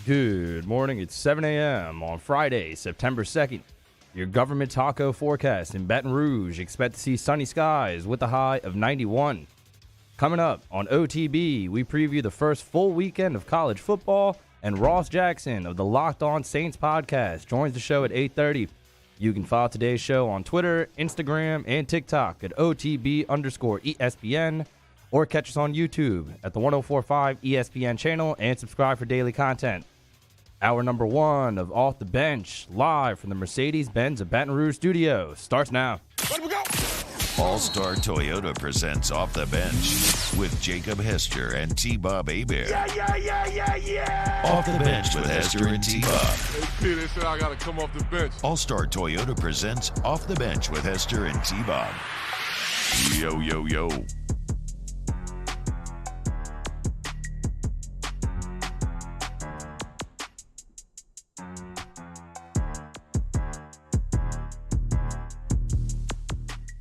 Good morning. It's 7 a.m. on Friday, September 2nd. Your government taco forecast in Baton Rouge. Expect to see sunny skies with a high of 91. Coming up on OTB, we preview the first full weekend of college football, and Ross Jackson of the Locked On Saints podcast joins the show at 8:30. You can follow today's show on Twitter, Instagram, and TikTok at OTB_ESPN, or catch us on YouTube at the 104.5 ESPN channel and subscribe for daily content. Hour number one of Off the Bench, live from the Mercedes-Benz of Baton Rouge studio, starts now. Let we go. All-Star Toyota presents Off the Bench with Jacob Hester and T-Bob Hebert. Yeah. Off the Bench with Hester and T-Bob. Hey, P, they said I got to come off the bench. All-Star Toyota presents Off the Bench with Hester and T-Bob. Yo.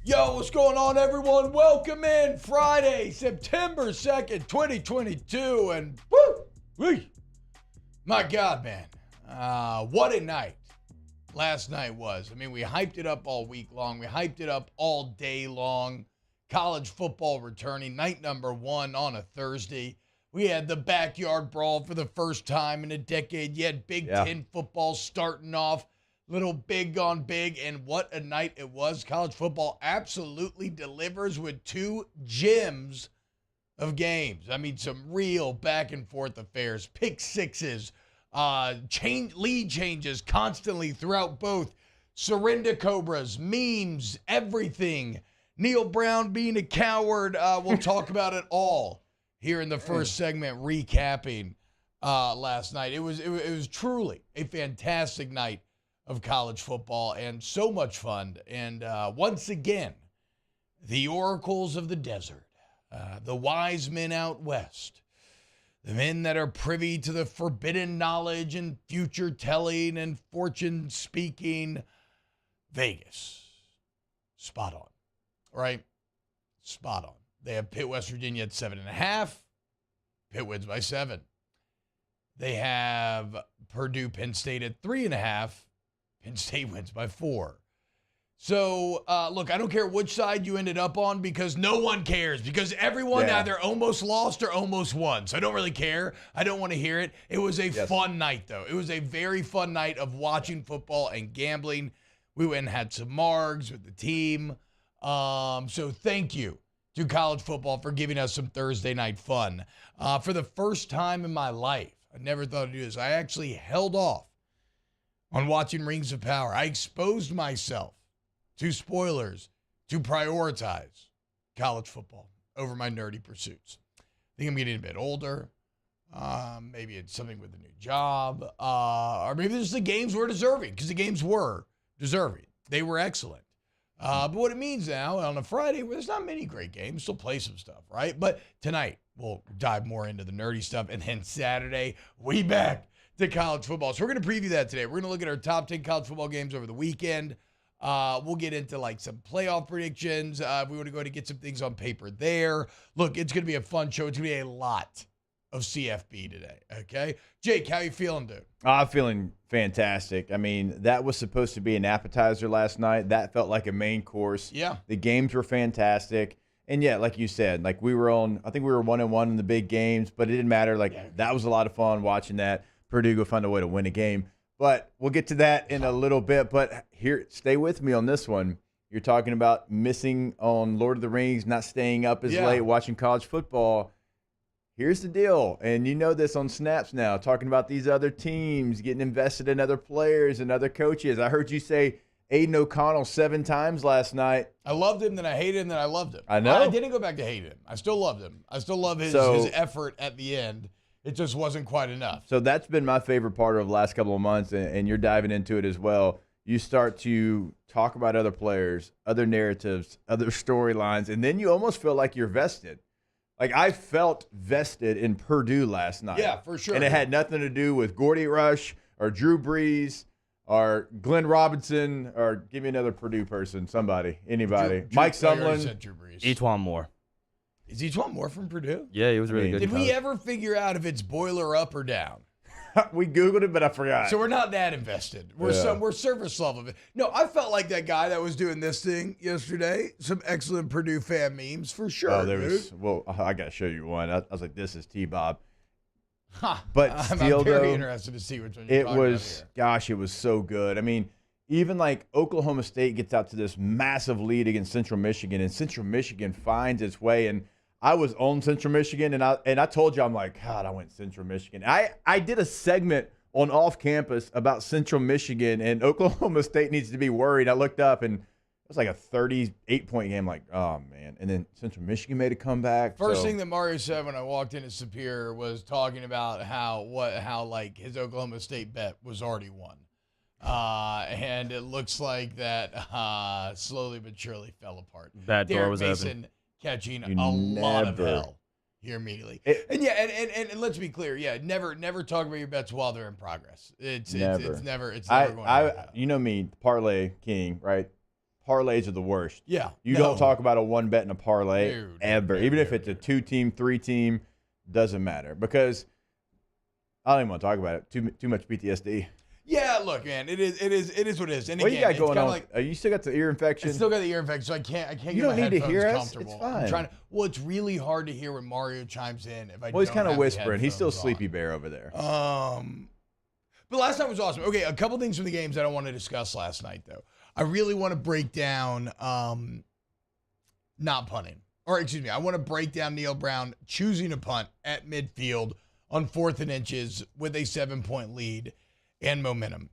Yo, what's going on, everyone? Welcome in Friday, September 2nd, 2022. And woo, my God, man, what a night last night was. I mean, we hyped it up all week long. We hyped it up all day long. College football returning, night number one on a Thursday. We had the backyard brawl for the first time in a decade. You had Big Ten football starting off. Little big on big, and what a night it was. College football absolutely delivers with two gems of games. I mean, some real back and forth affairs, pick sixes, lead changes constantly throughout both. Surrender Cobras, memes, everything. Neil Brown being a coward. We'll talk about it all here in the first segment, recapping last night. It was truly a fantastic night of college football, and so much fun. And once again, the oracles of the desert, the wise men out west, the men that are privy to the forbidden knowledge and future telling and fortune speaking, Vegas. Spot on, right? Spot on. They have Pitt, West Virginia at 7.5. Pitt wins by 7. They have Purdue, Penn State at 3.5. Penn State wins by 4. So, look, I don't care which side you ended up on because no one cares because everyone either almost lost or almost won. So I don't really care. I don't want to hear it. It was a fun night, though. It was a very fun night of watching football and gambling. We went and had some margs with the team. So thank you to college football for giving us some Thursday night fun. For the first time in my life, I never thought I'd do this. I actually held off on watching Rings of Power. I exposed myself to spoilers to prioritize college football over my nerdy pursuits. I think I'm getting a bit older. Maybe it's something with a new job. Or maybe it's the games were deserving, because the games were deserving. They were excellent. But what it means now, on a Friday, where there's not many great games, still play some stuff, right? But tonight, we'll dive more into the nerdy stuff. And then Saturday, we back to college football. So we're going to preview that today. We're going to look at our top 10 college football games over the weekend. We'll get into like some playoff predictions. We want to go ahead and get some things on paper there. Look, it's going to be a fun show. It's going to be a lot of CFB today, okay? Jake, how you feeling, dude? I'm feeling fantastic. I mean, that was supposed to be an appetizer last night. That felt like a main course. Yeah. The games were fantastic. And yeah, like you said, like I think we were 1-1 in the big games, but it didn't matter. That was a lot of fun watching that. Purdue go find a way to win a game. But we'll get to that in a little bit. But here, stay with me on this one. You're talking about missing on Lord of the Rings, not staying up as late, watching college football. Here's the deal, and you know this on Snaps now, talking about these other teams, getting invested in other players and other coaches. I heard you say Aiden O'Connell 7 times last night. I loved him, then I hated him, then I loved him. I know. I didn't go back to hate him. I still loved him. I still love his effort at the end. It just wasn't quite enough. So that's been my favorite part of the last couple of months, and you're diving into it as well. You start to talk about other players, other narratives, other storylines, and then you almost feel like you're vested. Like, I felt vested in Purdue last night. Yeah, for sure. And it had nothing to do with Gordy Rush or Drew Brees or Glenn Robinson or give me another Purdue person, somebody, anybody. Mike Sumlin. Etwan Moore. Is Etwan Moore from Purdue? Yeah, he was really good. Did we ever figure out if it's boiler up or down? We Googled it, but I forgot. So we're not that invested. We're surface level. No, I felt like that guy that was doing this thing yesterday. Some excellent Purdue fan memes for sure. Oh, there dude. was. Well, I got to show you one. I was like, this is T-Bob. Huh. But I'm still, very though, interested to see which one you're it talking about was, here. gosh, it was so good. I mean, even like Oklahoma State gets out to this massive lead against Central Michigan, and Central Michigan finds its way. And I was on Central Michigan, and I told you, I'm like, God, I went Central Michigan. I did a segment on Off Campus about Central Michigan, and Oklahoma State needs to be worried. I looked up, and it was like a 38-point game. Like, oh, man. And then Central Michigan made a comeback. First thing that Mario said when I walked into Superior was talking about how like his Oklahoma State bet was already won. And it looks like that slowly but surely fell apart. That door Derek was Mason open. catching You a lot of never- hell here immediately. It- And let's be clear, never talk about your bets while they're in progress. It's never going to happen. You know me, parlay king, right? Parlays are the worst. Yeah. You no. don't talk about a one bet in a parlay Dude, ever. Even if it's a 2-team, 3-team, doesn't matter. Because I don't even want to talk about it. Too much PTSD. Yeah, look, man, it is what it is. And What again, you got it's going kinda on? like, You still got the ear infection? I still got the ear infection, so I can't You get don't my need to headphones hear us. comfortable. It's fine. I'm trying to, well, it's really hard to hear when Mario chimes in if I Well, he's don't kind of have the whispering. He's still headphones Sleepy Bear over there. on. But last night was awesome. Okay, a couple things from the games that I want to discuss last night, though. I really want to break down not punting. Or, excuse me, I want to break down Neil Brown choosing a punt at midfield on 4th and inches with a 7-point lead and momentum.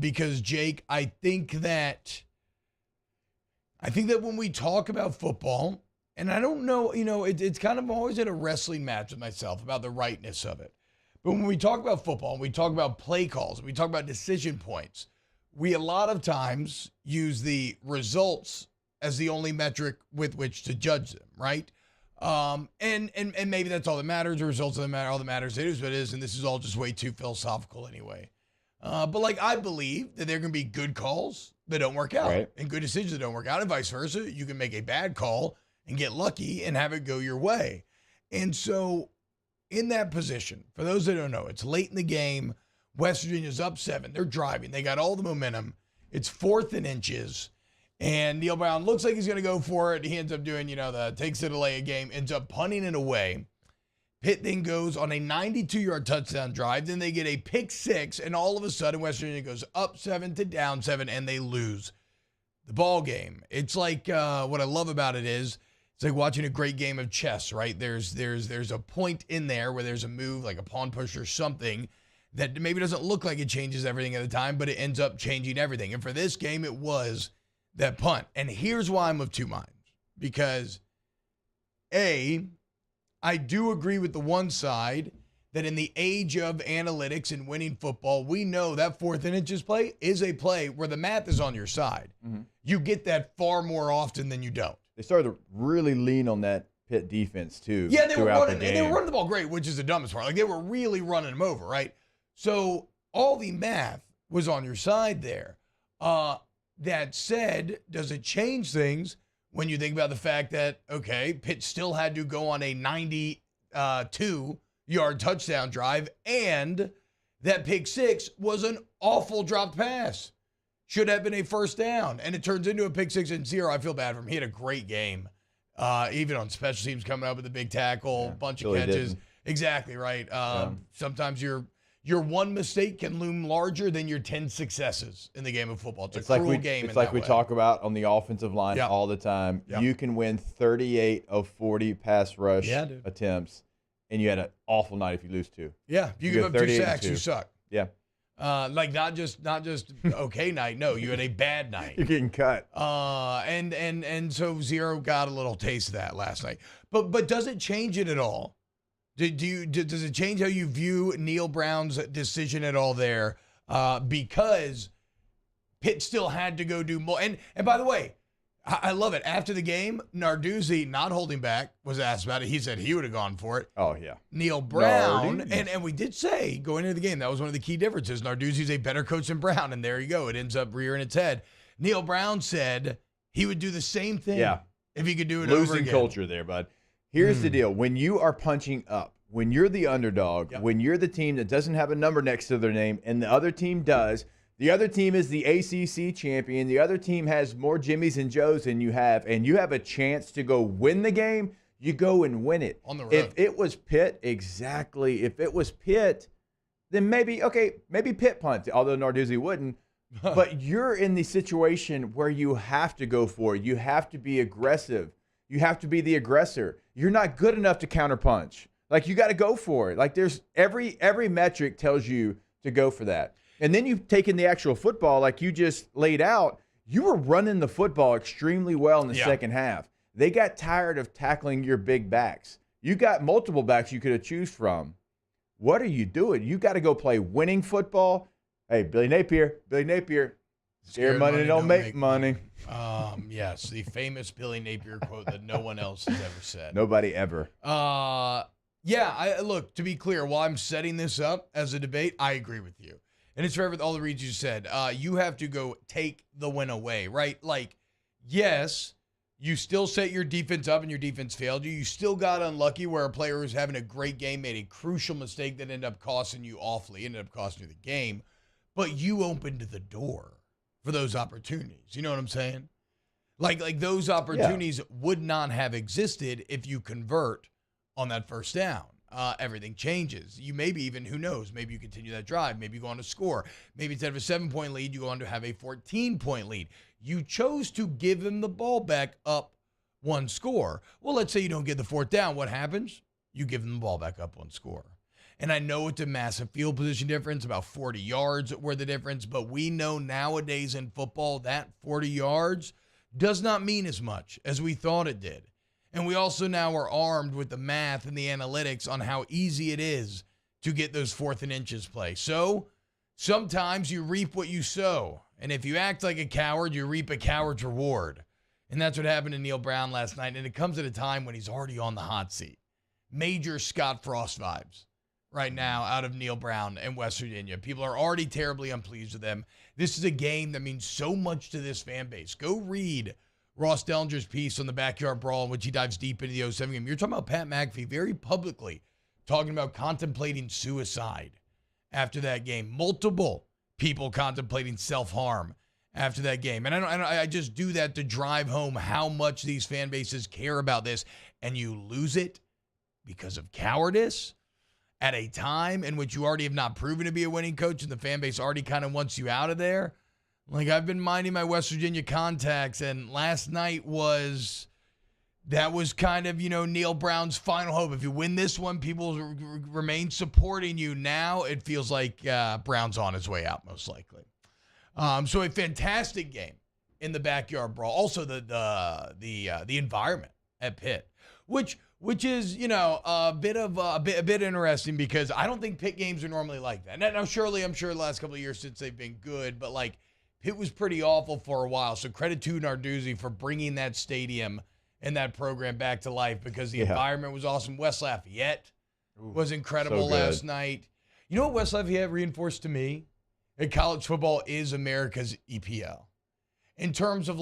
Because, Jake, I think that when we talk about football, and I don't know, it's kind of always in a wrestling match with myself about the rightness of it. But when we talk about football, and we talk about play calls, and we talk about decision points, we a lot of times use the results as the only metric with which to judge them, right? And maybe that's all that matters. The results of the matter, all that matters. It is what it is, and this is all just way too philosophical anyway. But like I believe that there can be good calls that don't work out, Right. and good decisions that don't work out, and vice versa. You can make a bad call and get lucky and have it go your way. And so, in that position, for those that don't know, it's late in the game. West Virginia's up 7. They're driving. They got all the momentum. It's 4th and inches. And Neil Brown looks like he's going to go for it. He ends up doing, takes the delay a game, ends up punting it away. Pitt then goes on a 92-yard touchdown drive. Then they get a pick 6, and all of a sudden West Virginia goes up 7 to down 7, and they lose the ball game. It's like what I love about it is it's like watching a great game of chess, right? There's a point in there where there's a move, like a pawn push or something, that maybe doesn't look like it changes everything at the time, but it ends up changing everything. And for this game, it was that punt. And here's why I'm of two minds. Because, A, I do agree with the one side that in the age of analytics and winning football, we know that 4th and inches play is a play where the math is on your side. Mhm. You get that far more often than you don't. They started to really lean on that Pitt defense, too. Yeah, they were throughout running. the And they were game. running the ball great, which is the dumbest part. Like they were really running them over, right? So all the math was on your side there. That said, does it change things when you think about the fact that, okay, Pitt still had to go on a 92-yard touchdown drive, and that pick 6 was an awful dropped pass. Should have been a first down, and it turns into a pick 6 and 0. I feel bad for him. He had a great game, even on special teams, coming up with a big tackle, bunch of Really catches. didn't. Exactly right. Sometimes your one mistake can loom larger than your 10 successes in the game of football. It's a cruel game. It's in like that we way. talk about on the offensive line Yeah. all the time. Yeah. You can win 38 of 40 pass rush Yeah, dude. attempts, and you had an awful night if you lose 2. Yeah, if you You give go up 2 38 and sacks, you 2. suck. Yeah. Like not just okay night. No, you had a bad night. You're getting cut. And so 0 got a little taste of that last night. But does it change it at all? Does it change how you view Neil Brown's decision at all there? Because Pitt still had to go do more. And by the way, I love it. After the game, Narduzzi, not holding back, was asked about it. He said he would have gone for it. Oh, yeah. Neil Brown, Narduzzi. and we did say going into the game, that was one of the key differences. Narduzzi's a better coach than Brown, and there you go. It ends up rearing its head. Neil Brown said he would do the same thing Yeah. if he could do it over Losing again. culture there, bud. Here's the deal. When you are punching up, when you're the underdog, when you're the team that doesn't have a number next to their name and the other team does, the other team is the ACC champion, the other team has more Jimmys and Joes than you have, and you have a chance to go win the game, you go and win it. On the road. If it was Pitt, exactly. If it was Pitt, then maybe Pitt punt, although Narduzzi wouldn't. But you're in the situation where you have to go for it. You have to be aggressive. You have to be the aggressor. You're not good enough to counterpunch. Like, you got to go for it. Like, there's every metric tells you to go for that. And then you've taken the actual football, like you just laid out. You were running the football extremely well in the second half. They got tired of tackling your big backs. You got multiple backs you could have choose from. What are you doing? You got to go play winning football. Hey, Billy Napier. Scared money don't make money. Yes, the famous Billy Napier quote that no one else has ever said. Nobody ever. Look, to be clear, while I'm setting this up as a debate, I agree with you. And it's for all the reasons you said. You have to go take the win away, right? Like, yes, you still set your defense up and your defense failed you. You still got unlucky where a player was having a great game, made a crucial mistake that ended up costing you awfully, ended up costing you the game. But you opened the door for those opportunities. You know what I'm saying? Like those opportunities would not have existed if you convert on that first down. Everything changes. You maybe even, who knows, maybe you continue that drive. Maybe you go on to score. Maybe instead of a 7-point lead, you go on to have a 14-point lead. You chose to give him the ball back up one score. Well, let's say you don't get the fourth down. What happens? You give them the ball back up one score. And I know it's a massive field position difference, about 40 yards were the difference, but we know nowadays in football that 40 yards does not mean as much as we thought it did. And we also now are armed with the math and the analytics on how easy it is to get those fourth and inches play. So sometimes you reap what you sow. And if you act like a coward, you reap a coward's reward. And that's what happened to Neil Brown last night. And it comes at a time when he's already on the hot seat. Major Scott Frost vibes right now out of Neil Brown and West Virginia. People are already terribly unpleased with them. This is a game that means so much to this fan base. Go read Ross Dellinger's piece on the Backyard Brawl, in which he dives deep into the 07 game. You're talking about Pat McAfee very publicly talking about contemplating suicide after that game. Multiple people contemplating self-harm after that game. And I just do that to drive home how much these fan bases care about this. And you lose it because of cowardice at a time in which you already have not proven to be a winning coach and the fan base already kind of wants you out of there. Like, I've been minding my West Virginia contacts, and last night was kind of, Neil Brown's final hope. If you win this one, people remain supporting you. Now it feels like Brown's on his way out, most likely. So a fantastic game in the Backyard Brawl. Also the environment at Pitt, which is, a bit interesting, because I don't think Pitt games are normally like that. Now, surely, I'm sure the last couple of years since they've been good, but Pitt was pretty awful for a while. So credit to Narduzzi for bringing that stadium and that program back to life, because the environment was awesome. West Lafayette was incredible last night. You know what West Lafayette reinforced to me? That college football is America's EPL. In terms of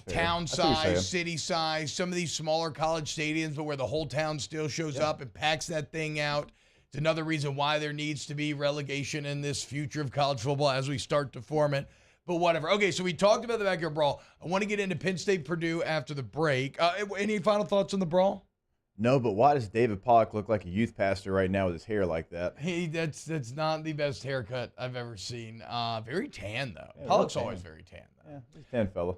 town size, city size, some of these smaller college stadiums, but where the whole town still shows up and packs that thing out. It's another reason why there needs to be relegation in this future of college football as we start to form it. But whatever. Okay, so we talked about the Backyard Brawl. I want to get into Penn State Purdue after the break. Any final thoughts on the brawl? No, but why does David Pollock look like a youth pastor right now with his hair like that? That's not the best haircut I've ever seen. Very tan, though. Yeah, Pollock's always very tan, though. Yeah, he's a tan fella.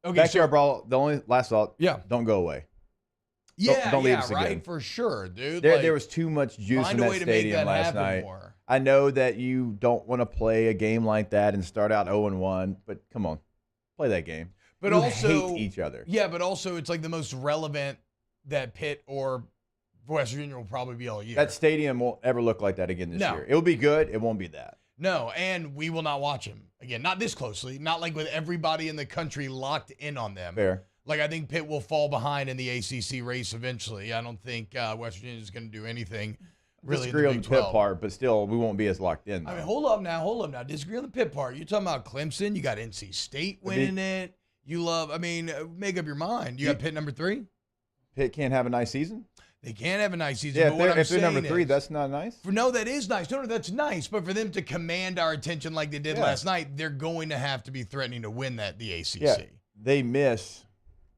Okay, Backyard Brawl, the only last thought, don't go away. Don't leave us right, again. For sure, dude. There was too much juice in that stadium last night. More. I know that you don't want to play a game like that and start out 0-1, but come on, play that game. But you also hate each other. Yeah, but also it's the most relevant that Pitt or West Virginia will probably be all year. That stadium won't ever look like that again this year. It will be good. It won't be that. No, and we will not watch them again. Not this closely. Not with everybody in the country locked in on them. Fair. I think Pitt will fall behind in the ACC race eventually. I don't think West Virginia is going to do anything really. Disagree on the Pitt part, but still, we won't be as locked in. I mean, hold up now. Disagree on the Pitt part. You're talking about Clemson. You got NC State winning it. You love. Make up your mind. You got Pitt number 3. Pitt can't have a nice season. They can have a nice season. Yeah, but what I'm if they're number saying 3, is, that's not nice. No, that is nice. No, that's nice. But for them to command our attention like they did last night, they're going to have to be threatening to win the ACC. Yeah, they miss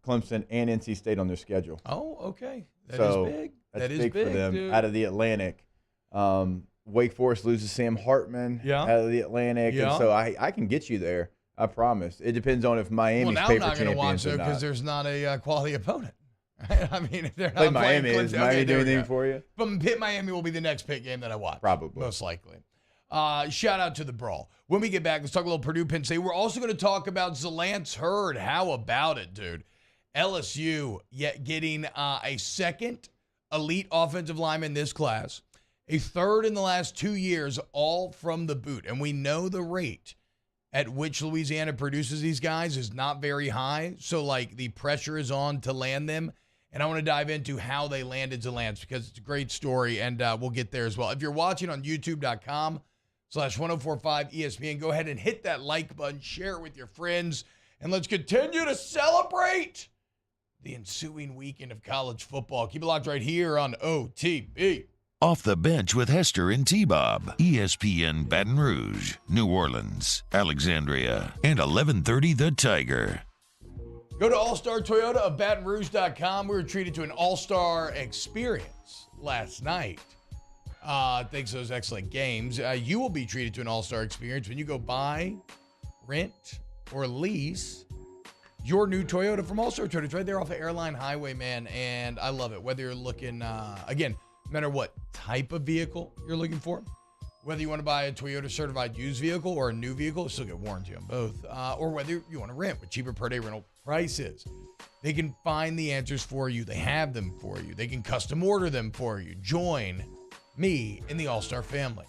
Clemson and NC State on their schedule. Oh, okay. That So is big. That's That is big for them. dude. Out of the Atlantic. Wake Forest loses Sam Hartman out of the Atlantic. Yeah. And so I can get you there. I promise. It depends on if Miami's Well, now I'm paper not going to watch champions it or because not. there's not a quality opponent. I mean, if they're not Play playing Miami. Clemson, Is Miami okay, there doing we anything go. for you? But Pitt Miami will be the next Pitt game that I watch. Probably. Most likely. Shout out to the Brawl. When we get back, let's talk a little Purdue Penn State. We're also going to talk about Zalance Hurd. How about it, dude? LSU getting a second elite offensive lineman in this class, a third in the last 2 years, all from the boot. And we know the rate at which Louisiana produces these guys is not very high. So, like, the pressure is on to land them. And I want to dive into how they landed Zalance because it's a great story, and we'll get there as well. If you're watching on youtube.com/1045 ESPN, go ahead and hit that like button, share it with your friends, and let's continue to celebrate the ensuing weekend of college football. Keep it locked right here on OTB. Off the Bench with Hester and T-Bob. ESPN Baton Rouge, New Orleans, Alexandria, and 1130 The Tiger. Go to All-Star Toyota of BatonRouge.com. We were treated to an all-star experience last night. Thanks to those excellent games. You will be treated to an all-star experience when you go buy, rent, or lease your new Toyota from All-Star Toyota. It's right there off of Airline Highway, man, and I love it. Whether you're looking, again, no matter what type of vehicle you're looking for, whether you want to buy a Toyota certified used vehicle or a new vehicle, still get warranty on both, or whether you want to rent with cheaper per day rental prices, they can find the answers for you. They have them for you. They can custom order them for you. Join me in the All-Star family.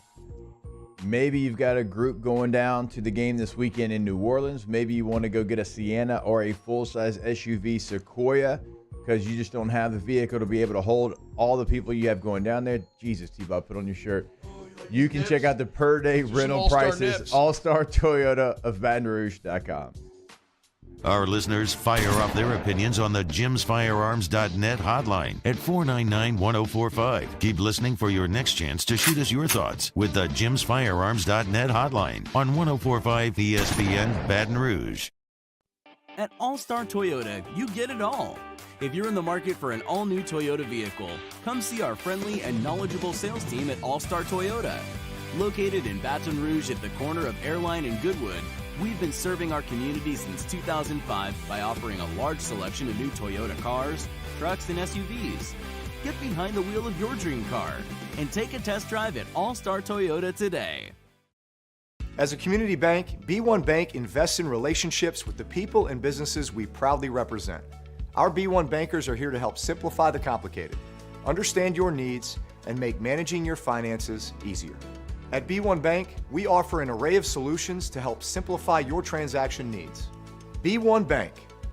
Maybe you've got a group going down to the game this weekend in New Orleans. Maybe you want to go get a Sienna or a full-size SUV Sequoia because you just don't have the vehicle to be able to hold all the people you have going down there. Jesus, T-Bob, put on your shirt. You can check out the per-day rental all-star prices, nips. All-Star Toyota of BatonRouge.com. Our listeners fire off their opinions on the JimsFirearms.net hotline at 499-1045. Keep listening for your next chance to shoot us your thoughts with the JimsFirearms.net hotline on 1045 ESPN Baton Rouge. At All-Star Toyota, you get it all. If you're in the market for an all-new Toyota vehicle, come see our friendly and knowledgeable sales team at All-Star Toyota. Located in Baton Rouge at the corner of Airline and Goodwood, we've been serving our community since 2005 by offering a large selection of new Toyota cars, trucks, and SUVs. Get behind the wheel of your dream car and take a test drive at All-Star Toyota today. As a community bank, B1 Bank invests in relationships with the people and businesses we proudly represent. Our B1 bankers are here to help simplify the complicated, understand your needs, and make managing your finances easier. At B1 Bank, we offer an array of solutions to help simplify your transaction needs. B1 Bank,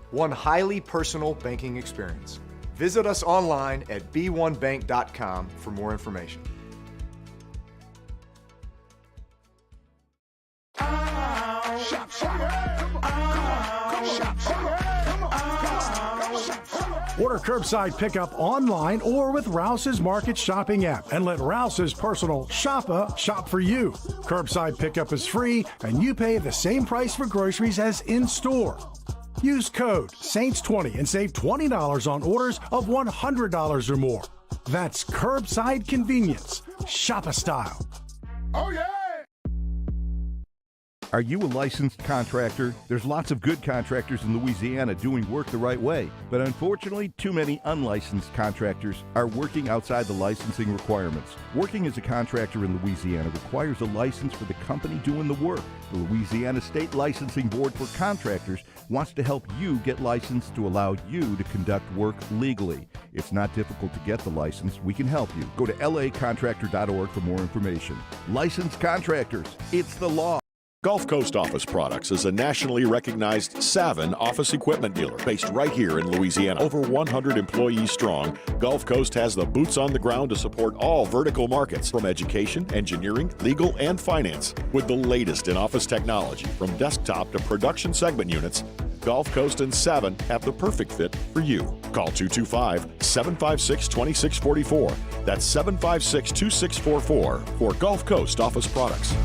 one highly personal banking experience. Visit us online at b1bank.com for more information. Order curbside pickup online or with Rouse's Market Shopping app and let Rouse's personal shopper shop for you. Curbside pickup is free and you pay the same price for groceries as in-store. Use code SAINTS20 and save $20 on orders of $100 or more. That's curbside convenience. Shopper style. Oh, yeah! Are you a licensed contractor? There's lots of good contractors in Louisiana doing work the right way, but unfortunately, too many unlicensed contractors are working outside the licensing requirements. Working as a contractor in Louisiana requires a license for the company doing the work. The Louisiana State Licensing Board for Contractors wants to help you get licensed to allow you to conduct work legally. It's not difficult to get the license. We can help you. Go to lacontractor.org for more information. Licensed contractors, it's the law. Gulf Coast Office Products is a nationally recognized Savin office equipment dealer based right here in Louisiana. Over 100 employees strong, Gulf Coast has the boots on the ground to support all vertical markets, from education, engineering, legal, and finance. With the latest in office technology, from desktop to production segment units, Gulf Coast and Savin have the perfect fit for you. Call 225-756-2644. That's 756-2644 for Gulf Coast office products.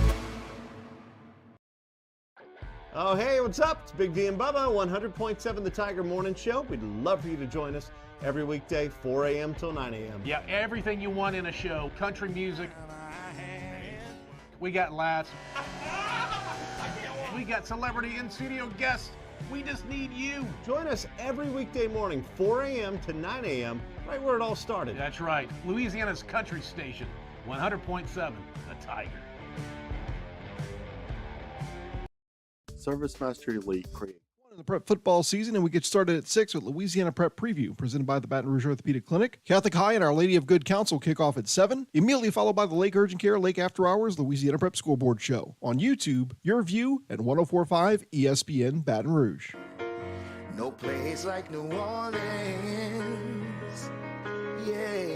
Oh, hey, what's up? It's Big D and Bubba, 100.7 The Tiger Morning Show. We'd love for you to join us every weekday, 4 a.m. till 9 a.m. Yeah, everything you want in a show. Country music. We got laughs. We got celebrity in-studio guests. We just need you. Join us every weekday morning, 4 a.m. to 9 a.m., right where it all started. That's right. Louisiana's country station, 100.7 The Tiger. Service Mastery Elite create The prep football season, and we get started at 6 with Louisiana Prep Preview, presented by the Baton Rouge Orthopedic Clinic. Catholic High and Our Lady of Good Counsel kick off at 7, immediately followed by the Lake Urgent Care Lake After Hours Louisiana Prep School Board Show. On YouTube, Your View, and 104.5 ESPN Baton Rouge. No place like New Orleans, yeah.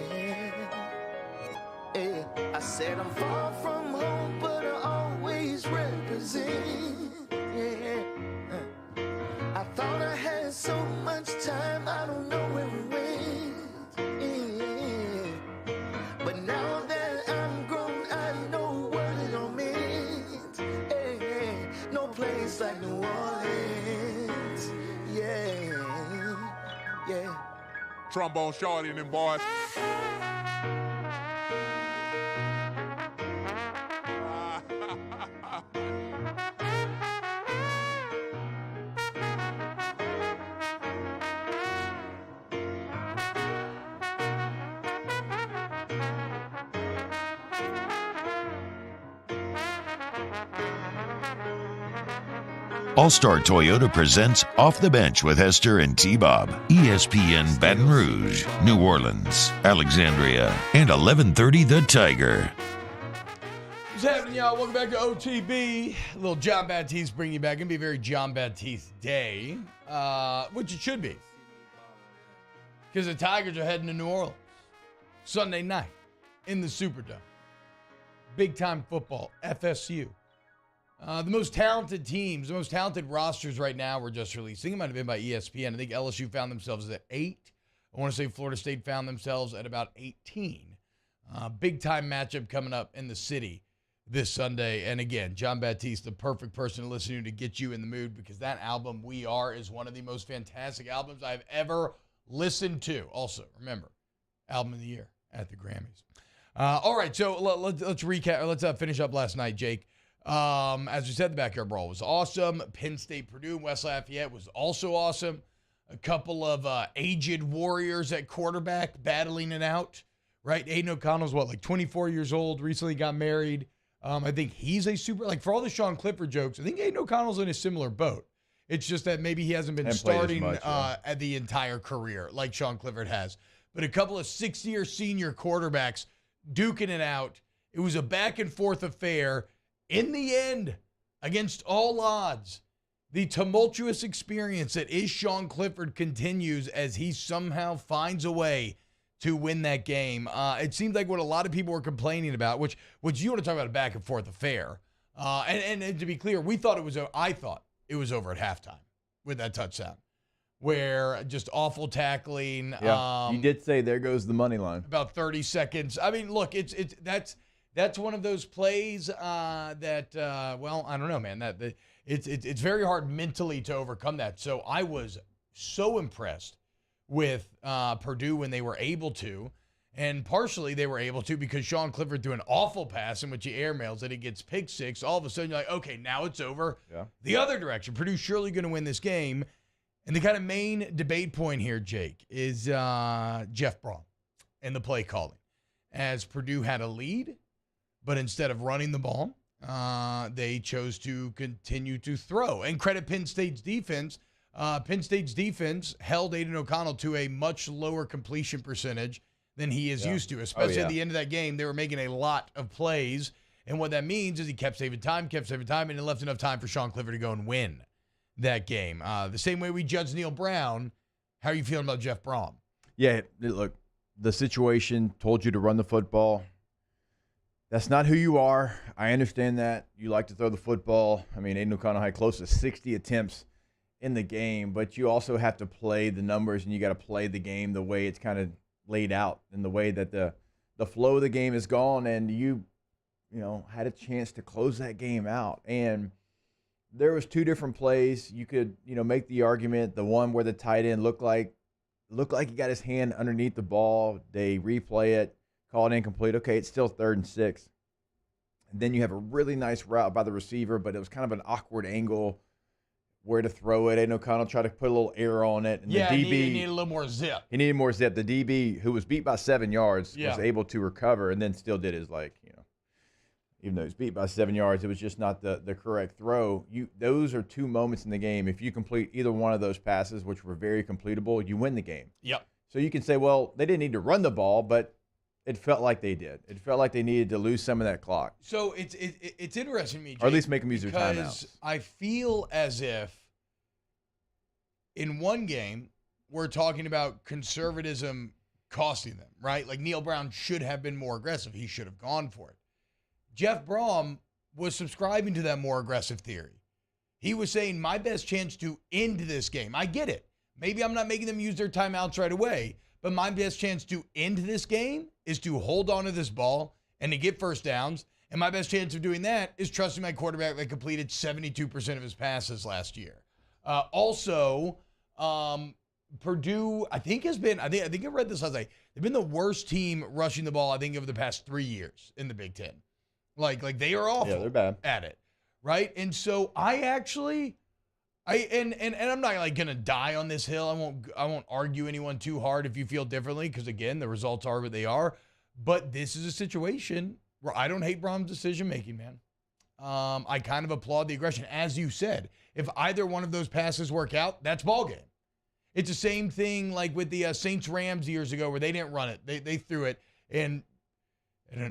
I said I'm far from home, but I always represent. I thought I had so much time, I don't know where it went. But now that I'm grown, I know what it all meant. No place like New Orleans, yeah. Trombone shorty and them boys. All-Star Toyota presents Off the Bench with Hester and T-Bob. ESPN Baton Rouge, New Orleans, Alexandria, and 1130 The Tiger. What's happening, y'all? Welcome back to OTB. A little John Baptiste bringing you back. Gonna be a very John Baptiste day, which it should be. Because the Tigers are heading to New Orleans Sunday night in the Superdome. Big time football, FSU. The most talented teams, the most talented rosters right now were just released. I think it might have been by ESPN. I think LSU found themselves at 8. I want to say Florida State found themselves at about 18. Big time matchup coming up in the city this Sunday. And again, John Baptiste, the perfect person to listen to get you in the mood, because that album, We Are, is one of the most fantastic albums I've ever listened to. Also, remember, album of the year at the Grammys. All right, so let's recap. Let's finish up last night, Jake. As we said, the Backyard Brawl was awesome. Penn State, Purdue, and West Lafayette was also awesome. A couple of aged warriors at quarterback battling it out, right? Aiden O'Connell's, like 24 years old, recently got married. I think he's a super, for all the Sean Clifford jokes, I think Aiden O'Connell's in a similar boat. It's just that maybe he hasn't been starting at the entire career like Sean Clifford has. But a couple of 6-year senior quarterbacks duking it out. It was a back and forth affair. In the end, against all odds, the tumultuous experience that is Sean Clifford continues as he somehow finds a way to win that game. It seemed like what a lot of people were complaining about, which you want to talk about a back and forth affair. And to be clear, I thought it was over at halftime with that touchdown, where just awful tackling. Yeah, you did say there goes the money line. About 30 seconds. I mean, look, that's one of those plays that I don't know, man. It's very hard mentally to overcome that. So I was so impressed with Purdue when they were able to, and partially they were able to because Sean Clifford threw an awful pass in which he airmails it. It gets pick six. All of a sudden you're like, okay, now it's over. Yeah. The other direction, Purdue's surely going to win this game. And the kind of main debate point here, Jake, is Jeff Brom and the play calling. As Purdue had a lead, but instead of running the ball, they chose to continue to throw. And credit Penn State's defense. Penn State's defense held Aiden O'Connell to a much lower completion percentage than he is used to, especially at the end of that game. They were making a lot of plays. And what that means is he kept saving time, and it left enough time for Sean Clifford to go and win that game. The same way we judge Neil Brown, how are you feeling about Jeff Brom? Yeah, look, the situation told you to run the football. That's not who you are. I understand that. You like to throw the football. I mean, Aiden O'Connell had close to 60 attempts in the game, but you also have to play the numbers and you got to play the game the way it's kind of laid out and the way that the flow of the game is gone. And you had a chance to close that game out. And there was 2 different plays. You could, make the argument. The one where the tight end looked like he got his hand underneath the ball. They replay it, call it incomplete. Okay, it's still 3rd and 6. And then you have a really nice route by the receiver, but it was kind of an awkward angle where to throw it. Aiden O'Connell tried to put a little air on it. And yeah, the DB, he needed a little more zip. He needed more zip. The DB, who was beat by 7 yards, was able to recover and then still did his, even though he was beat by 7 yards, it was just not the correct throw. Those are 2 moments in the game. If you complete either one of those passes, which were very completable, you win the game. Yep. So you can say, well, they didn't need to run the ball, but it felt like they did. It felt like they needed to lose some of that clock. So it's interesting to me, Jake, or at least make them use their timeouts. Because I feel as if in one game we're talking about conservatism costing them, right? Like Neil Brown should have been more aggressive. He should have gone for it. Jeff Brom was subscribing to that more aggressive theory. He was saying, my best chance to end this game, I get it. Maybe I'm not making them use their timeouts right away, but my best chance to end this game is to hold on to this ball and to get first downs. And my best chance of doing that is trusting my quarterback that completed 72% of his passes last year. Purdue, I think has been, I think I read this last night. They've been the worst team rushing the ball, I think, over the past 3 years in the Big Ten. Like they are awful. Yeah, they're bad at it, right? And so I'm not like gonna die on this hill. I won't argue anyone too hard if you feel differently, because again, the results are what they are. But this is a situation where I don't hate Brom's decision making, man. I kind of applaud the aggression, as you said. If either one of those passes work out, that's ball game. It's the same thing like with the Saints Rams years ago, where they didn't run it; they threw it, and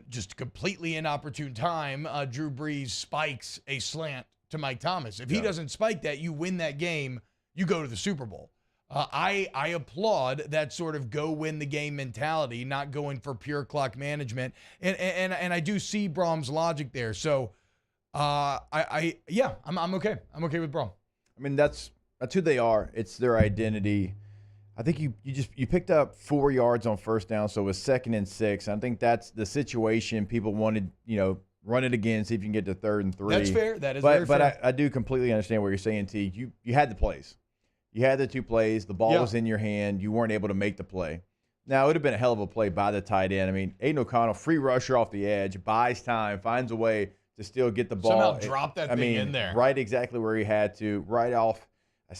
just completely inopportune time, Drew Brees spikes a slant to Mike Thomas. If he doesn't spike that, you win that game, you go to the Super Bowl. I applaud that sort of go win the game mentality, not going for pure clock management. And I do see Brom's logic there. So I'm okay. I'm okay with Brom. I mean, that's who they are. It's their identity. I think you picked up 4 yards on first down, so it was 2nd and 6. I think that's the situation people wanted, run it again, see if you can get to 3rd and 3. That's fair. That is very fair. But I do completely understand what you're saying, T. You had the plays. You had the 2 plays. The ball was in your hand. You weren't able to make the play. Now, it would have been a hell of a play by the tight end. I mean, Aiden O'Connell, free rusher off the edge, buys time, finds a way to still get the ball. Somehow drop that thing in there. Right exactly where he had to, right off. I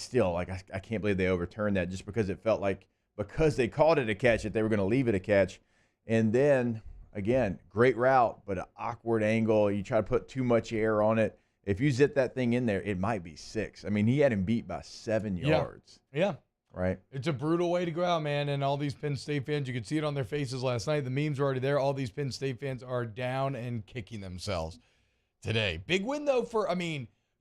can't believe they overturned that, just because it felt like, because they called it a catch, that they were going to leave it a catch. And then, again, great route, but an awkward angle. You try to put too much air on it. If you zip that thing in there, it might be 6. I mean, he had him beat by 7 yards. Yeah. Right? It's a brutal way to go out, man. And all these Penn State fans, you could see it on their faces last night. The memes were already there. All these Penn State fans are down and kicking themselves today. Big win, though,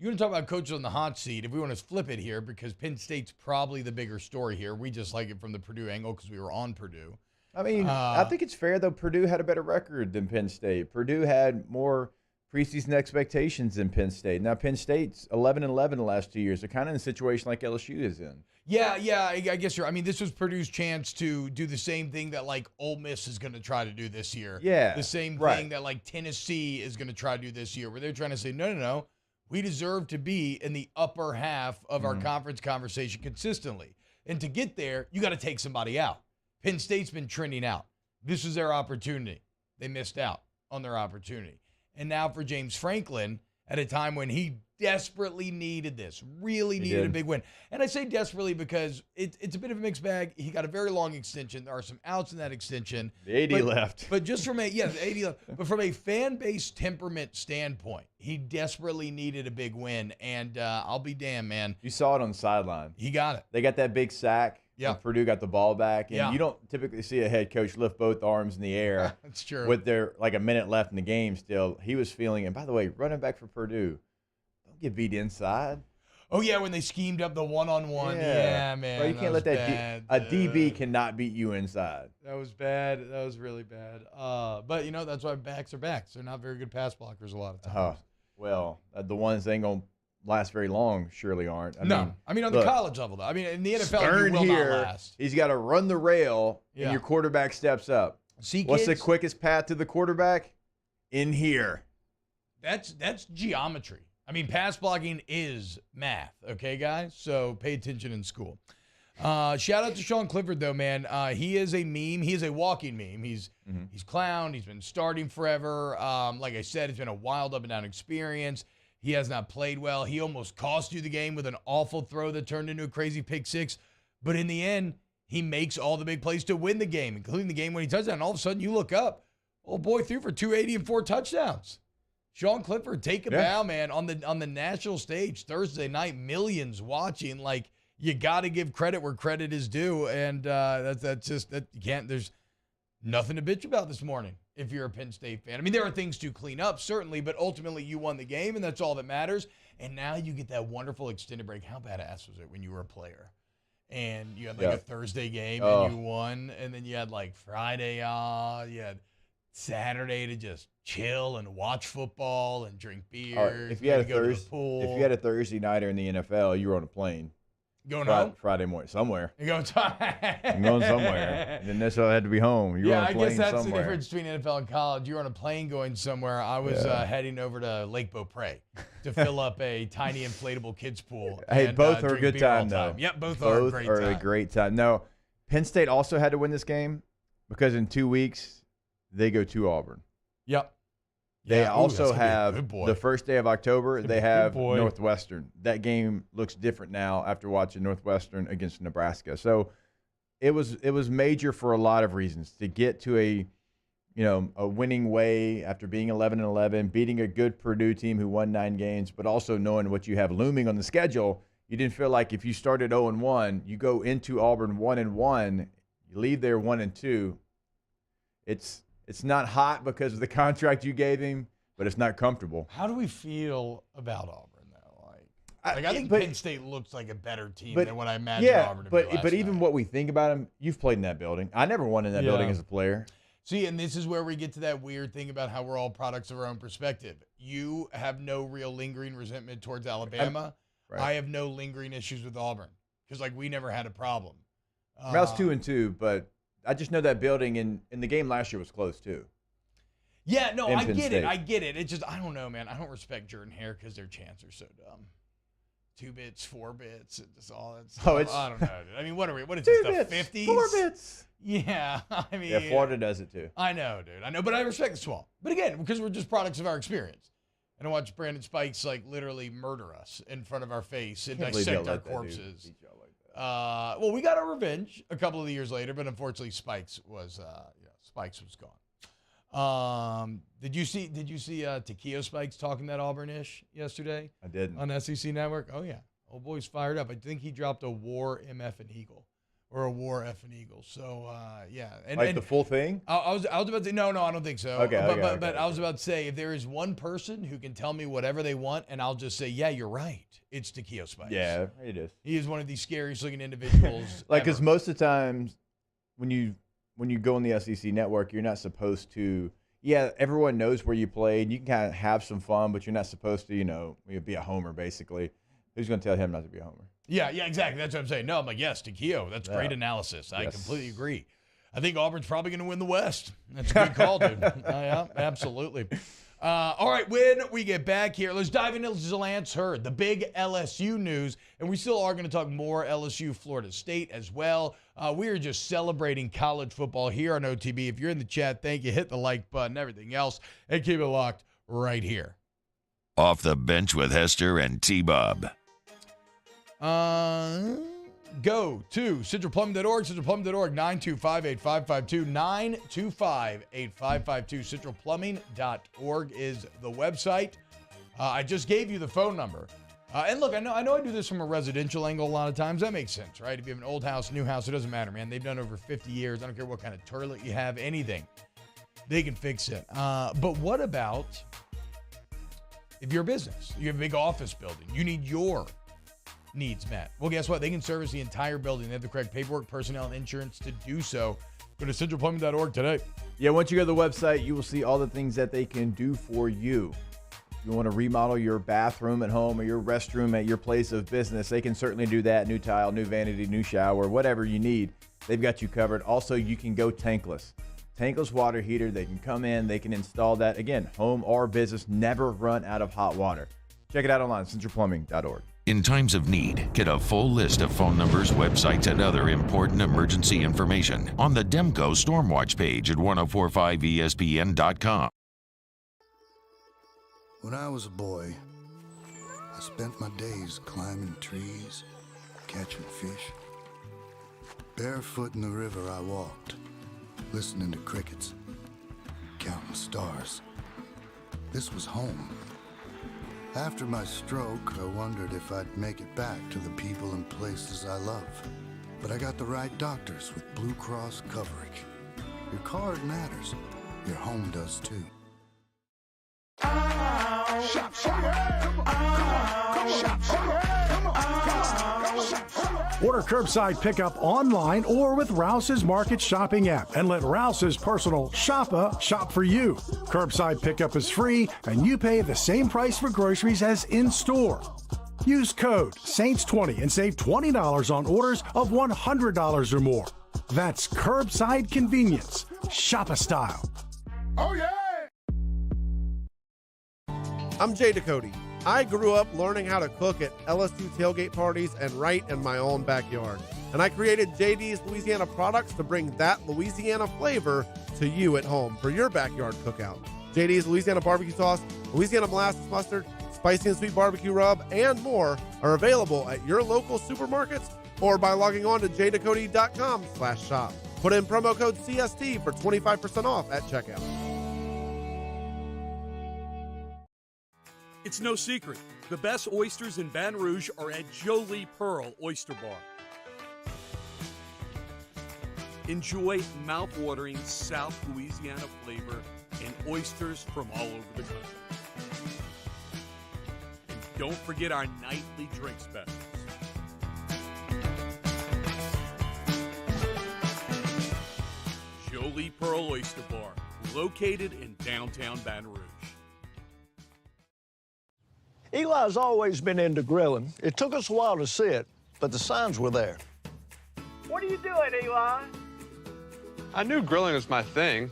you want to talk about coaches on the hot seat. If we want to flip it here, because Penn State's probably the bigger story here. We just like it from the Purdue angle because we were on Purdue. I mean, I think it's fair, though. Purdue had a better record than Penn State. Purdue had more preseason expectations than Penn State. Now, Penn State's 11-11 the last 2 years. They're kind of in a situation like LSU is in. Yeah, I guess this was Purdue's chance to do the same thing that, like, Ole Miss is going to try to do this year. Yeah. The same thing that, like, Tennessee is going to try to do this year, where they're trying to say, no. We deserve to be in the upper half of our conference conversation consistently. And to get there, you got to take somebody out. Penn State's been trending out. This was their opportunity. They missed out on their opportunity. And now for James Franklin, at a time when he desperately needed this, really needed a big win. And I say desperately because it's a bit of a mixed bag. He got a very long extension. There are some outs in that extension. The AD left. But just from the AD left. But from a fan base temperament standpoint, he desperately needed a big win. And I'll be damned, man. You saw it on the sideline. He got it. They got that big sack. Yeah. Purdue got the ball back. And you don't typically see a head coach lift both arms in the air. That's true. With their a minute left in the game still. He was feeling, and by the way, running back for Purdue, don't get beat inside. Oh, yeah, when they schemed up the one-on-one. Yeah, man. Bro, you can't let that a DB cannot beat you inside. That was bad. That was really bad. But, that's why backs are backs. They're not very good pass blockers a lot of times. Well, the ones that ain't going to last very long. Surely aren't. I mean on the college level though. I mean in the NFL, you will not last. He's got to run the rail, and your quarterback steps up. See, what's the kids? quickest path to the quarterback? In here. That's geometry. I mean, pass blocking is math, okay, guys? So pay attention in school. Shout out to Sean Clifford, though, man. He is a meme. He is a walking meme. He's clowned. He's been starting forever. Like I said, it's been a wild up and down experience. He has not played well. He almost cost you the game with an awful throw that turned into a crazy pick six. But in the end, he makes all the big plays to win the game, including the game when he touched down. And all of a sudden, you look up, old boy threw for 280 and 4 touchdowns. Sean Clifford, take a bow, man, on the national stage Thursday night. Millions watching. Like, you got to give credit where credit is due, and that's just that you can't. There's nothing to bitch about this morning if you're a Penn State fan. I mean, there are things to clean up certainly, but ultimately you won the game, and that's all that matters. And now you get that wonderful extended break. How badass was it when you were a player, and you had like a Thursday game and you won, and then you had like Friday off, you had Saturday to just chill and watch football and drink beer. If you had a Thursday nighter in the NFL, you were on a plane. Going home? Friday morning, somewhere. You're going going somewhere. Didn't necessarily have to be home. You were on a plane I guess that's somewhere. the difference between NFL and college. You're on a plane going somewhere. I was heading over to Lake Beaupre to fill up a tiny inflatable kids pool. Hey, and, both are a good time, though. though. Yep, both are a great time. No, Penn State also had to win this game because in 2 weeks, they go to Auburn. Yep. They also have the first day of October, they have boy. Northwestern. That game looks different now after watching Northwestern against Nebraska. So it was major for a lot of reasons to get to a winning way after being 11-11, beating a good Purdue team who won 9 games, but also knowing what you have looming on the schedule. You didn't feel like if you started 0-1, you go into Auburn 1-1, you leave there 1-2. It's not hot because of the contract you gave him, but it's not comfortable. How do we feel about Auburn, though? I think Penn State looks like a better team than what I imagined Auburn to be last but even night. what we think about him, you've played in that building. I never won in that building as a player. See, and this is where we get to that weird thing about how we're all products of our own perspective. You have no real lingering resentment towards Alabama. Right. I have no lingering issues with Auburn because, we never had a problem. I was 2-2, but I just know that building and the game last year was close too. Yeah, no, I get State. it. I get it. It's just, I don't know, man. I don't respect Jordan Hare because their chants are so dumb. 2 bits, 4 bits, and just all that stuff. I don't know, dude. I mean, what is this, the 50s? 4 bits. Yeah, I mean. Yeah, Florida does it too. I know, dude. I know, but I respect the swamp. But again, because we're just products of our experience. And I watch Brandon Spikes, literally murder us in front of our face and dissect our corpses. Well, we got our revenge a couple of years later, but unfortunately, Spikes was gone. Did you see Takeo Spikes talking that Auburn-ish yesterday? I didn't. On SEC Network? Oh, yeah. Old boy's fired up. I think he dropped a war MF and Eagle. Or a war F and Eagle. So, yeah. And the full thing? I was about to say, no, I don't think so. Okay, But I was about to say, if there is one person who can tell me whatever they want, and I'll just say, yeah, you're right, it's Takeo Spikes. Yeah, it is. He is one of the scariest looking individuals. Because most of the times when you go on the SEC Network, you're not supposed to. Yeah, everyone knows where you played. You can kind of have some fun, but you're not supposed to, be a homer basically. Who's going to tell him not to be a homer? Yeah, exactly. That's what I'm saying. No, I'm like, yes, Takeo. That's great analysis. I completely agree. I think Auburn's probably going to win the West. That's a good call, dude. Yeah, absolutely. All right, when we get back here, let's dive into Lance Hurd, the big LSU news. And we still are going to talk more LSU, Florida State as well. We are just celebrating college football here on OTB. If you're in the chat, thank you. Hit the like button, everything else, and keep it locked right here. Off the Bench with Hester and T-Bob. Go to centralplumbing.org, centralplumbing.org, 925-8552, 925-8552. Centralplumbing.org is the website. I just gave you the phone number. And look, I know I do this from a residential angle a lot of times. That makes sense, right? If you have an old house, new house, it doesn't matter, man. They've done over 50 years. I don't care what kind of toilet you have, anything. They can fix it. But what about if you're a business? You have a big office building. You need your needs met. Well, guess what? They can service the entire building. They have the correct paperwork, personnel, and insurance to do so. Go to centralplumbing.org today. Yeah, once you go to the website, you will see all the things that they can do for you. you want to remodel your bathroom at home or your restroom at your place of business, they can certainly do that. New tile, new vanity, new shower, whatever you need, they've got you covered. Also, you can go tankless. Tankless water heater, they can come in, they can install that. Again, home or business, never run out of hot water. Check it out online, centralplumbing.org. In times of need, get a full list of phone numbers, websites, and other important emergency information on the Demco Stormwatch page at 1045ESPN.com. When I was a boy, I spent my days climbing trees, catching fish. Barefoot in the river I walked, listening to crickets, counting stars. This was home. After my stroke, I wondered if I'd make it back to the people and places I love. But I got the right doctors with Blue Cross coverage. Your card matters. Your home does too. Shop, Order curbside pickup online or with Rouse's Market Shopping app and let Rouse's personal shopper shop for you. Curbside pickup is free and you pay the same price for groceries as in-store. Use code SAINTS20 and save $20 on orders of $100 or more. That's curbside convenience. Shop a style. Oh, yeah! I'm Jay Ducote. I grew up learning how to cook at LSU tailgate parties and right in my own backyard. And I created JD's Louisiana products to bring that Louisiana flavor to you at home for your backyard cookout. JD's Louisiana barbecue sauce, Louisiana molasses mustard, spicy and sweet barbecue rub, and more are available at your local supermarkets or by logging on to jducote.com/shop. Put in promo code CST for 25% off at checkout. It's no secret. The best oysters in Baton Rouge are at Jolie Pearl Oyster Bar. Enjoy mouth-watering South Louisiana flavor and oysters from all over the country. And don't forget our nightly drink specials. Jolie Pearl Oyster Bar, located in downtown Baton Rouge. Eli's always been into grilling. It took us a while to see it, but the signs were there. What are you doing, Eli? I knew grilling was my thing.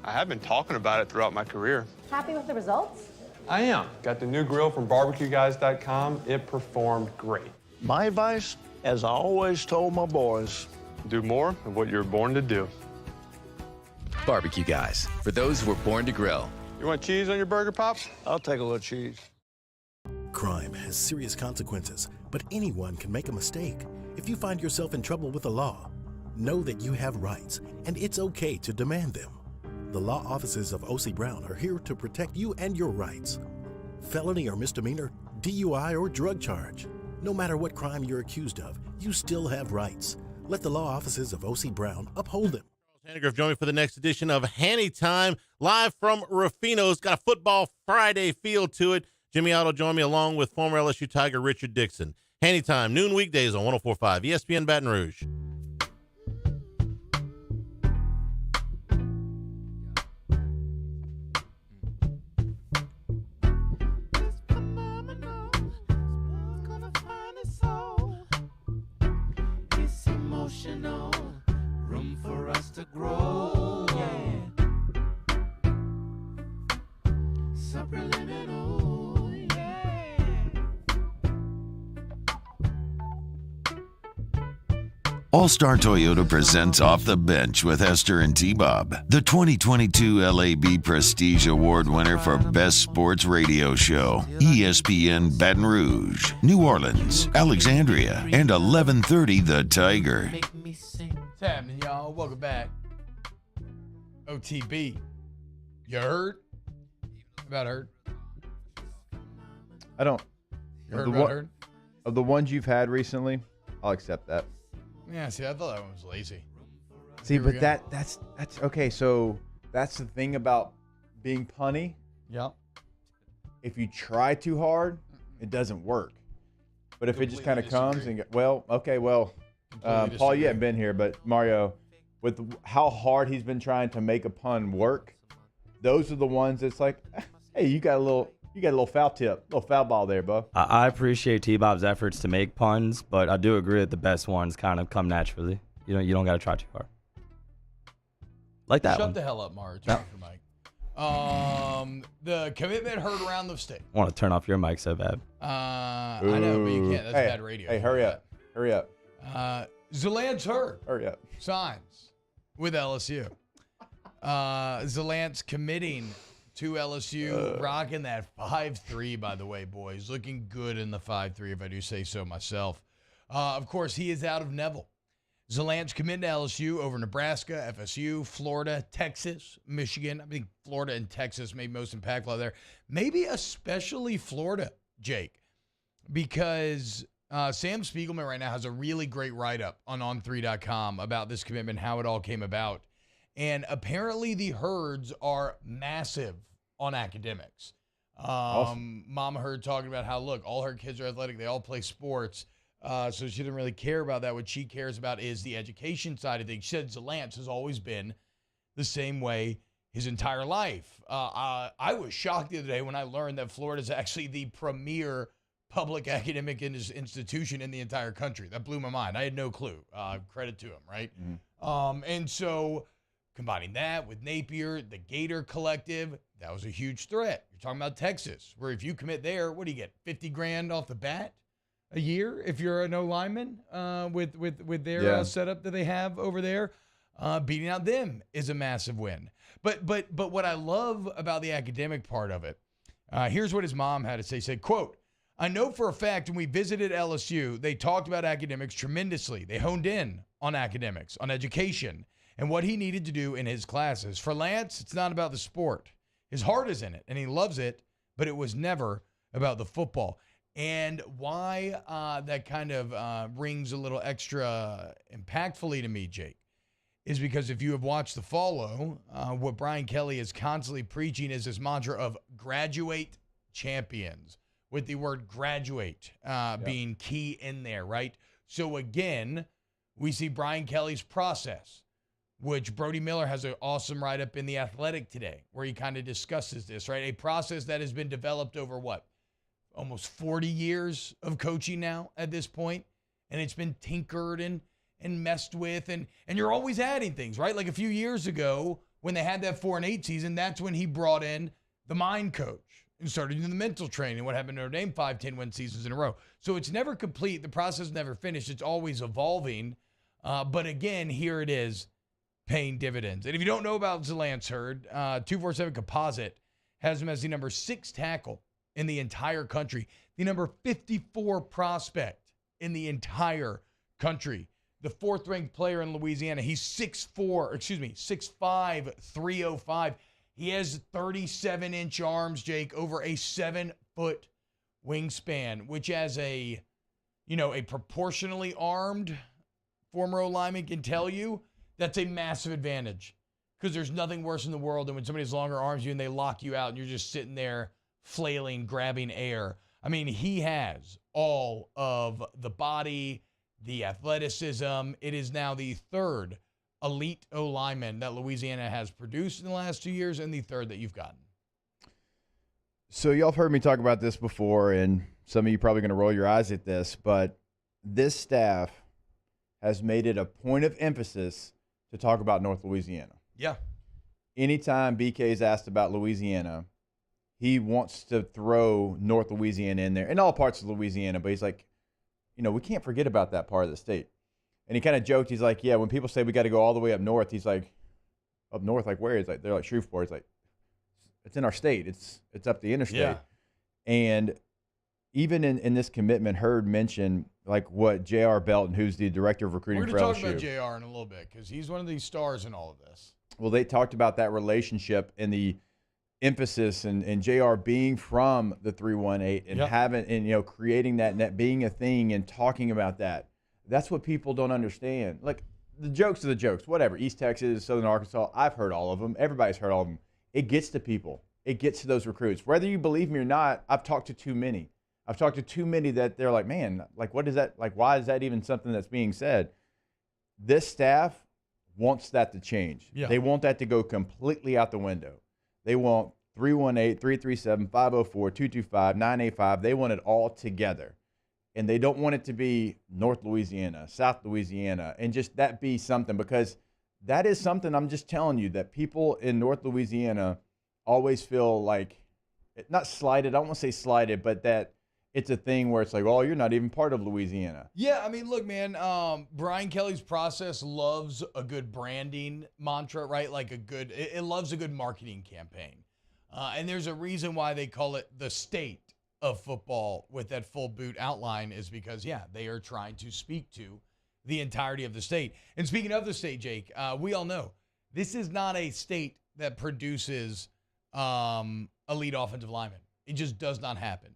I have been talking about it throughout my career. Happy with the results? I am. Got the new grill from barbecueguys.com. It performed great. My advice, as I always told my boys, do more of what you're born to do. Barbecue Guys, for those who were born to grill. You want cheese on your burger, Pops? I'll take a little cheese. Crime has serious consequences, but anyone can make a mistake. If you find yourself in trouble with the law, know that you have rights, and it's okay to demand them. The law offices of O.C. Brown are here to protect you and your rights. Felony or misdemeanor, DUI or drug charge. No matter what crime you're accused of, you still have rights. Let the law offices of O.C. Brown uphold them. Handegriff joined me for the next edition of Hanny Time, live from Rufino's. Got a Football Friday feel to it. Jimmy Otto joined me along with former LSU Tiger Richard Dixon. Hanny Time, noon weekdays on 104.5 ESPN Baton Rouge. It's emotional, room for us to grow. Yeah. Subliminal. All-Star Toyota presents Off the Bench with Esther and T-Bob, the 2022 LAB Prestige Award winner for Best Sports Radio Show, ESPN Baton Rouge, New Orleans, Alexandria, and 1130 The Tiger. What's happening, y'all? Welcome back. OTB. You heard? About heard? I don't. You heard about heard? Of the ones you've had recently, I'll accept that. Yeah, see, I thought that one was lazy. See, but that's okay. So that's the thing about being punny. Yep. If you try too hard, it doesn't work. But if it just kind of comes and Paul, you haven't been here, but Mario, with how hard he's been trying to make a pun work, those are the ones that's like, hey, you got a little You got a little foul tip, little foul ball there, bub. I appreciate T-Bob's efforts to make puns, but I do agree that the best ones kind of come naturally. You don't got to try too hard. Like that Shut one. the hell up, Mara. Turn off your mic. The commitment heard around the state. I want to turn off your mic so bad. I know, but you can't. That's bad radio. Hey, hurry up. Hurry up. Zalance Hurd. Hurry up. Signs with LSU. Zalance committing to LSU, rocking that 5-3, by the way, boys. Looking good in the 5-3, if I do say so myself. Of course, he is out of Neville. Zalance committed to LSU over Nebraska, FSU, Florida, Texas, Michigan. I think Florida and Texas may be most impactful there. Maybe especially Florida, Jake, because Sam Spiegelman right now has a really great write-up on on3.com about this commitment, how it all came about. And apparently the Herds are massive on academics. Awesome. Mama Hurd talking about how, look, all her kids are athletic. They all play sports. So she doesn't really care about that. What she cares about is the education side of things. She said Zalance has always been the same way his entire life. I was shocked the other day when I learned that Florida is actually the premier public academic institution in the entire country. That blew my mind. I had no clue. Credit to him, right? Mm-hmm. And so combining that with Napier, the Gator Collective, that was a huge threat. You're talking about Texas, where if you commit there, what do you get? $50,000 off the bat a year if you're an O lineman with their setup that they have over there. Beating out them is a massive win. But what I love about the academic part of it, here's what his mom had to say. He said, quote, "I know for a fact when we visited LSU, they talked about academics tremendously. They honed in on academics, on education, and what he needed to do in his classes. For Lance, it's not about the sport. His heart is in it, and he loves it, but it was never about the football." And why that kind of rings a little extra impactfully to me, Jake, is because if you have watched The Follow, what Brian Kelly is constantly preaching is this mantra of graduate champions, with the word graduate being key in there, right? So again, we see Brian Kelly's process, which Brody Miller has an awesome write-up in The Athletic today, where he kind of discusses this, right? A process that has been developed over what? Almost 40 years of coaching now at this point, and it's been tinkered and messed with, and you're always adding things, right? Like a few years ago when they had that 4-8 season, that's when he brought in the mind coach and started doing the mental training. What happened to Notre Dame? 5-10 win seasons in a row. So it's never complete. The process is never finished. It's always evolving. But again, here it is, paying dividends. And if you don't know about Zalance Hurd, 247 Composite has him as the number 6 tackle in the entire country, the number 54 prospect in the entire country, the 4th-ranked player in Louisiana. He's 6'5", 305. He has 37-inch arms, Jake, over a 7-foot wingspan, which as a proportionally armed former O-lineman can tell you, that's a massive advantage, because there's nothing worse in the world than when somebody has longer arms than you and they lock you out and you're just sitting there flailing, grabbing air. I mean, he has all of the body, the athleticism. It is now the 3rd elite O-lineman that Louisiana has produced in the last 2 years, and the 3rd that you've gotten. So y'all have heard me talk about this before, and some of you probably going to roll your eyes at this, but this staff has made it a point of emphasis to talk about North Louisiana. Yeah. Anytime BK is asked about Louisiana, he wants to throw North Louisiana in there, in all parts of Louisiana, but he's like, we can't forget about that part of the state. And he kind of joked, he's like, yeah, when people say we got to go all the way up north, he's like, up north, like where? He's like, they're like Shreveport. He's like, it's in our state. It's up the interstate. Yeah. And even in this commitment, Hurd mentioned like what J.R. Belton, who's the director of recruiting for LSU. We're going to talk about J.R. in a little bit, because he's one of these stars in all of this. Well, they talked about that relationship and the emphasis and JR being from the 318 and having and creating that net being a thing and talking about that. That's what people don't understand. Like the jokes are the jokes, whatever. East Texas, Southern Arkansas, I've heard all of them. Everybody's heard all of them. It gets to people. It gets to those recruits. Whether you believe me or not, I've talked to too many. I've talked to too many that they're like, man, like what is that? Like why is that even something that's being said? This staff wants that to change. Yeah. They want that to go completely out the window. They want 318-337-504-225-985. They want it all together. And they don't want it to be North Louisiana, South Louisiana, and just that be something, because that is something, I'm just telling you, that people in North Louisiana always feel like, not slighted, I don't want to say slighted, but that it's a thing where it's like, oh, you're not even part of Louisiana. Yeah, I mean, look, man, Brian Kelly's process loves a good branding mantra, right? Like it loves a good marketing campaign. And there's a reason why they call it the state of football with that full boot outline, is because, yeah, they are trying to speak to the entirety of the state. And speaking of the state, Jake, we all know this is not a state that produces elite offensive linemen. It just does not happen.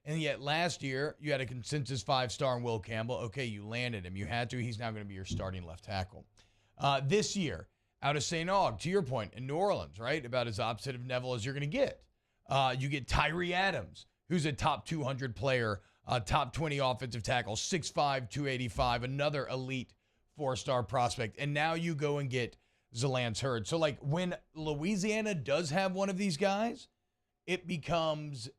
And yet last year, you had a consensus 5-star in Will Campbell. Okay, you landed him. You had to. He's now going to be your starting left tackle. This year, out of St. Aug, to your point, in New Orleans, right, about as opposite of Neville as you're going to get. You get Tyree Adams, who's a top 200 player, top 20 offensive tackle, 6'5", 285, another elite 4-star prospect. And now you go and get Zalance Hurd. So, like, when Louisiana does have one of these guys, it becomes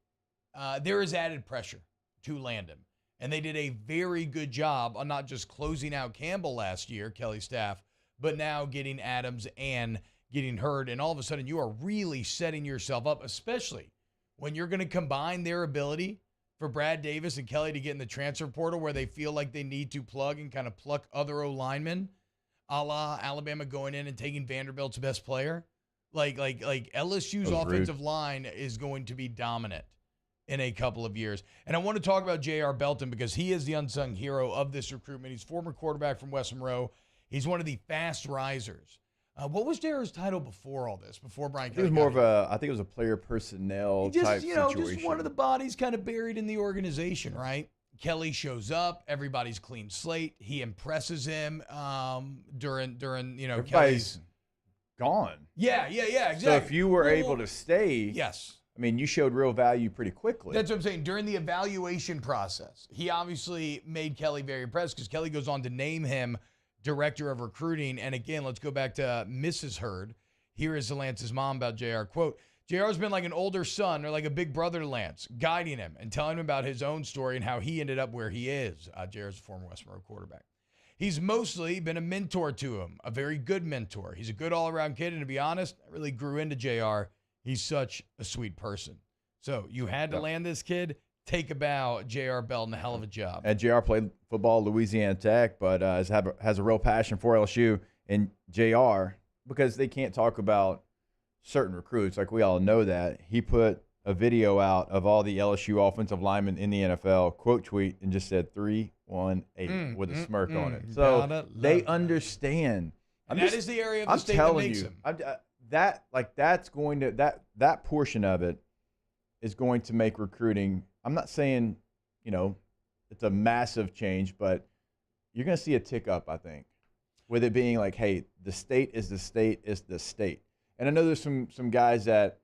there is added pressure to land him. And they did a very good job on not just closing out Campbell last year, Kelly's staff, but now getting Adams and getting Hurd. And all of a sudden, you are really setting yourself up, especially when you're going to combine their ability for Brad Davis and Kelly to get in the transfer portal where they feel like they need to plug and kind of pluck other O-linemen, a la Alabama going in and taking Vanderbilt's best player. Like LSU's offensive line is going to be dominant in a couple of years. And I want to talk about J.R. Belton because he is the unsung hero of this recruitment. He's former quarterback from West Monroe. He's one of the fast risers. What was J.R.'s title before all this, before Brian Kelly? It was more of a, I think it was a player personnel type situation. Just one of the bodies kind of buried in the organization, right? Kelly shows up. Everybody's clean slate. He impresses him during Everybody's Kelly's gone. Yeah, exactly. So if you were able to stay, yes. I mean, you showed real value pretty quickly. That's what I'm saying. During the evaluation process, he obviously made Kelly very impressed because Kelly goes on to name him director of recruiting. And again, let's go back to Mrs. Hurd. Here is Lance's mom about JR. Quote, JR's been like an older son or like a big brother to Lance, guiding him and telling him about his own story and how he ended up where he is. JR's a former West Monroe quarterback. He's mostly been a mentor to him, a very good mentor. He's a good all-around kid. And to be honest, I really grew into JR. He's such a sweet person. So you had to land this kid. Take a bow, J.R. Belton, a hell of a job. And J.R. played football at Louisiana Tech, but has a real passion for LSU. And J.R., because they can't talk about certain recruits, like we all know that, he put a video out of all the LSU offensive linemen in the NFL, quote tweet, and just said 318 with a smirk on it. So they understand. And that is the area of the state that makes him. That portion of it is going to make recruiting. I'm not saying, it's a massive change, but you're going to see a tick up, I think, with it being like, hey, the state is the state is the state. And I know there's some guys that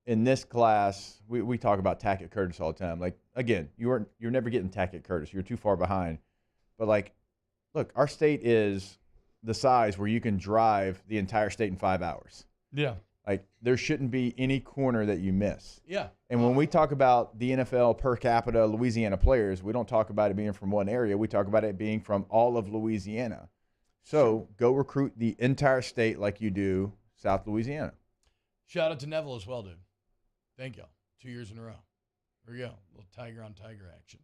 in this class, we talk about Tackett Curtis all the time. Like, again, you're never getting Tackett Curtis. You're too far behind. But, like, look, our state is the size where you can drive the entire state in 5 hours. Yeah. Like, there shouldn't be any corner that you miss. Yeah. And when we talk about the NFL per capita Louisiana players, we don't talk about it being from one area. We talk about it being from all of Louisiana. So go recruit the entire state like you do South Louisiana. Shout out to Neville as well, dude. Thank y'all. 2 years in a row. There we go. A little tiger on tiger action.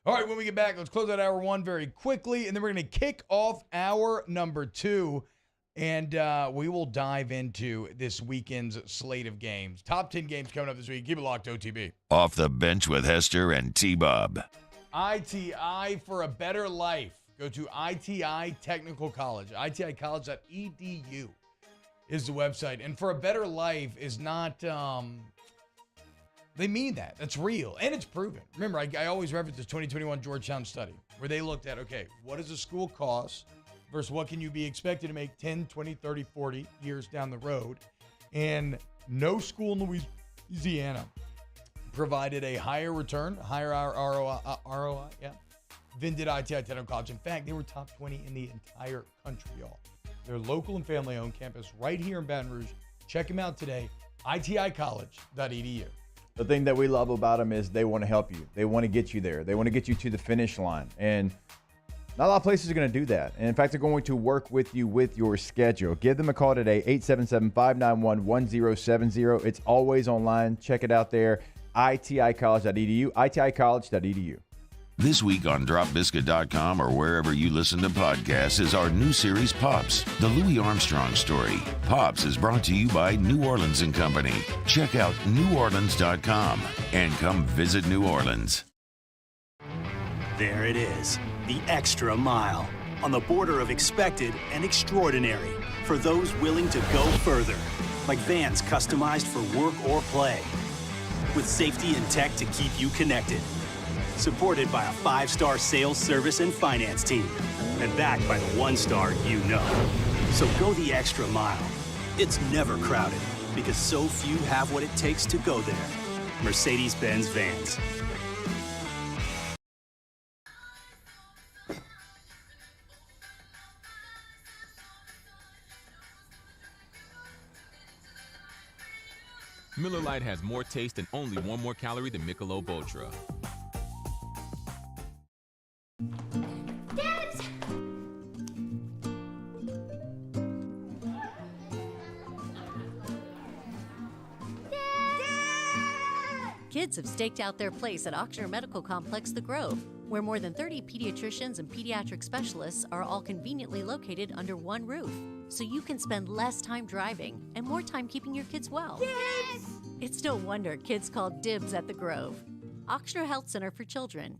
All right, when we get back, let's close out hour one very quickly, and then we're going to kick off hour number two. And we will dive into this weekend's slate of games. Top 10 games coming up this week. Keep it locked, OTB. Off the Bench with Hester and T-Bob. ITI for a better life. Go to ITI Technical College. ITIcollege.edu is the website. And for a better life is not, they mean that. That's real. And it's proven. Remember, I always reference this 2021 Georgetown study where they looked at, okay, what does a school cost versus what can you be expected to make 10, 20, 30, 40 years down the road? And no school in Louisiana provided a higher return, higher ROI, than did ITI Technical College. In fact, they were top 20 in the entire country, y'all. They're local and family-owned campus right here in Baton Rouge. Check them out today. iticollege.edu. The thing that we love about them is they want to help you. They want to get you there. They want to get you to the finish line. And not a lot of places are going to do that. And in fact, they're going to work with you with your schedule. Give them a call today, 877-591-1070. It's always online. Check it out there, iticollege.edu, iticollege.edu. This week on dropbiscuit.com or wherever you listen to podcasts is our new series, Pops, the Louis Armstrong story. Pops is brought to you by New Orleans & Company. Check out neworleans.com and come visit New Orleans. There it is, the extra mile, on the border of expected and extraordinary for those willing to go further, like vans customized for work or play, with safety and tech to keep you connected. Supported by a 5-star sales, service, and finance team. And backed by the 1-star you know. So go the extra mile. It's never crowded because so few have what it takes to go there. Mercedes-Benz Vans. Miller Lite has more taste and only 1 more calorie than Michelob Ultra. Kids have staked out their place at Ochsner Medical Complex The Grove, where more than 30 pediatricians and pediatric specialists are all conveniently located under one roof, so you can spend less time driving and more time keeping your kids well. Yes! It's no wonder kids call dibs at The Grove. Ochsner Health Center for Children.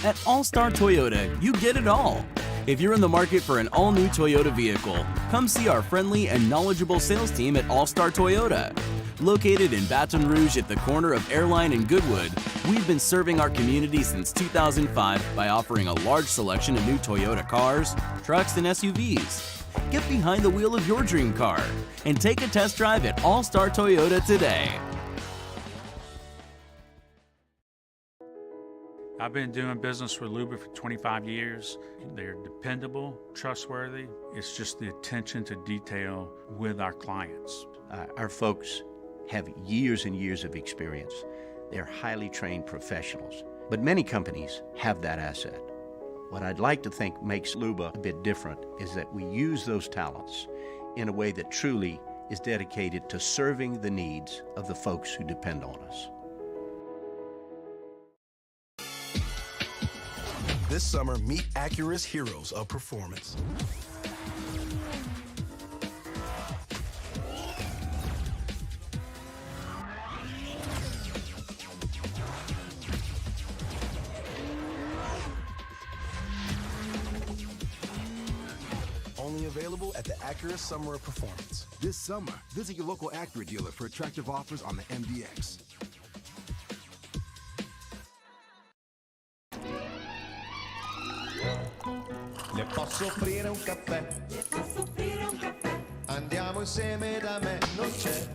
At All-Star Toyota, you get it all. If you're in the market for an all-new Toyota vehicle, come see our friendly and knowledgeable sales team at All-Star Toyota. Located in Baton Rouge at the corner of Airline and Goodwood, we've been serving our community since 2005 by offering a large selection of new Toyota cars, trucks, and SUVs. Get behind the wheel of your dream car and take a test drive at All-Star Toyota today. I've been doing business with Luba for 25 years. They're dependable, trustworthy. It's just the attention to detail with our clients. Our folks have years and years of experience. They're highly trained professionals, but many companies have that asset. What I'd like to think makes Luba a bit different is that we use those talents in a way that truly is dedicated to serving the needs of the folks who depend on us. This summer, meet Acura's heroes of performance. Only available at the Acura Summer of Performance. This summer, visit your local Acura dealer for attractive offers on the MDX. Le posso offrire un caffè? Andiamo insieme da me, non c'è.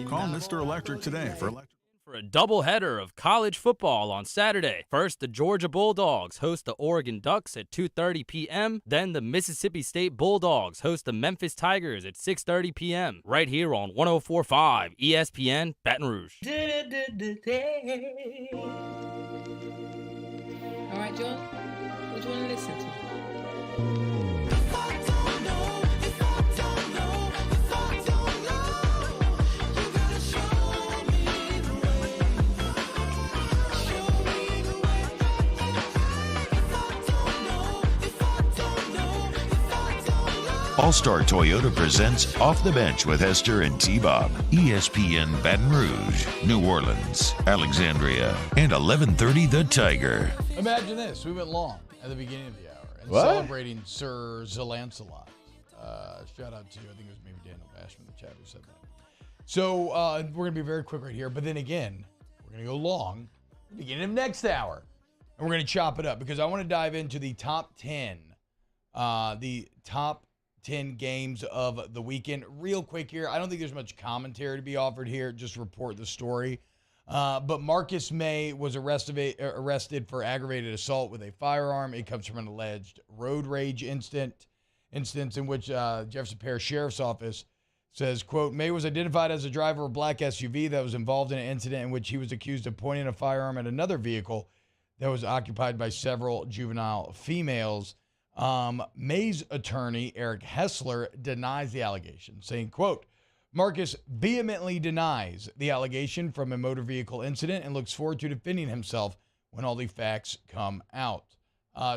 Call Mr. Electric today for a doubleheader of college football on Saturday. First, the Georgia Bulldogs host the Oregon Ducks at 2:30 p.m. Then the Mississippi State Bulldogs host the Memphis Tigers at 6:30 p.m. right here on 104.5 ESPN Baton Rouge. All right, John, what do you want to listen to? All-Star Toyota presents Off the Bench with Hester and T-Bob. ESPN Baton Rouge, New Orleans, Alexandria, and 1130 The Tiger. Imagine this. We went long at the beginning of the hour and What? celebrating Sir Zelancelot. Shout out to, I think it was maybe Daniel Basham in the chat who said that. So we're going to be very quick right here. But then again, we're going to go long at the beginning of next hour. And we're going to chop it up because I want to dive into the top 10. The top 10 games of the weekend. Real quick here. I don't think there's much commentary to be offered here. Just report the story. But Marcus May was arrested for aggravated assault with a firearm. It comes from an alleged road rage incident. incidents in which Jefferson Parish Sheriff's Office says, quote, May was identified as a driver of a black SUV that was involved in an incident in which he was accused of pointing a firearm at another vehicle that was occupied by several juvenile females. May's attorney, Eric Hessler, denies the allegation, saying, quote, Marcus vehemently denies the allegation from a motor vehicle incident and looks forward to defending himself when all the facts come out.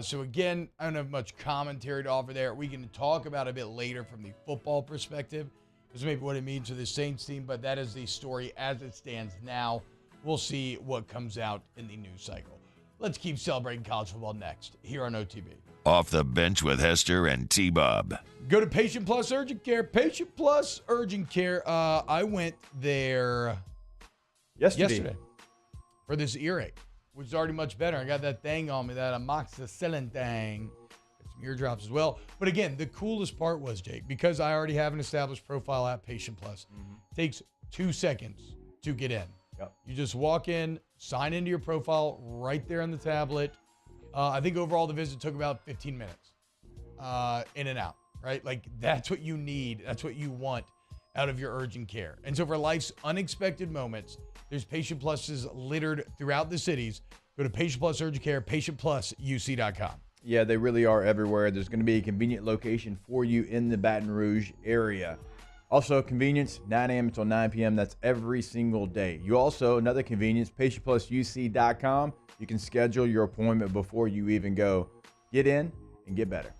So again, I don't have much commentary to offer there. We can talk about it a bit later from the football perspective, because maybe what it means to the Saints team, but that is the story as it stands now. We'll see what comes out in the news cycle. Let's keep celebrating college football next here on OTB. Off the bench with Hester and T-Bob. Go to Patient Plus Urgent Care. Patient Plus Urgent Care. I went there yesterday for this earache, which is already much better. I got that thing on me, that amoxicillin thing. Got some eardrops as well. But again, the coolest part was, Jake, because I already have an established profile at Patient Plus, takes 2 seconds to get in. Yep. You just walk in, sign into your profile right there on the tablet. I think overall the visit took about 15 minutes in and out, right? Like, that's what you need. That's what you want out of your urgent care. And so for life's unexpected moments, there's Patient Pluses littered throughout the cities. Go to Patient Plus Urgent Care, patientplusuc.com. Yeah, they really are everywhere. There's going to be a convenient location for you in the Baton Rouge area. Also, convenience, 9 a.m. until 9 p.m. That's every single day. You also, another convenience, patientplusuc.com. You can schedule your appointment before you even go. Get in and get better.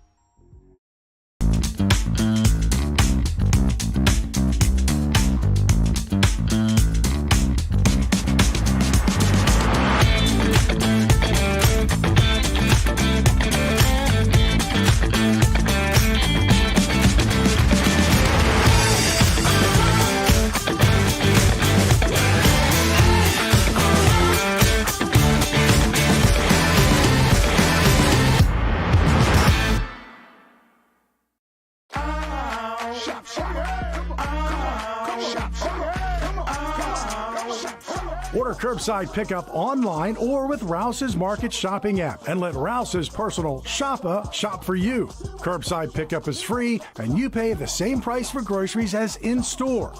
Order curbside pickup online or with Rouse's Market Shopping app and let Rouse's personal shopper shop for you. Curbside pickup is free and you pay the same price for groceries as in-store.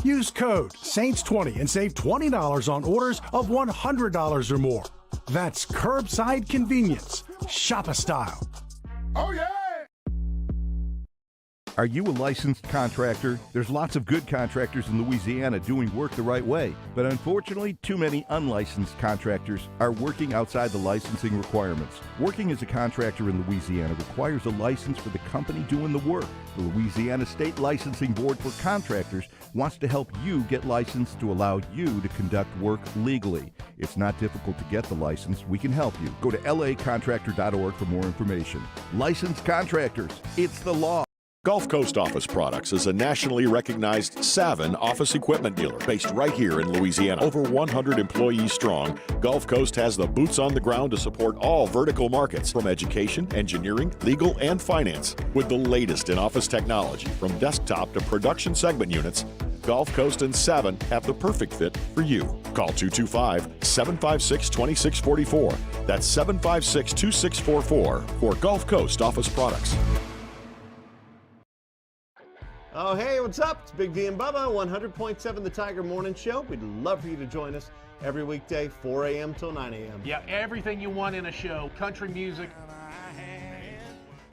Use code SAINTS20 and save $20 on orders of $100 or more. That's curbside convenience. Shopper style. Oh, yeah! Are you a licensed contractor? There's lots of good contractors in Louisiana doing work the right way, but unfortunately, too many unlicensed contractors are working outside the licensing requirements. Working as a contractor in Louisiana requires a license for the company doing the work. The Louisiana State Licensing Board for Contractors wants to help you get licensed to allow you to conduct work legally. It's not difficult to get the license. We can help you. Go to lacontractor.org for more information. Licensed contractors, it's the law. Gulf Coast Office Products is a nationally recognized Savin office equipment dealer based right here in Louisiana. Over 100 employees strong, Gulf Coast has the boots on the ground to support all vertical markets from education, engineering, legal, and finance. With the latest in office technology from desktop to production segment units, Gulf Coast and Savin have the perfect fit for you. Call 225-756-2644. That's 756-2644 for Gulf Coast Office Products. Oh, hey, what's up? It's Big D and Bubba, 100.7 The Tiger Morning Show. We'd love for you to join us every weekday, 4 a.m. till 9 a.m. Yeah, everything you want in a show. Country music.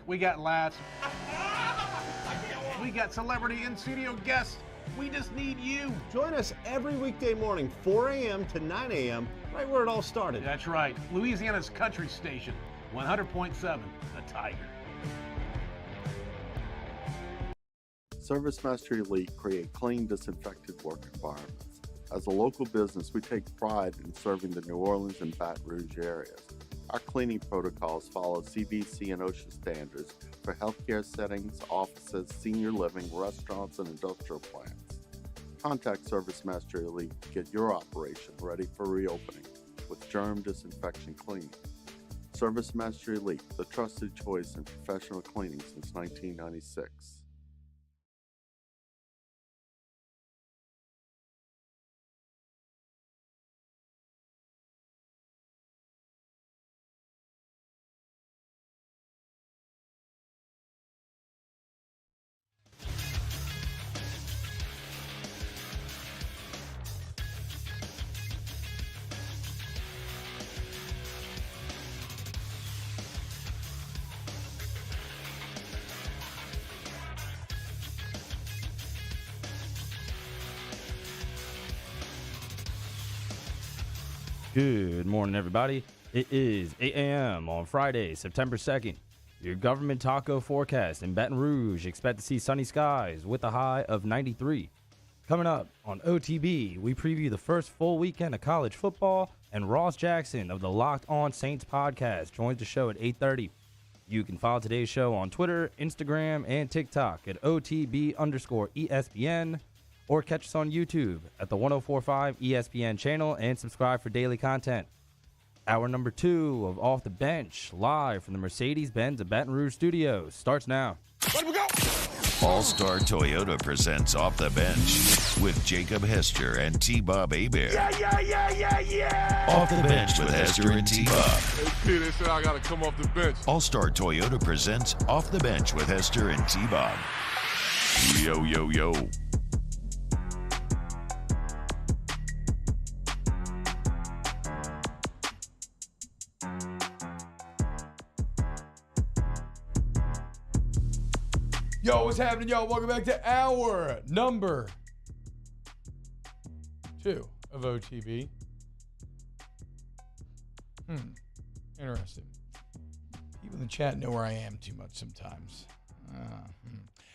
We got laughs. We got celebrity in-studio guests. We just need you. Join us every weekday morning, 4 a.m. to 9 a.m., right where it all started. That's right. Louisiana's country station, 100.7 The Tiger. Service Mastery Elite create clean, disinfected work environments. As a local business, we take pride in serving the New Orleans and Baton Rouge areas. Our cleaning protocols follow CDC and OSHA standards for healthcare settings, offices, senior living, restaurants, and industrial plants. Contact Service Mastery Elite to get your operation ready for reopening with germ disinfection cleaning. Service Mastery Elite, the trusted choice in professional cleaning since 1996. Good morning, everybody. It is 8 a.m. on Friday, September 2nd. Your government taco forecast in Baton Rouge. Expect to see sunny skies with a high of 93. Coming up on OTB, we preview the first full weekend of college football, and Ross Jackson of the Locked On Saints podcast joins the show at 8:30. You can follow today's show on Twitter, Instagram, and TikTok at OTB_ESPN, or catch us on YouTube at the 1045 ESPN channel and subscribe for daily content. Hour number 2 of Off the Bench, live from the Mercedes-Benz of Baton Rouge studios, starts now. Let we go! All-Star Toyota presents Off the Bench with Jacob Hester and T-Bob Hebert. Yeah. Off the Bench with Hester and T-Bob. Hey, P, they said I got to come off the bench. All-Star Toyota presents Off the Bench with Hester and T-Bob. Yo, yo, yo. Yo, what's happening, y'all? Welcome back to hour number 2 of OTB. Interesting. People in the chat know where I am too much sometimes.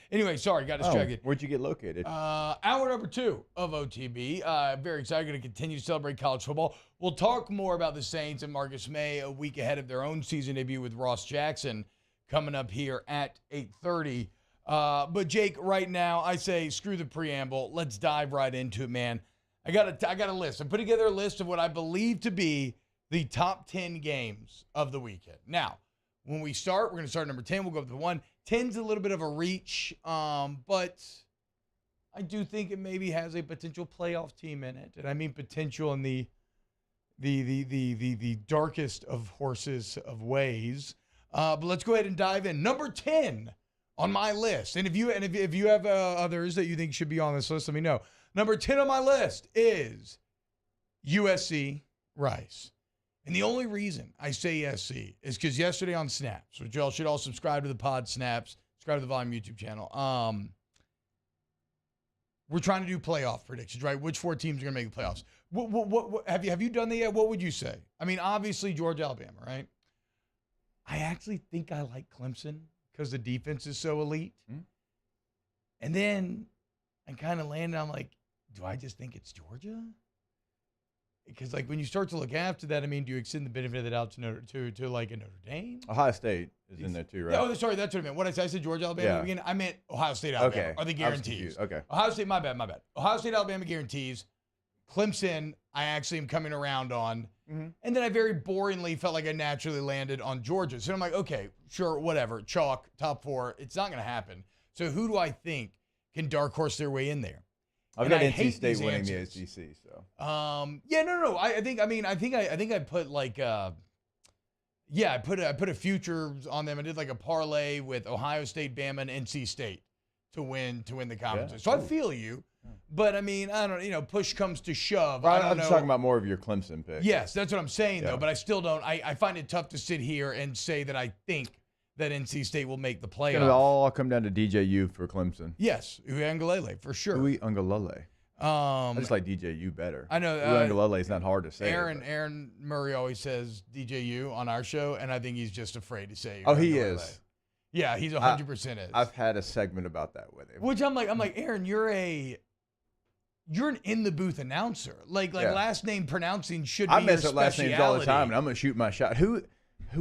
Anyway, sorry, got distracted. Where'd you get located? Hour number 2 of OTB. Very excited. Going to continue to celebrate college football. We'll talk more about the Saints and Marcus May a week ahead of their own season debut with Ross Jackson coming up here at 8:30. But Jake, right now, I say screw the preamble. Let's dive right into it, man. I got a list. I put together a list of what I believe to be the top 10 games of the weekend. Now, when we start, we're going to start number 10. We'll go up to 1. 10's a little bit of a reach, but I do think it maybe has a potential playoff team in it. And I mean potential in the darkest of horses of ways. But let's go ahead and dive in. Number 10 on my list, and if you have others that you think should be on this list, let me know. Number 10 on my list is USC Rice. And the only reason I say USC is because yesterday on Snaps, which y'all should all subscribe to the pod Snaps, subscribe to the Volume YouTube channel. We're trying to do playoff predictions, right? Which 4 teams are going to make the playoffs? What have you done that yet? What would you say? I mean, obviously Georgia, Alabama, right? I actually think I like Clemson because the defense is so elite. And then I kind of landed, I'm like, do I just think it's Georgia? Because like when you start to look after that, I mean, do you extend the benefit of the doubt to like a Notre Dame? Ohio State is in there too, right? Oh, sorry, that's what I meant. What I said Georgia, Alabama. Yeah. I meant Ohio State, Alabama. Okay. Are the guarantees? Okay. Ohio State, my bad. Ohio State, Alabama guarantees. Clemson, I actually am coming around on. And then I very boringly felt like I naturally landed on Georgia. So I'm like, okay, sure, whatever. Chalk, top 4. It's not going to happen. So who do I think can dark horse their way in there? I've got NC State winning the SEC. So. No. I think I put like I put a future on them. I did like a parlay with Ohio State, Bama, and NC State to win the conference. Yeah, so I feel you. But I mean, I don't. Push comes to shove. Well, I don't know. I'm just talking about more of your Clemson pick. Yes, that's what I'm saying though. But I still don't. I find it tough to sit here and say that I think that NC State will make the playoffs. It'll all come down to DJU for Clemson. Yes, Uiagalelei for sure. Uiagalelei. I just like DJU better. I know. Uiagalelei is not hard to say. Aaron Murray always says DJU on our show, and I think he's just afraid to say. Oh, he is. Yeah, he's 100% is. I've had a segment about that with him. Which I'm like, Aaron, you're an in the booth announcer. Like last name pronouncing should be your specialty. I mess up last names all the time, and I'm gonna shoot my shot. Who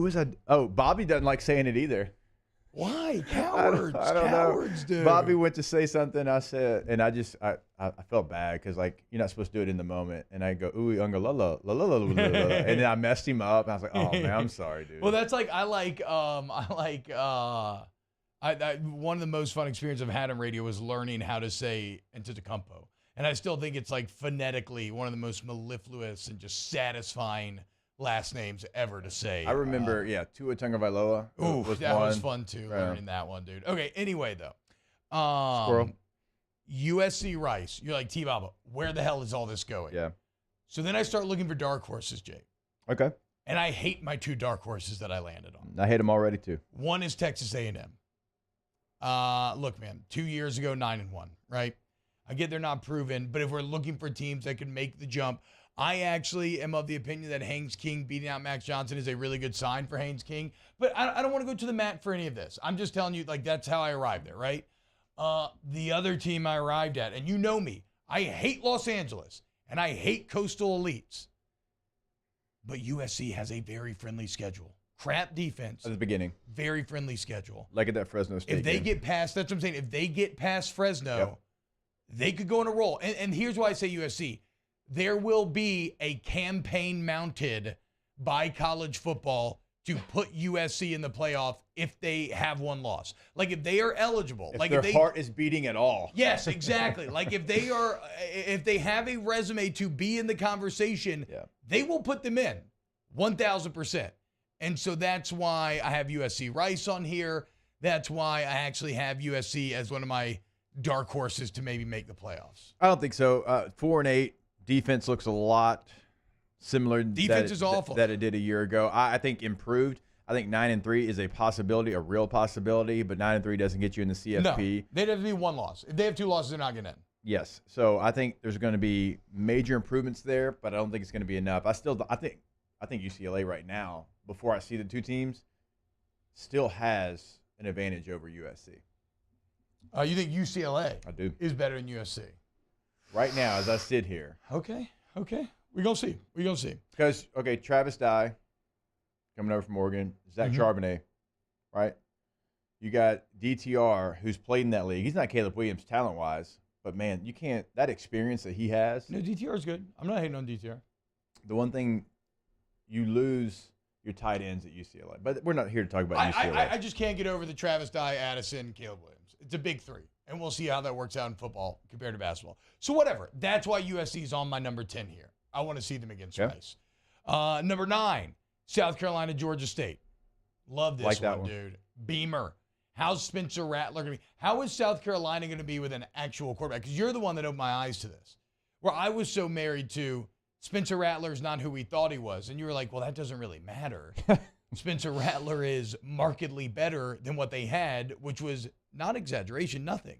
is that? Oh, Bobby doesn't like saying it either. Why? Cowards. I don't Cowards, know. Dude. Bobby went to say something. I said, and I felt bad because like you're not supposed to do it in the moment. And I go, ooh, unga la la la la la la, and then I messed him up. And I was like, oh man, I'm sorry, dude. Well, that's like one of the most fun experiences I've had on radio was learning how to say Antetokounmpo. And I still think it's like phonetically one of the most mellifluous and just satisfying last names ever to say. I remember, Tua Tagovailoa. Ooh, that was fun too, learning that one, dude. Okay, anyway, though. Squirrel. USC Rice. You're like, T-Baba, where the hell is all this going? Yeah. So then I start looking for dark horses, Jake. Okay. And I hate my 2 dark horses that I landed on. I hate them already, too. One is Texas A&M. Look, man, 2 years ago, 9-1, right? I get they're not proven, but if we're looking for teams that can make the jump, I actually am of the opinion that Haynes King beating out Max Johnson is a really good sign for Haynes King. But I don't want to go to the mat for any of this. I'm just telling you, like, that's how I arrived there, right? The other team I arrived at, and you know me, I hate Los Angeles, and I hate coastal elites. But USC has a very friendly schedule. Crap defense. At the beginning. Very friendly schedule. Like at that Fresno State If they game. get past, that's what I'm saying. If they get past Fresno, they could go on a roll. And here's why I say USC. There will be a campaign mounted by college football to put USC in the playoff if they have one loss. Like if they are eligible. If like their if they, heart is beating at all. Yes, exactly. Like if they have a resume to be in the conversation, they will put them in 1,000%. And so that's why I have USC Rice on here. That's why I actually have USC as one of my dark horses to maybe make the playoffs. I don't think so. 4-8 defense looks a lot similar. Defense is awful that it did a year ago. I think improved. I think 9-3 is a possibility, a real possibility, but 9-3 doesn't get you in the CFP. No, they'd have to be one loss. If they have two losses, they're not getting in. Yes. So I think there's going to be major improvements there, but I don't think it's going to be enough. I think UCLA right now, before I see the two teams, still has an advantage over USC. You think UCLA I do. is better than USC? Right now, as I sit here. Okay. We're going to see. Because, Travis Dye coming over from Oregon, Zach Charbonnet, right? You got DTR, who's played in that league. He's not Caleb Williams talent-wise, but, man, you can't – that experience that he has. No, DTR is good. I'm not hating on DTR. The one thing – you lose your tight ends at UCLA. But we're not here to talk about UCLA. I just can't get over the Travis Dye, Addison, Caleb Williams. It's a big three. And we'll see how that works out in football compared to basketball. So whatever. That's why USC is on my number 10 here. I want to see them against Rice. Number 9, South Carolina, Georgia State. Love this like that one, dude. Beamer. How's Spencer Rattler going to be? How is South Carolina going to be with an actual quarterback? Because you're the one that opened my eyes to this. Where I was so married to Spencer Rattler's not who we thought he was. And you were like, well, that doesn't really matter. Spencer Rattler is markedly better than what they had, which was not exaggeration, nothing.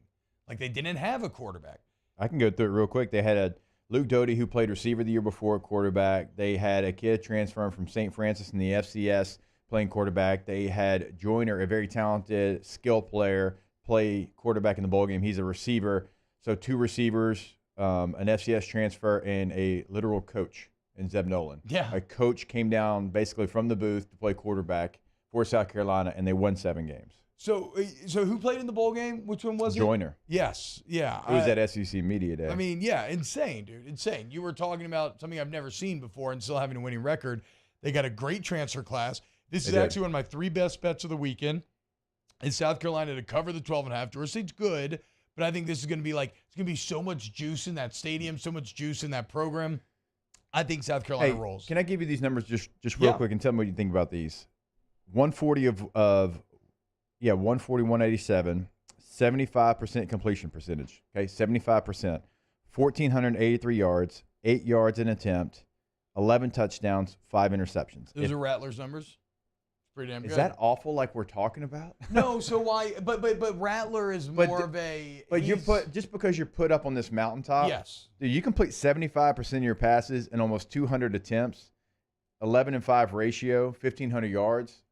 Like they didn't have a quarterback. I can go through it real quick. They had a Luke Doty who played receiver the year before, quarterback. They had a kid transferring from St. Francis in the FCS playing quarterback. They had Joyner, a very talented skill player, play quarterback in the bowl game. He's a receiver. So 2 receivers, an FCS transfer, and a literal coach in Zeb Nolan. Yeah. A coach came down basically from the booth to play quarterback for South Carolina, and they won 7 games. So who played in the bowl game? Which one was it? Joyner. Yes. Yeah. It was at SEC Media Day. I mean, yeah, insane, dude. Insane. You were talking about something I've never seen before and still having a winning record. They got a great transfer class. This is actually one of my 3 best bets of the weekend. In South Carolina to cover the 12.5. Georgia State's good, but I think this is going to be it's going to be so much juice in that stadium, so much juice in that program. I think South Carolina rolls. Can I give you these numbers just real quick and tell me what you think about these? 140 140, 187, 75% completion percentage. Okay, 75%. 1,483 yards, 8 yards an attempt, 11 touchdowns, 5 interceptions. Those are Rattler's numbers. Pretty damn good. Is that awful like we're talking about? No, so why? But Rattler is more of a. But just because you're put up on this mountaintop. Yes. Dude, you complete 75% of your passes in almost 200 attempts, 11-5 ratio, 1,500 yards.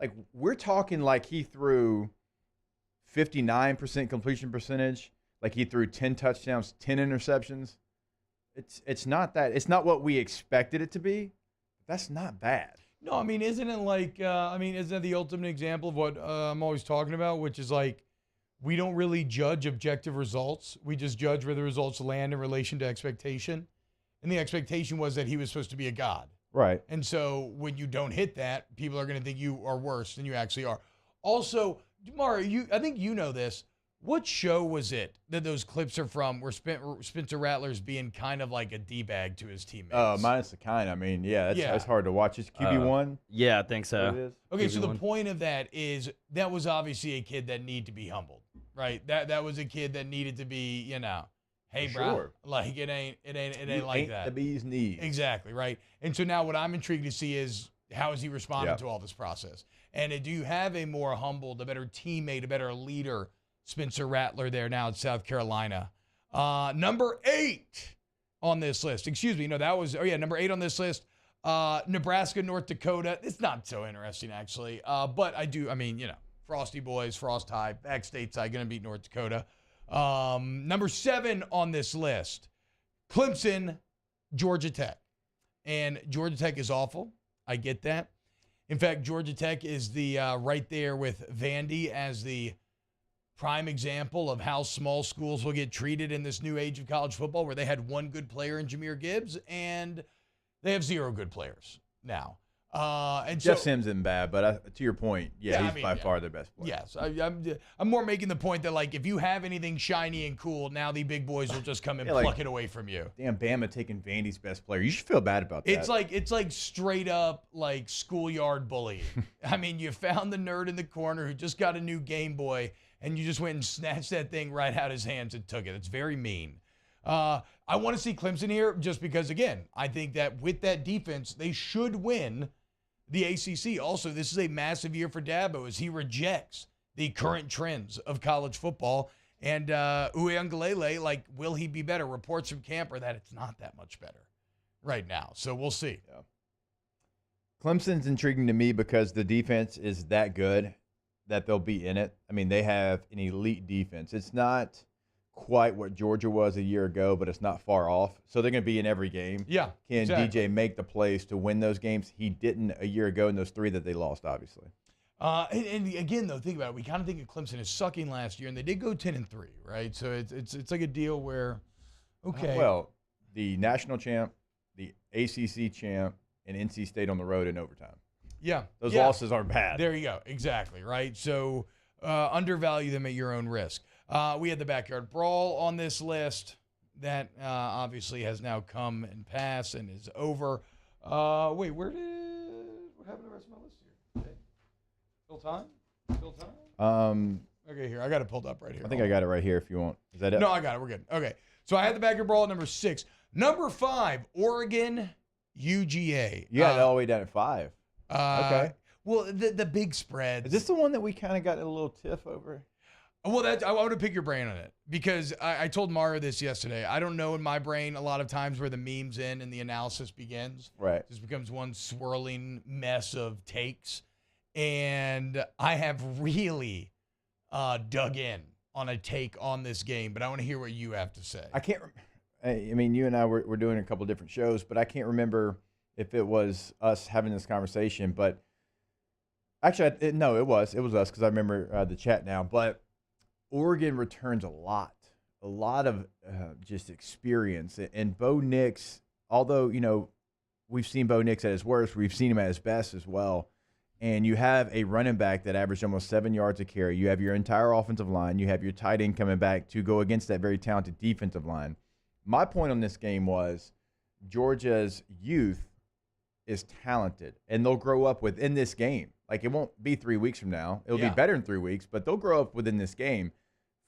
Like we're talking like he threw 59% completion percentage, like he threw 10 touchdowns, 10 interceptions. It's not that. It's not what we expected it to be. That's not bad. No, I mean, isn't it isn't that the ultimate example of what I'm always talking about, which is we don't really judge objective results. We just judge where the results land in relation to expectation. And the expectation was that he was supposed to be a god. Right. And so when you don't hit that, people are going to think you are worse than you actually are. Also, Mara, I think you know this. What show was it that those clips are from where Spencer Rattler's being kind of like a D-bag to his teammates? Minus the kind. I mean, that's hard to watch. It's QB1. Yeah, I think so. Okay, so the point of that is that was obviously a kid that needed to be humbled, right? That was a kid that needed to be, hey, bro, like it ain't like that. The bee's knees. Exactly, right? And so now what I'm intrigued to see is how is he responding to all this process? And do you have a more humbled, a better teammate, a better leader, Spencer Rattler there now at South Carolina? Number 8 on this list. Excuse me. No, that was, number 8 on this list. Nebraska, North Dakota. It's not so interesting, actually. But Frosty Boys, Frost High, back stateside, going to beat North Dakota. Number 7 on this list, Clemson, Georgia Tech. And Georgia Tech is awful. I get that. In fact, Georgia Tech is the right there with Vandy as the prime example of how small schools will get treated in this new age of college football, where they had one good player in Jahmyr Gibbs, and they have 0 good players now. And Jeff Sims isn't bad, but to your point, he's by far their best player. Yes, I'm more making the point that, like, if you have anything shiny and cool, now the big boys will just come and pluck it away from you. Damn, Bama taking Vandy's best player. You should feel bad about that. It's like straight up like schoolyard bullying. I mean, you found the nerd in the corner who just got a new Game Boy, and you just went and snatched that thing right out of his hands and took it. It's very mean. I want to see Clemson here just because, again, I think that with that defense, they should win the ACC. Also, this is a massive year for Dabo as he rejects the current trends of college football. And Uiagalelei, will he be better? Reports from camp are that it's not that much better right now. So we'll see. Yeah. Clemson's intriguing to me because the defense is that good that they'll be in it. I mean, they have an elite defense. It's not quite what Georgia was a year ago, but it's not far off. So they're going to be in every game. Yeah. Can DJ make the plays to win those games? He didn't a year ago in those 3 that they lost, obviously. And again, though, think about it. We kind of think of Clemson as sucking last year, and they did go 10-3, right? So it's like a deal where, okay. Well, the national champ, the ACC champ, and NC State on the road in overtime. Yeah. Those losses aren't bad. There you go. Exactly, right? So undervalue them at your own risk. We had the backyard brawl on this list. That obviously has now come and passed and is over. What happened to the rest of my list here? Okay. Still time? Okay, here. I got it pulled up right here. I think I got it right here if you want. Is that it? No, I got it. We're good. Okay. So I had the backyard brawl at number 6. Number 5, Oregon, UGA. You got it all the way down at 5. Okay. Well, the big spread. Is this the one that we kind of got a little tiff over? Well, I want to pick your brain on it because I told Mario this yesterday. I don't know in my brain a lot of times where the meme's in and the analysis begins. Right. It just becomes one swirling mess of takes. And I have really dug in on a take on this game, but I want to hear what you have to say. I mean, you and I were doing a couple different shows, but I can't remember if it was us having this conversation. But actually, no, it was us because I remember the chat now. But Oregon returns a lot of just experience. And Bo Nix, although, we've seen Bo Nix at his worst, we've seen him at his best as well. And you have a running back that averaged almost 7 yards a carry. You have your entire offensive line. You have your tight end coming back to go against that very talented defensive line. My point on this game was Georgia's youth is talented, and they'll grow up within this game. Like, it won't be 3 weeks from now. It'll be better in 3 weeks, but they'll grow up within this game.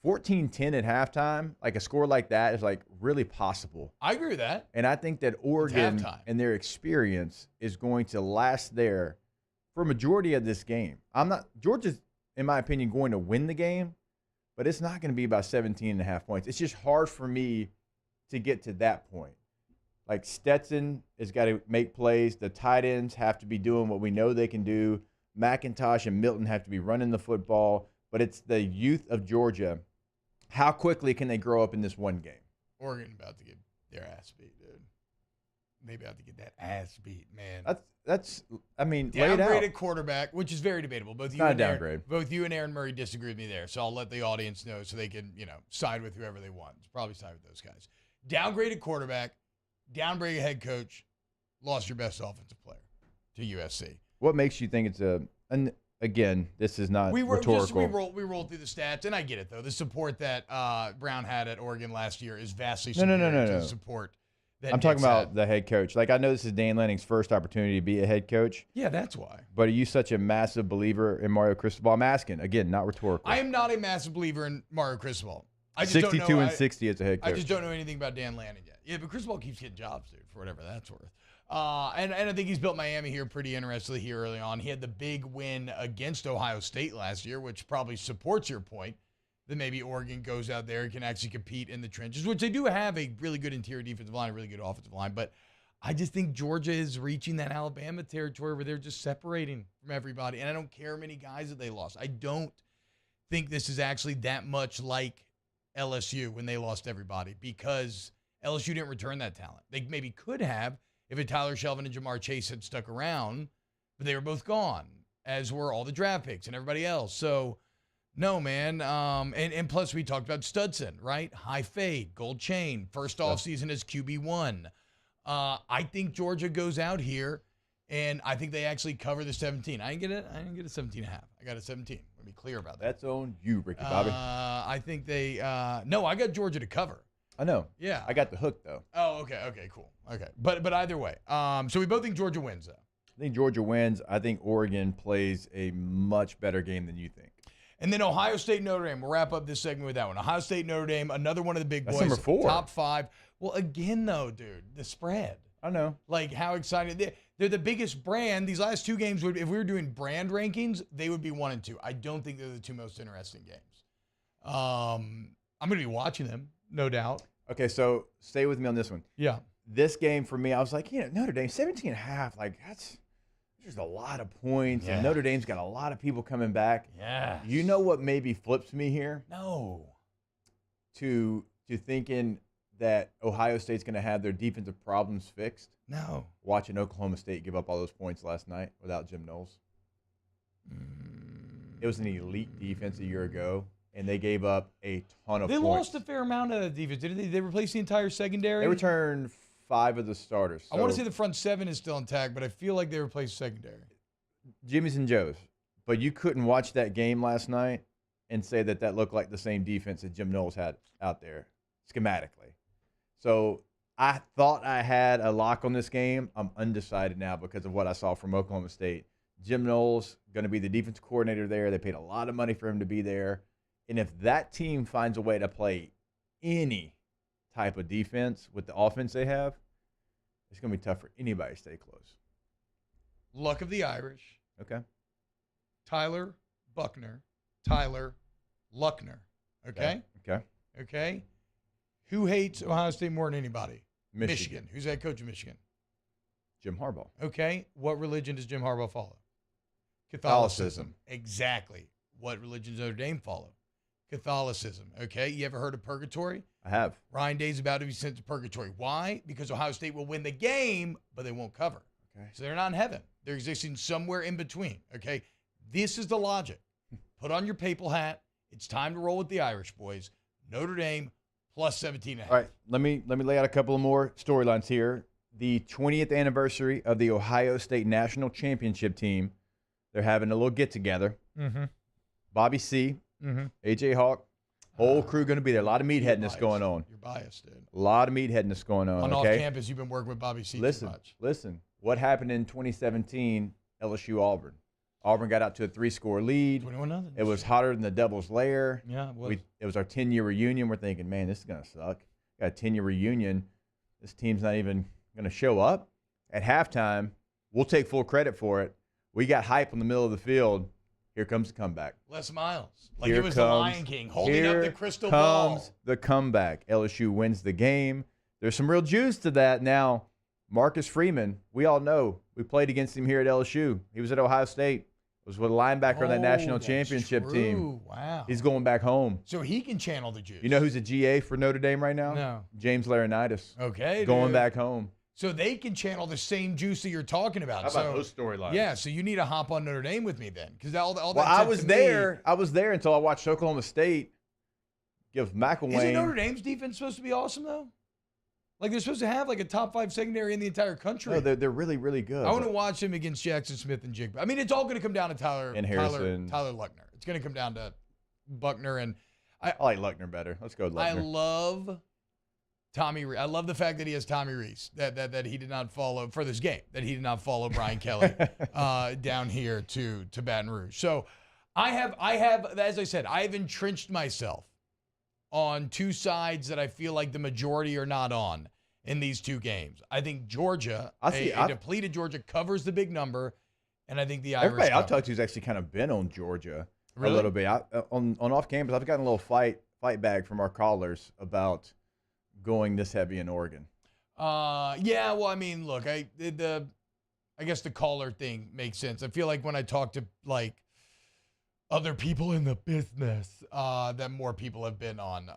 14-10 at halftime, like a score like that is like really possible. I agree with that. And I think that Oregon and their experience is going to last there for a majority of this game. Georgia's, in my opinion, going to win the game, but it's not going to be about 17.5 points. It's just hard for me to get to that point. Like, Stetson has got to make plays. The tight ends have to be doing what we know they can do. McIntosh and Milton have to be running the football. But it's the youth of Georgia. How quickly can they grow up in this one game? Oregon about to get their ass beat, dude. They about to get that ass beat, man. That's I mean, lay it out. Downgraded quarterback, which is very debatable. Both you and Aaron Murray disagree with me there, so I'll let the audience know so they can, side with whoever they want. Probably side with those guys. Downgraded quarterback, downgraded head coach, lost your best offensive player to USC. What makes you think it's again, this is not rhetorical. We rolled through the stats, and I get it, though. The support that Brown had at Oregon last year is vastly superior to the support that I'm talking about the head coach. Like, I know this is Dan Lanning's first opportunity to be a head coach. Yeah, that's why. But are you such a massive believer in Mario Cristobal? I'm asking. Again, not rhetorical. I am not a massissive believer in Mario Cristobal. 62 and 60 as a head coach. I just don't know anything about Dan Lanning yet. Yeah, but Cristobal keeps getting jobs, dude, for whatever that's worth. And I think he's built Miami here pretty interestingly here early on. He had the big win against Ohio State last year, which probably supports your point. that maybe Oregon goes out there and can actually compete in the trenches, which they do have a really good interior defensive line, a really good offensive line. But I just think Georgia is reaching that Alabama territory where they're just separating from everybody. And I don't care how many guys that they lost. I don't think this is actually that much like LSU when they lost everybody, because LSU didn't return that talent. They maybe could have if a Tyler Shelvin and Jamar Chase had stuck around, but they were both gone, as were all the draft picks and everybody else. So, no, man. And plus we talked about Studson, right? High fade, gold chain, first offseason as QB1. I think Georgia goes out here, and I think they actually cover the 17. I didn't get a 17 and a half. I got a 17. Let me be clear about that. That's on you, Ricky Bobby. I think they no, I got Georgia to cover. I know. Yeah. I got the hook, though. Oh, okay. Okay, cool. Okay. But either way. So we both think Georgia wins, though. I think Georgia wins. I think Oregon plays a much better game than you think. And then Ohio State, Notre Dame. We'll wrap up this segment with that one. Ohio State, Notre Dame, another one of the big boys. That's number 4. Top 5. Well, again, though, dude, the spread. I know. Like, how excited. They're the biggest brand. These last 2 games, if we were doing brand rankings, they would be 1 and 2. I don't think they're the 2 most interesting games. I'm going to be watching them, no doubt. Okay, so stay with me on this one. Yeah. This game for me, I was like, Notre Dame, 17 and a half, like that's just a lot of points. Yeah. And Notre Dame's got a lot of people coming back. Yeah. You know what maybe flips me here? No. To thinking that Ohio State's going to have their defensive problems fixed. No. Watching Oklahoma State give up all those points last night without Jim Knowles. It was an elite defense a year ago, and they gave up a ton of points. They lost a fair amount of the defense. Did they replace the entire secondary? They returned 5 of the starters. I want to say the front 7 is still intact, but I feel like they replaced secondary. Jimmy's and Joe's. But you couldn't watch that game last night and say that looked like the same defense that Jim Knowles had out there schematically. So I thought I had a lock on this game. I'm undecided now because of what I saw from Oklahoma State. Jim Knowles going to be the defensive coordinator there. They paid a lot of money for him to be there. And if that team finds a way to play any type of defense with the offense they have, it's going to be tough for anybody to stay close. Luck of the Irish. Okay. Tyler Buckner. Tyler Luckner. Okay? Okay. Okay. Who hates Ohio State more than anybody? Michigan. Who's the head coach of Michigan? Jim Harbaugh. Okay. What religion does Jim Harbaugh follow? Catholicism. Exactly. What religion does Notre Dame follow? Catholicism. Okay. You ever heard of purgatory? I have. Ryan Day's about to be sent to purgatory. Why? Because Ohio State will win the game, but they won't cover. Okay. So they're not in heaven. They're existing somewhere in between. Okay. This is the logic. Put on your papal hat. It's time to roll with the Irish boys. Notre Dame plus 17 and a half. All right. Let me lay out a couple of more storylines here. The 20th anniversary of the Ohio State National Championship team. They're having a little get-together. Mm-hmm. Bobby C., Mm-hmm. A.J. Hawk, whole crew going to be there. A lot of meatheadness going on. You're biased, dude. A lot of meatheadness going on. Off Okay? campus, you've been working with Bobby C. Listen, too much. listen. What happened in 2017, LSU Auburn? Auburn got out to a 3-score lead. 21-0. It was hotter than the devil's lair. Yeah, it was. It was our 10-year reunion. We're thinking, man, this is going to suck. Got a 10-year reunion. This team's not even going to show up. At halftime, we'll take full credit for it. We got hype in the middle of the field. Here comes the comeback. Les Miles. Like Here it was the Lion King holding up the crystal ball. Here ball. comes the comeback. LSU wins the game. There's some real juice to that. Now, Marcus Freeman, we all know. We played against him here at LSU. He was at Ohio State. Was with a linebacker on that national championship team. Wow. He's going back home. So he can channel the juice. You know who's a GA for Notre Dame right now? No. James Laurinaitis. Okay. Going dude. back home. So they can channel the same juice that you're talking about. How about those storylines? Yeah, so you need to hop on Notre Dame with me then. Because all that Well, I said was to there. me- I was there until I watched Oklahoma State give McElwain. Isn't Notre Dame's defense supposed to be awesome, though? Like, they're supposed to have, like, a top 5 secondary in the entire country. No, they're really, really good. I want to watch him against Jackson Smith and Jigba. I mean, it's all going to come down to Tyler Harrison. Tyler Luckner. It's going to come down to Buckner. And I like Luckner better. Let's go with Luckner. I love Tommy Reese. I love the fact that he has Tommy Reese, that he did not follow for this game, that he did not follow Brian Kelly down here to Baton Rouge. So I have, as I said, I have entrenched myself on 2 sides that I feel like the majority are not on in these 2 games. I think Georgia, a depleted Georgia, covers the big number, and I think the Irish Everybody I've cover. talked to has actually kind of been on Georgia. Really? A little bit. On off campus, I've gotten a little fight bag from our callers about going this heavy in Oregon. Yeah. Well, I mean, look, I guess the caller thing makes sense. I feel like when I talk to like other people in the business, that more people have been on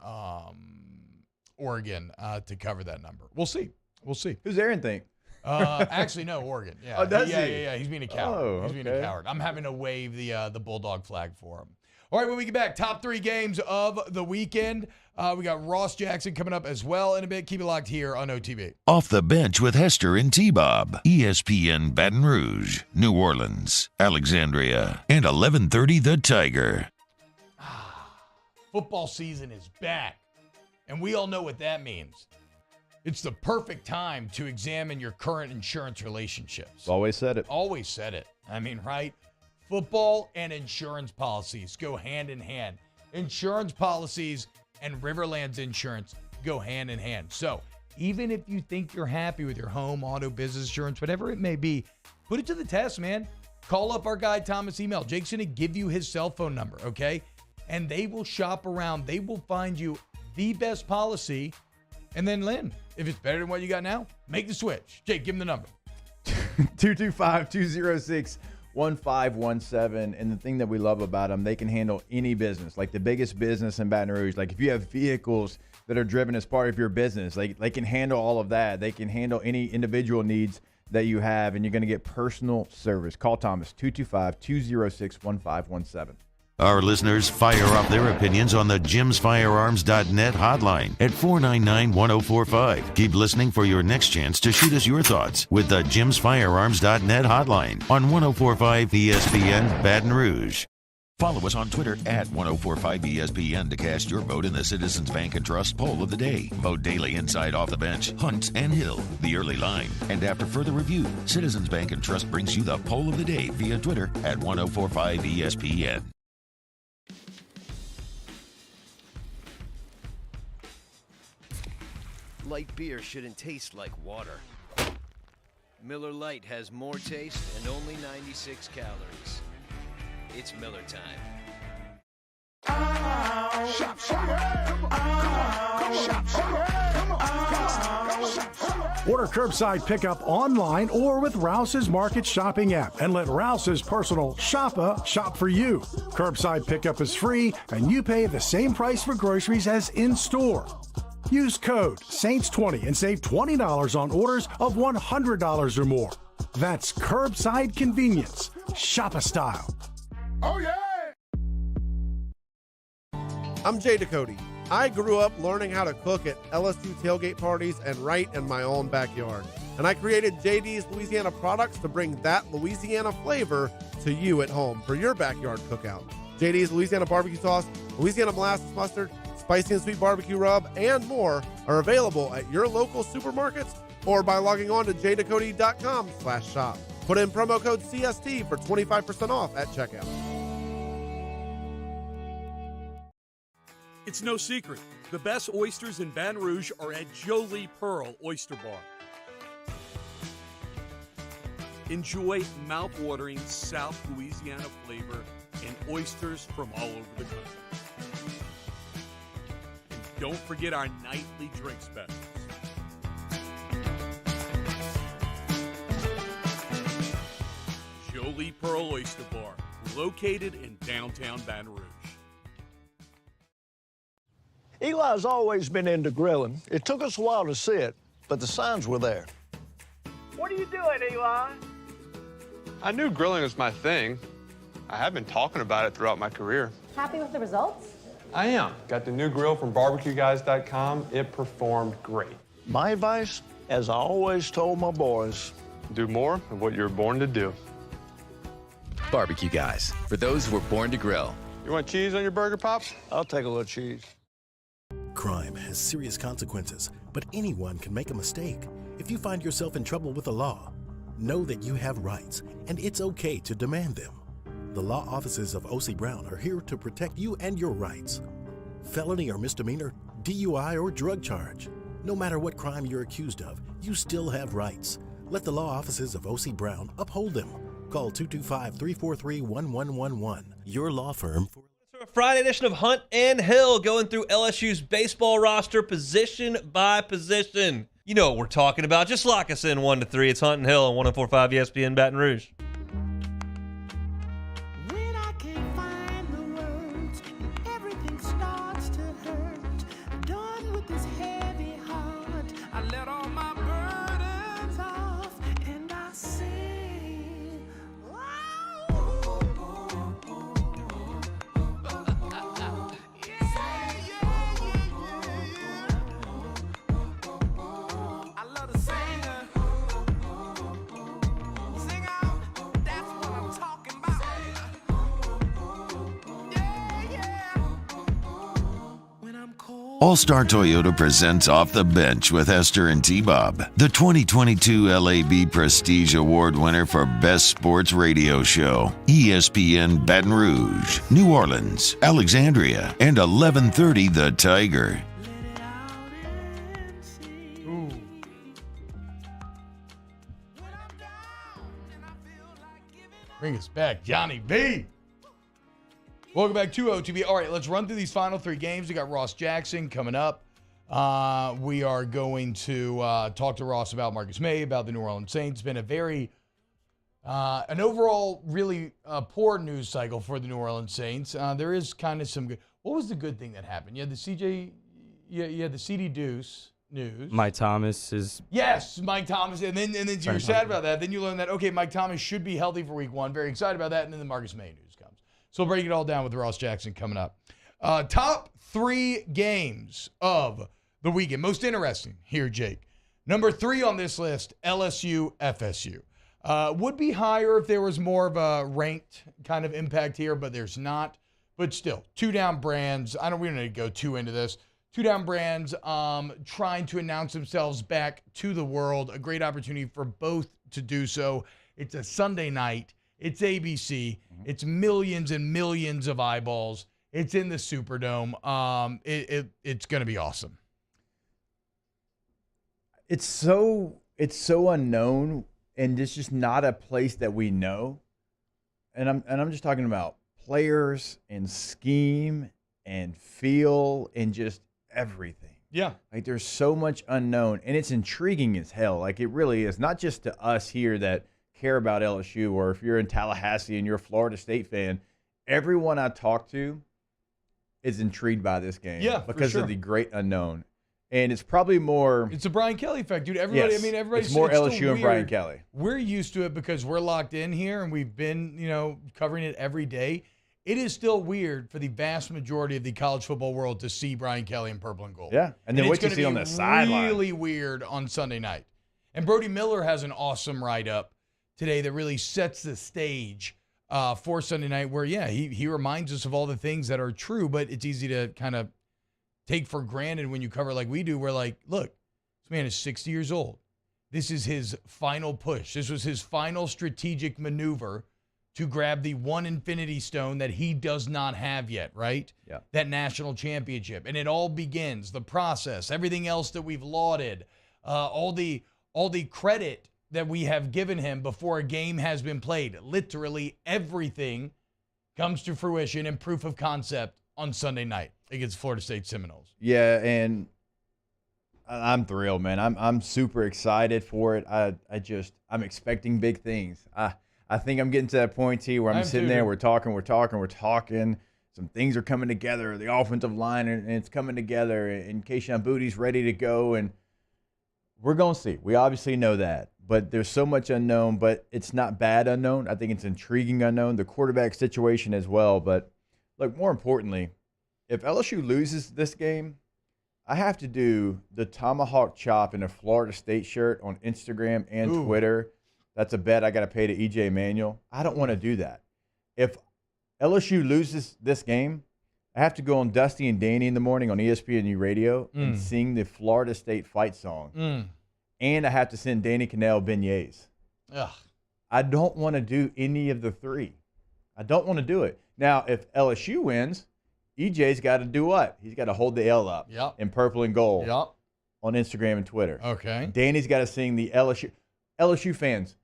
Oregon to cover that number. We'll see. Who's Aaron think? Actually, no, Oregon. Yeah. Oh, does yeah, he? Yeah. He's being a coward. Oh, He's being a okay. coward. I'm having to wave the Bulldog flag for him. All right, when we get back, top 3 games of the weekend. We got Ross Jackson coming up as well in a bit. Keep it locked here on OTB. Off the Bench with Hester and T-Bob. ESPN Baton Rouge, New Orleans, Alexandria, and 1130 The Tiger. Football season is back, and we all know what that means. It's the perfect time to examine your current insurance relationships. Always said it. Always said it. I mean, right? Football and insurance policies go hand in hand. Insurance policies and Riverlands Insurance go hand in hand. So even if you think you're happy with your home, auto, business insurance, whatever it may be, put it to the test, man. Call up our guy, Thomas Email. Jake's going to give you his cell phone number, okay? And they will shop around. They will find you the best policy. And then, Lynn, if it's better than what you got now, make the switch. Jake, give him the number. 225-206-1517. And the thing that we love about them, they can handle any business, like the biggest business in Baton Rouge. Like if you have vehicles that are driven as part of your business, like they can handle all of that. They can handle any individual needs that you have, and you're going to get personal service. Call Thomas, 225-206-1517. Our listeners fire off their opinions on the jimsfirearms.net hotline at 499-1045. Keep listening for your next chance to shoot us your thoughts with the jimsfirearms.net hotline on 1045 ESPN Baton Rouge. Follow us on Twitter at 1045ESPN to cast your vote in the Citizens Bank and Trust poll of the day. Vote daily inside Off the Bench, Hunt, and Hill, the early line. And after further review, Citizens Bank and Trust brings you the poll of the day via Twitter at 1045ESPN. Light beer shouldn't taste like water. Miller Lite has more taste and only 96 calories. It's Miller time. Order curbside pickup online or with Rouse's Market Shopping app and let Rouse's personal shopper shop for you. Curbside pickup is free and you pay the same price for groceries as in-store. Use code SAINTS20 and save $20 on orders of $100 or more. That's curbside convenience. Shopper style. Oh, yeah! I'm Jay Ducote. I grew up learning how to cook at LSU tailgate parties and right in my own backyard. And I created JD's Louisiana products to bring that Louisiana flavor to you at home for your backyard cookout. JD's Louisiana barbecue sauce, Louisiana molasses mustard, spicy and sweet barbecue rub, and more are available at your local supermarkets or by logging on to jducote.com/shop. Put in promo code CST for 25% off at checkout. It's no secret. The best oysters in Baton Rouge are at Jolie Pearl Oyster Bar. Enjoy mouth-watering South Louisiana flavor and oysters from all over the country. And don't forget our nightly drink specials. Jolie Pearl Oyster Bar, located in downtown Baton Rouge. Eli's always been into grilling. It took us a while to see it, but the signs were there. What are you doing, Eli? I knew grilling was my thing. I have been talking about it throughout my career. Happy with the results? I am. Got the new grill from barbecueguys.com. It performed great. My advice, as I always told my boys, do more of what you were born to do. Barbecue Guys, for those who were born to grill. You want cheese on your burger, Pops? I'll take a little cheese. Crime has serious consequences, but anyone can make a mistake. If you find yourself in trouble with the law, know that you have rights, and it's okay to demand them. The law offices of O.C. Brown are here to protect you and your rights. Felony or misdemeanor, DUI or drug charge. No matter what crime you're accused of, you still have rights. Let the law offices of O.C. Brown uphold them. Call 225-343-1111. Your law firm. A Friday edition of Hunt and Hill, going through LSU's baseball roster position by position. You know what we're talking about. Just lock us in 1 to 3. It's Hunt and Hill on 104.5 ESPN Baton Rouge. All-Star Toyota presents Off the Bench with Esther and T-Bob, the 2022 LAB Prestige Award winner for Best Sports Radio Show. ESPN Baton Rouge, New Orleans, Alexandria, and 1130 The Tiger. Bring us back, Johnny B. Welcome back to OTB. All right, let's run through these final 3 games. We got Ross Jackson coming up. We are going to talk to Ross about Marcus May, about the New Orleans Saints. It's been a very, an overall really poor news cycle for the New Orleans Saints. There is kind of some good. What was the good thing that happened? You had the you had the CD Deuce news. Mike Thomas is. Yes, Mike Thomas. And then you were sad about that. Then you learned that, okay, Mike Thomas should be healthy for week 1. Very excited about that. And then the Marcus May news comes. So we'll break it all down with Ross Jackson coming up. Top 3 games of the weekend. Most interesting here, Jake. Number 3 on this list, LSU, FSU. Would be higher if there was more of a ranked kind of impact here, but there's not. But still, 2 down brands. We don't need to go too into this. 2 down brands trying to announce themselves back to the world. A great opportunity for both to do so. It's a Sunday night. It's ABC. It's millions and millions of eyeballs. It's in the Superdome. It's going to be awesome. It's so unknown, and it's just not a place that we know. And I'm just talking about players and scheme and feel and just everything. Yeah. Like there's so much unknown, and it's intriguing as hell. Like it really is, not just to us here that care about LSU, or if you're in Tallahassee and you're a Florida State fan, everyone I talk to is intrigued by this game. Yeah, because for sure. of the great unknown. And it's probably more. It's a Brian Kelly effect, dude. Everybody, Yes, everybody's it's more still LSU and Brian Kelly. We're used to it because we're locked in here and we've been, covering it every day. It is still weird for the vast majority of the college football world to see Brian Kelly in purple and gold. Yeah, and then wait to see on the sideline. Really weird on Sunday night. And Brody Miller has an awesome write-up today that really sets the stage for Sunday night where, he reminds us of all the things that are true, but it's easy to kind of take for granted when you cover like we do. We're like, look, this man is 60 years old. This is his final push. This was his final strategic maneuver to grab the one infinity stone that he does not have yet, right? Yeah. That national championship. And it all begins, the process, everything else that we've lauded, all the credit that we have given him before a game has been played. Literally everything comes to fruition and proof of concept on Sunday night against Florida State Seminoles. Yeah, and I'm thrilled, man. I'm super excited for it. I'm expecting big things. I think I'm getting to that point, T, where I'm sitting there, we're talking. Some things are coming together. The offensive line, and it's coming together. And Keyshawn Booty's ready to go, and we're going to see. We obviously know that. But there's so much unknown, but it's not bad unknown. I think it's intriguing unknown. The quarterback situation as well. But, look, more importantly, if LSU loses this game, I have to do the tomahawk chop in a Florida State shirt on Instagram and Twitter. That's a bet I got to pay to EJ Manuel. I don't want to do that. If LSU loses this game, I have to go on Dusty and Danny in the morning on ESPN radio and sing the Florida State fight song. And I have to send Danny Cannell beignets. Ugh. I don't want to do any of the 3. I don't want to do it. Now, if LSU wins, EJ's got to do what? He's got to hold the L up in purple and gold on Instagram and Twitter. Okay. Danny's got to sing the LSU fans.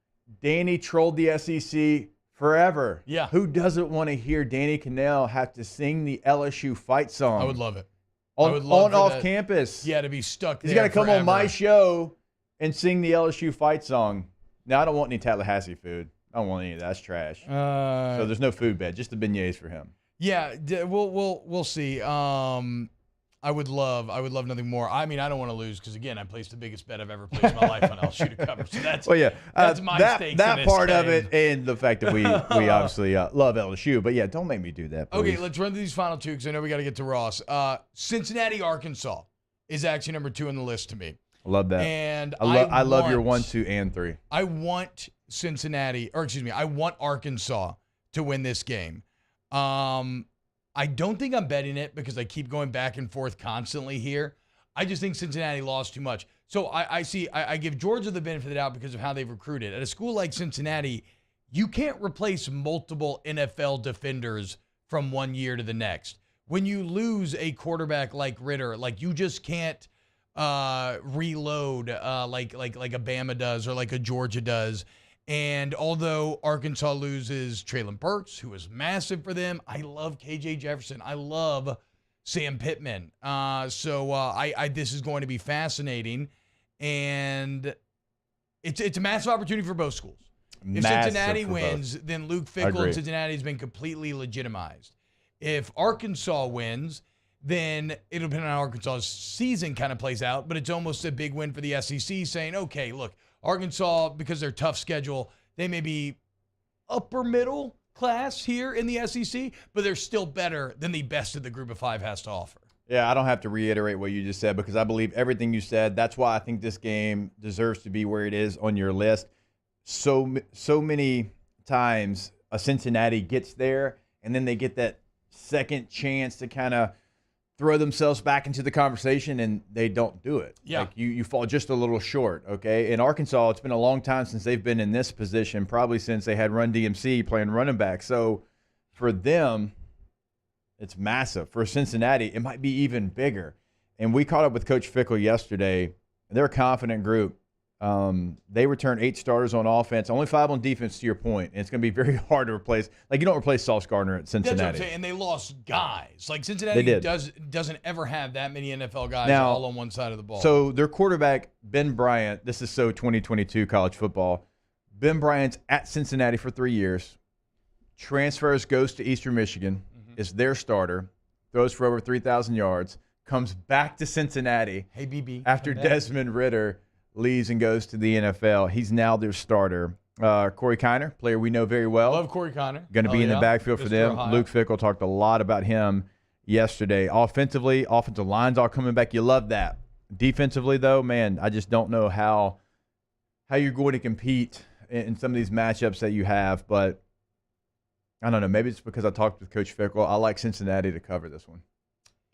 Danny trolled the SEC forever. Yeah. Who doesn't want to hear Danny Cannell have to sing the LSU fight song? I would love it. Off campus. Yeah, to be stuck there. He's got to come forever. on my show and sing the LSU fight song. Now, I don't want any Tallahassee food. I don't want any of that. That's trash. So there's no food bed, just the beignets for him. Yeah, we'll see. I would love nothing more. I mean, I don't want to lose because, again, I placed the biggest bet I've ever placed in my life on LSU to cover. So that's that's my stakes that in this part of game. it, and the fact that we obviously love LSU. But yeah, don't make me do that, please. Okay, let's run through these final two because I know we got to get to Ross. Cincinnati, Arkansas is actually number 2 on the list to me. I love that. And I love your 1, 2, and 3. I want I want Arkansas to win this game. I don't think I'm betting it because I keep going back and forth constantly here. I just think Cincinnati lost too much. So I give Georgia the benefit of the doubt because of how they've recruited. At a school like Cincinnati, you can't replace multiple NFL defenders from one year to the next. When you lose a quarterback like Ritter, like you just can't reload like a Bama does or like a Georgia does. And although Arkansas loses Treylon Burks, who is massive for them, I love KJ Jefferson. I love Sam Pittman. So this is going to be fascinating. And it's a massive opportunity for both schools. If Cincinnati wins, then Luke Fickell in Cincinnati has been completely legitimized. If Arkansas wins, then it'll depend on how Arkansas's season kind of plays out. But it's almost a big win for the SEC saying, okay, look, Arkansas, because they're tough schedule, they may be upper middle class here in the SEC, but they're still better than the best of the group of 5 has to offer. Yeah, I don't have to reiterate what you just said because I believe everything you said. That's why I think this game deserves to be where it is on your list. So many times a Cincinnati gets there and then they get that second chance to kind of throw themselves back into the conversation, and they don't do it. Yeah. Like you fall just a little short, okay? In Arkansas, it's been a long time since they've been in this position, probably since they had Run DMC playing running back. So for them, it's massive. For Cincinnati, it might be even bigger. And we caught up with Coach Fickell yesterday, and they're a confident group. They returned 8 starters on offense, only 5 on defense, to your point. And it's going to be very hard to replace. Like, you don't replace Sauce Gardner at Cincinnati. That's what I'm saying. And they lost guys. Like, Cincinnati doesn't ever have that many NFL guys all on one side of the ball. So their quarterback, Ben Bryant, this is so 2022 college football. Ben Bryant's at Cincinnati for 3 years, transfers, goes to Eastern Michigan, is their starter, throws for over 3,000 yards, comes back to Cincinnati after Desmond Ritter leaves and goes to the NFL. He's now their starter. Corey Kiner, player we know very well. Love Corey Kiner. Going to be in the backfield for them. Ohio. Luke Fickell talked a lot about him yesterday. Offensively, offensive line's all coming back. You love that. Defensively, though, man, I just don't know how you're going to compete in some of these matchups that you have. But I don't know. Maybe it's because I talked with Coach Fickell. I like Cincinnati to cover this one.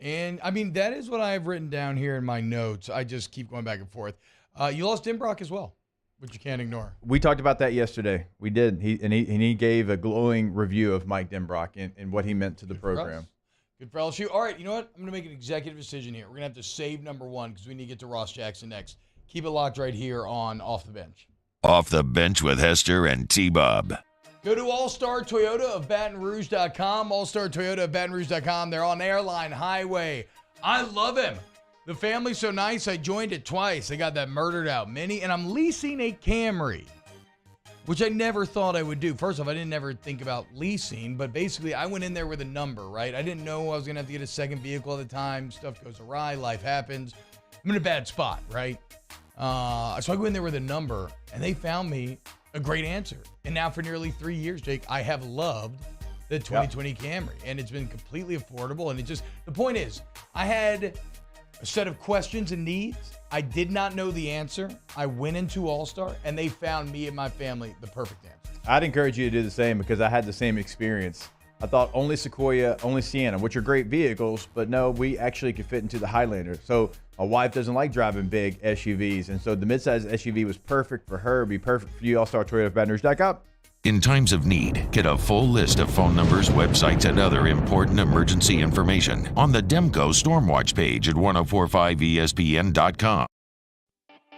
And, I mean, that is what I have written down here in my notes. I just keep going back and forth. You lost Denbrock as well, which you can't ignore. We talked about that yesterday. We did. He gave a glowing review of Mike Denbrock and what he meant to the program. Good for LSU. All right, you know what? I'm going to make an executive decision here. We're going to have to save number 1 because we need to get to Ross Jackson next. Keep it locked right here on Off the Bench. Off the Bench with Hester and T-Bob. Go to All-Star Toyota of BatonRouge.com. All-Star Toyota of BatonRouge.com. They're on Airline Highway. I love him. The family's so nice, I joined it twice. They got that murdered out Mini, and I'm leasing a Camry, which I never thought I would do. First off, I didn't ever think about leasing, but basically I went in there with a number, right? I didn't know I was going to have to get a second vehicle at the time. Stuff goes awry. Life happens. I'm in a bad spot, right? So I go in there with a number, and they found me a great answer. And now for nearly 3 years, Jake, I have loved the 2020 Camry, and it's been completely affordable. And the point is, I had a set of questions and needs. I did not know the answer. I went into All-Star, and they found me and my family the perfect answer. I'd encourage you to do the same because I had the same experience. I thought only Sequoia, only Sienna, which are great vehicles, but no, we actually could fit into the Highlander. So my wife doesn't like driving big SUVs, and so the midsize SUV was perfect for her, be perfect for you. All-Star Toyota of BatonRouge.com. In times of need, get a full list of phone numbers, websites, and other important emergency information on the Demco Stormwatch page at 1045ESPN.com.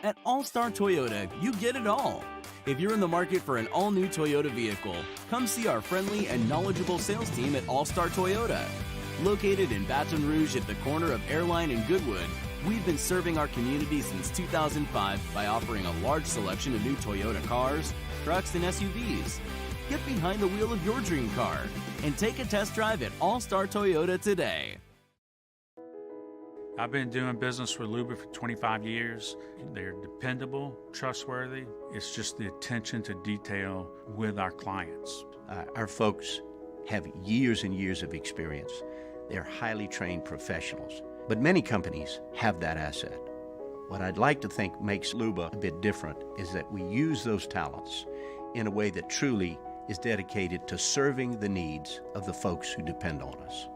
At All-Star Toyota, you get it all. If you're in the market for an all-new Toyota vehicle, come see our friendly and knowledgeable sales team at All Star Toyota. Located in Baton Rouge at the corner of Airline and Goodwood, we've been serving our community since 2005 by offering a large selection of new Toyota cars, trucks, and SUVs. Get behind the wheel of your dream car and take a test drive at All Star Toyota today. I've been doing business with Luba for 25 years. They're dependable, trustworthy. It's just the attention to detail with our clients. Our folks have years and years of experience. They're highly trained professionals, but many companies have that asset. What I'd like to think makes Luba a bit different is that we use those talents in a way that truly is dedicated to serving the needs of the folks who depend on us.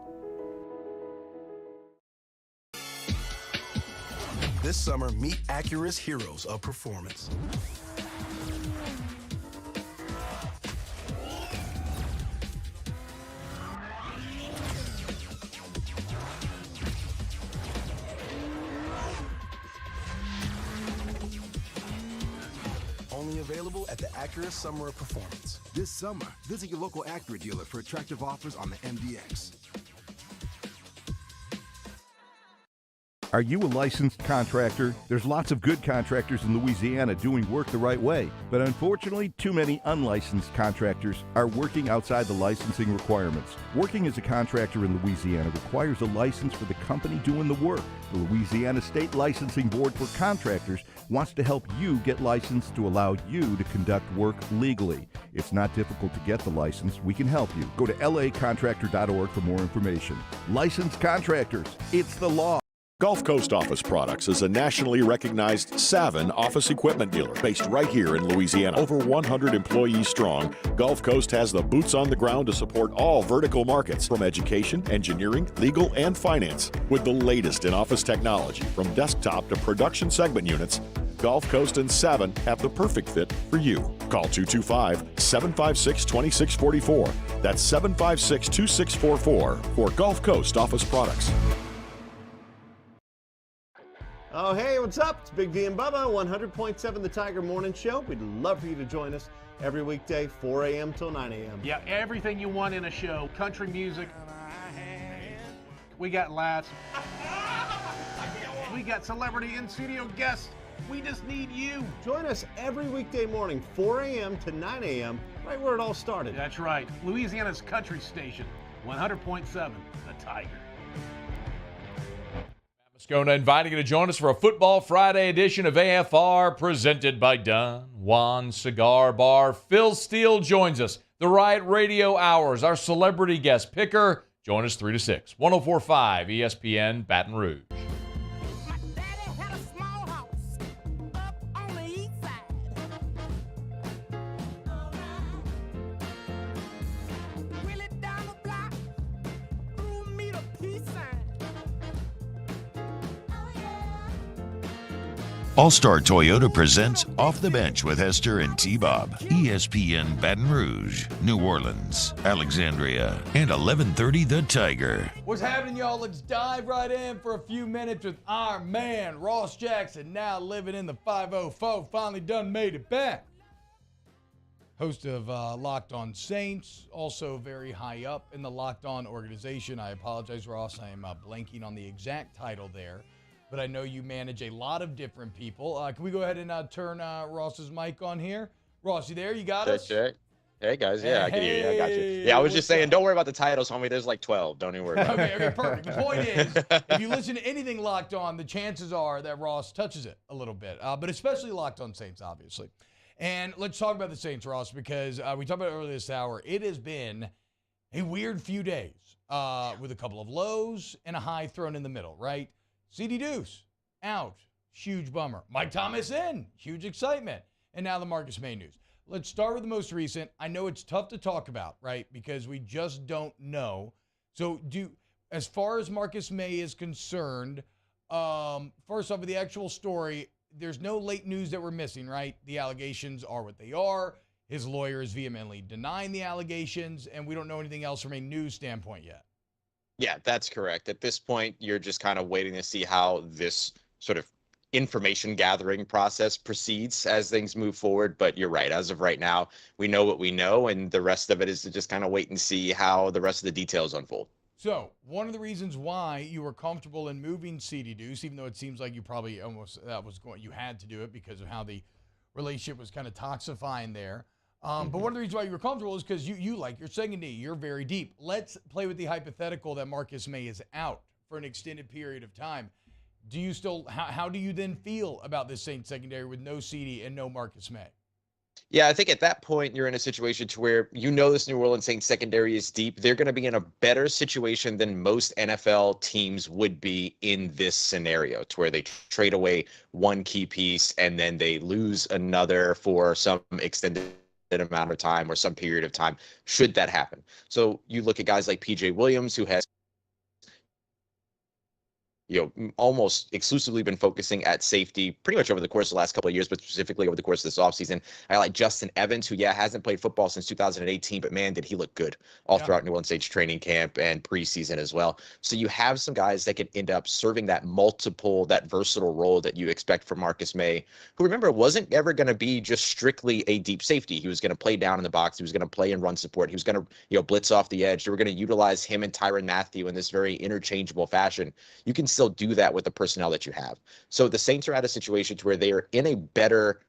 This summer, meet Acura's heroes of performance. Only available at the Acura Summer of Performance. This summer, visit your local Acura dealer for attractive offers on the MDX. Are you a licensed contractor? There's lots of good contractors in Louisiana doing work the right way, but unfortunately, too many unlicensed contractors are working outside the licensing requirements. Working as a contractor in Louisiana requires a license for the company doing the work. The Louisiana State Licensing Board for Contractors wants to help you get licensed to allow you to conduct work legally. It's not difficult to get the license. We can help you. Go to lacontractor.org for more information. Licensed contractors, it's the law. Gulf Coast Office Products is a nationally recognized Savin office equipment dealer based right here in Louisiana. Over 100 employees strong, Gulf Coast has the boots on the ground to support all vertical markets, from education, engineering, legal, and finance. With the latest in office technology, from desktop to production segment units, Gulf Coast and Savin have the perfect fit for you. Call 225-756-2644. That's 756-2644 for Gulf Coast Office Products. Oh, hey, what's up? It's Big D and Bubba, 100.7 The Tiger Morning Show. We'd love for you to join us every weekday, 4 a.m. till 9 a.m. Yeah, everything you want in a show. Country music. We got laughs. We got celebrity in-studio guests. We just need you. Join us every weekday morning, 4 a.m. to 9 a.m., right where it all started. That's right. Louisiana's country station, 100.7 The Tiger. Moscona inviting you to join us for a Football Friday edition of AFR presented by Don Juan Cigar Bar. Phil Steele joins us. The Riot Radio Hours, our celebrity guest picker. Join us 3 to 6. 104.5 ESPN Baton Rouge. All-Star Toyota presents Off the Bench with Hester and T-Bob. ESPN Baton Rouge, New Orleans, Alexandria, and 1130 The Tiger. What's happening, y'all? Let's dive right in for a few minutes with our man, Ross Jackson, now living in the 504. Finally done made it back. Host of Locked On Saints, also very high up in the Locked On organization. I apologize, Ross. I am blanking on the exact title there. But I know you manage a lot of different people. Can we go ahead and turn Ross's mic on here? Ross, you there? You got us? Check. Hey, guys. Yeah, I can hear you. I got you. Hey, Yeah, I was just saying, up? Don't worry about the titles, homie. There's like 12. Don't even worry about it. Okay, perfect. The point is, if you listen to anything Locked On, the chances are that Ross touches it a little bit. But especially Locked On Saints, obviously. And let's talk about the Saints, Ross, because we talked about it earlier this hour. It has been a weird few days with a couple of lows and a high thrown in the middle, right? CD Deuce out. Huge bummer. Mike Thomas in. Huge excitement. And now the Marcus May news. Let's start with the most recent. I know it's tough to talk about, right? Because we just don't know. So as far as Marcus May is concerned, first off, with the actual story, there's no late news that we're missing, right? The allegations are what they are. His lawyer is vehemently denying the allegations, and we don't know anything else from a news standpoint yet. Yeah, that's correct. At this point, you're just kind of waiting to see how this sort of information gathering process proceeds as things move forward. But you're right. As of right now, we know what we know, and the rest of it is to just kind of wait and see how the rest of the details unfold. So one of the reasons why you were comfortable in moving CD Deuce, even though it seems like you probably you had to do it because of how the relationship was kind of toxifying there. But one of the reasons why you were comfortable is because you like your second knee, you're very deep. Let's play with the hypothetical that Marcus May is out for an extended period of time. Do you still, how do you then feel about this Saints secondary with no CD and no Marcus May? Yeah, I think at that point you're in a situation to where this New Orleans Saints secondary is deep. They're going to be in a better situation than most NFL teams would be in this scenario, to where they trade away one key piece and then they lose another for some extended amount of time or some period of time, should that happen. So you look at guys like PJ Williams, who has almost exclusively been focusing at safety pretty much over the course of the last couple of years, but specifically over the course of this offseason. I like Justin Evans, who, hasn't played football since 2018, but man, did he look good all throughout New Orleans Saints training camp and preseason as well. So you have some guys that can end up serving that versatile role that you expect from Marcus May, who, remember, wasn't ever going to be just strictly a deep safety. He was going to play down in the box. He was going to play in run support. He was going to, blitz off the edge. They were going to utilize him and Tyrann Mathieu in this very interchangeable fashion. You can still do that with the personnel that you have. So the Saints are at a situation to where they are in a better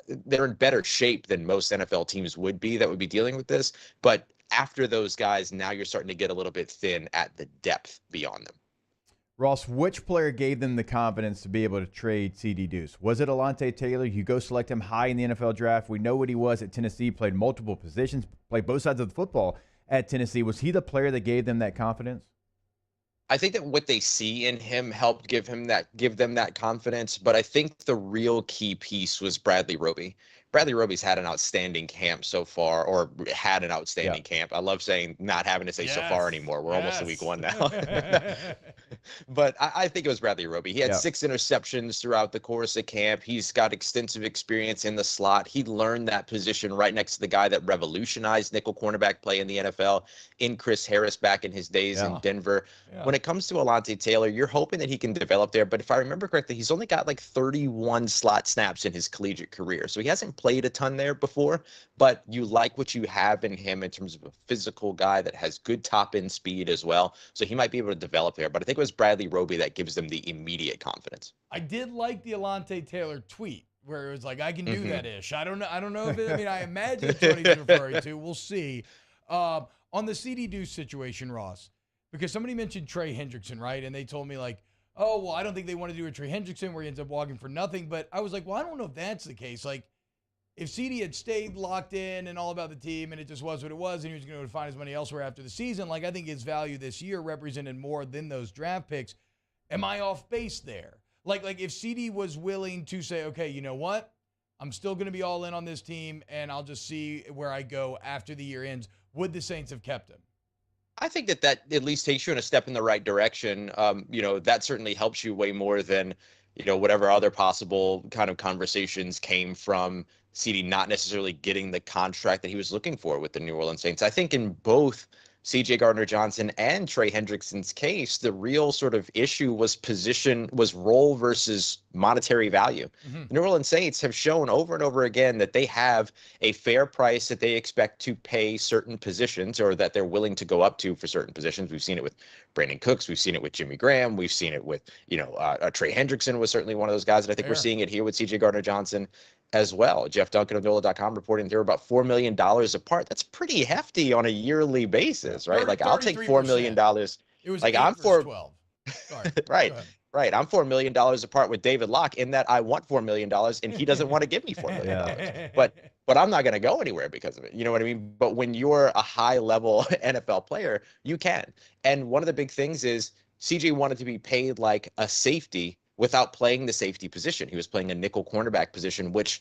they're in better shape than most NFL teams would be that would be dealing with this. But after those guys, now you're starting to get a little bit thin at the depth beyond them. Ross, which player gave them the confidence to be able to trade CD Deuce? Was it Alontae Taylor? You go select him high in the NFL draft. We know what he was at Tennessee, played multiple positions, played both sides of the football at Tennessee. Was he the player that gave them that confidence? I think that what they see in him helped give them that confidence, but I think the real key piece was Bradley Roby. Bradley Roby's had an outstanding camp so far, or had an outstanding camp. I love saying not having to say so far anymore. We're almost in week 1 now. But I think it was Bradley Roby. He had 6 interceptions throughout the course of camp. He's got extensive experience in the slot. He learned that position right next to the guy that revolutionized nickel cornerback play in the NFL, in Chris Harris back in his days in Denver. When it comes to Alontae Taylor, you're hoping that he can develop there. But if I remember correctly, he's only got like 31 slot snaps in his collegiate career. So he hasn't played a ton there before, but you like what you have in him in terms of a physical guy that has good top end speed as well. So he might be able to develop there, but I think it was Bradley Roby that gives them the immediate confidence. I did like the Alontae Taylor tweet where it was like, I can do that ish. I don't know if I imagine it's what he's referring to. We'll see. On the CD Deuce situation, Ross, because somebody mentioned Trey Hendrickson, right? And they told me like, oh, well, I don't think they want to do a Trey Hendrickson where he ends up walking for nothing. But I was like, well, I don't know if that's the case. Like, if CD had stayed locked in and all about the team and it just was what it was and he was going to find his money elsewhere after the season, like I think his value this year represented more than those draft picks. Am I off base there? Like if CD was willing to say, okay, you know what? I'm still going to be all in on this team and I'll just see where I go after the year ends, would the Saints have kept him? I think that at least takes you in a step in the right direction. That certainly helps you way more than, whatever other possible kind of conversations came from CD not necessarily getting the contract that he was looking for with the New Orleans Saints. I think in both C.J. Gardner-Johnson and Trey Hendrickson's case, the real sort of issue was role versus monetary value. The New Orleans Saints have shown over and over again that they have a fair price that they expect to pay certain positions, or that they're willing to go up to for certain positions. We've seen it with Brandon Cooks. We've seen it with Jimmy Graham. We've seen it with, Trey Hendrickson was certainly one of those guys. And I think we're seeing it here with C.J. Gardner-Johnson as well. Jeff Duncan of NOLA.com reporting they're about $4 million apart. That's pretty hefty on a yearly basis, right? Like I'll take $4 million. It was like I'm for 12. Sorry. Right. I'm $4 million apart with David Locke in that I want $4 million and he doesn't want to give me $4 million. But I'm not going to go anywhere because of it. You know what I mean? But when you're a high level NFL player, you can. And one of the big things is CJ wanted to be paid like a safety without playing the safety position. He was playing a nickel cornerback position, which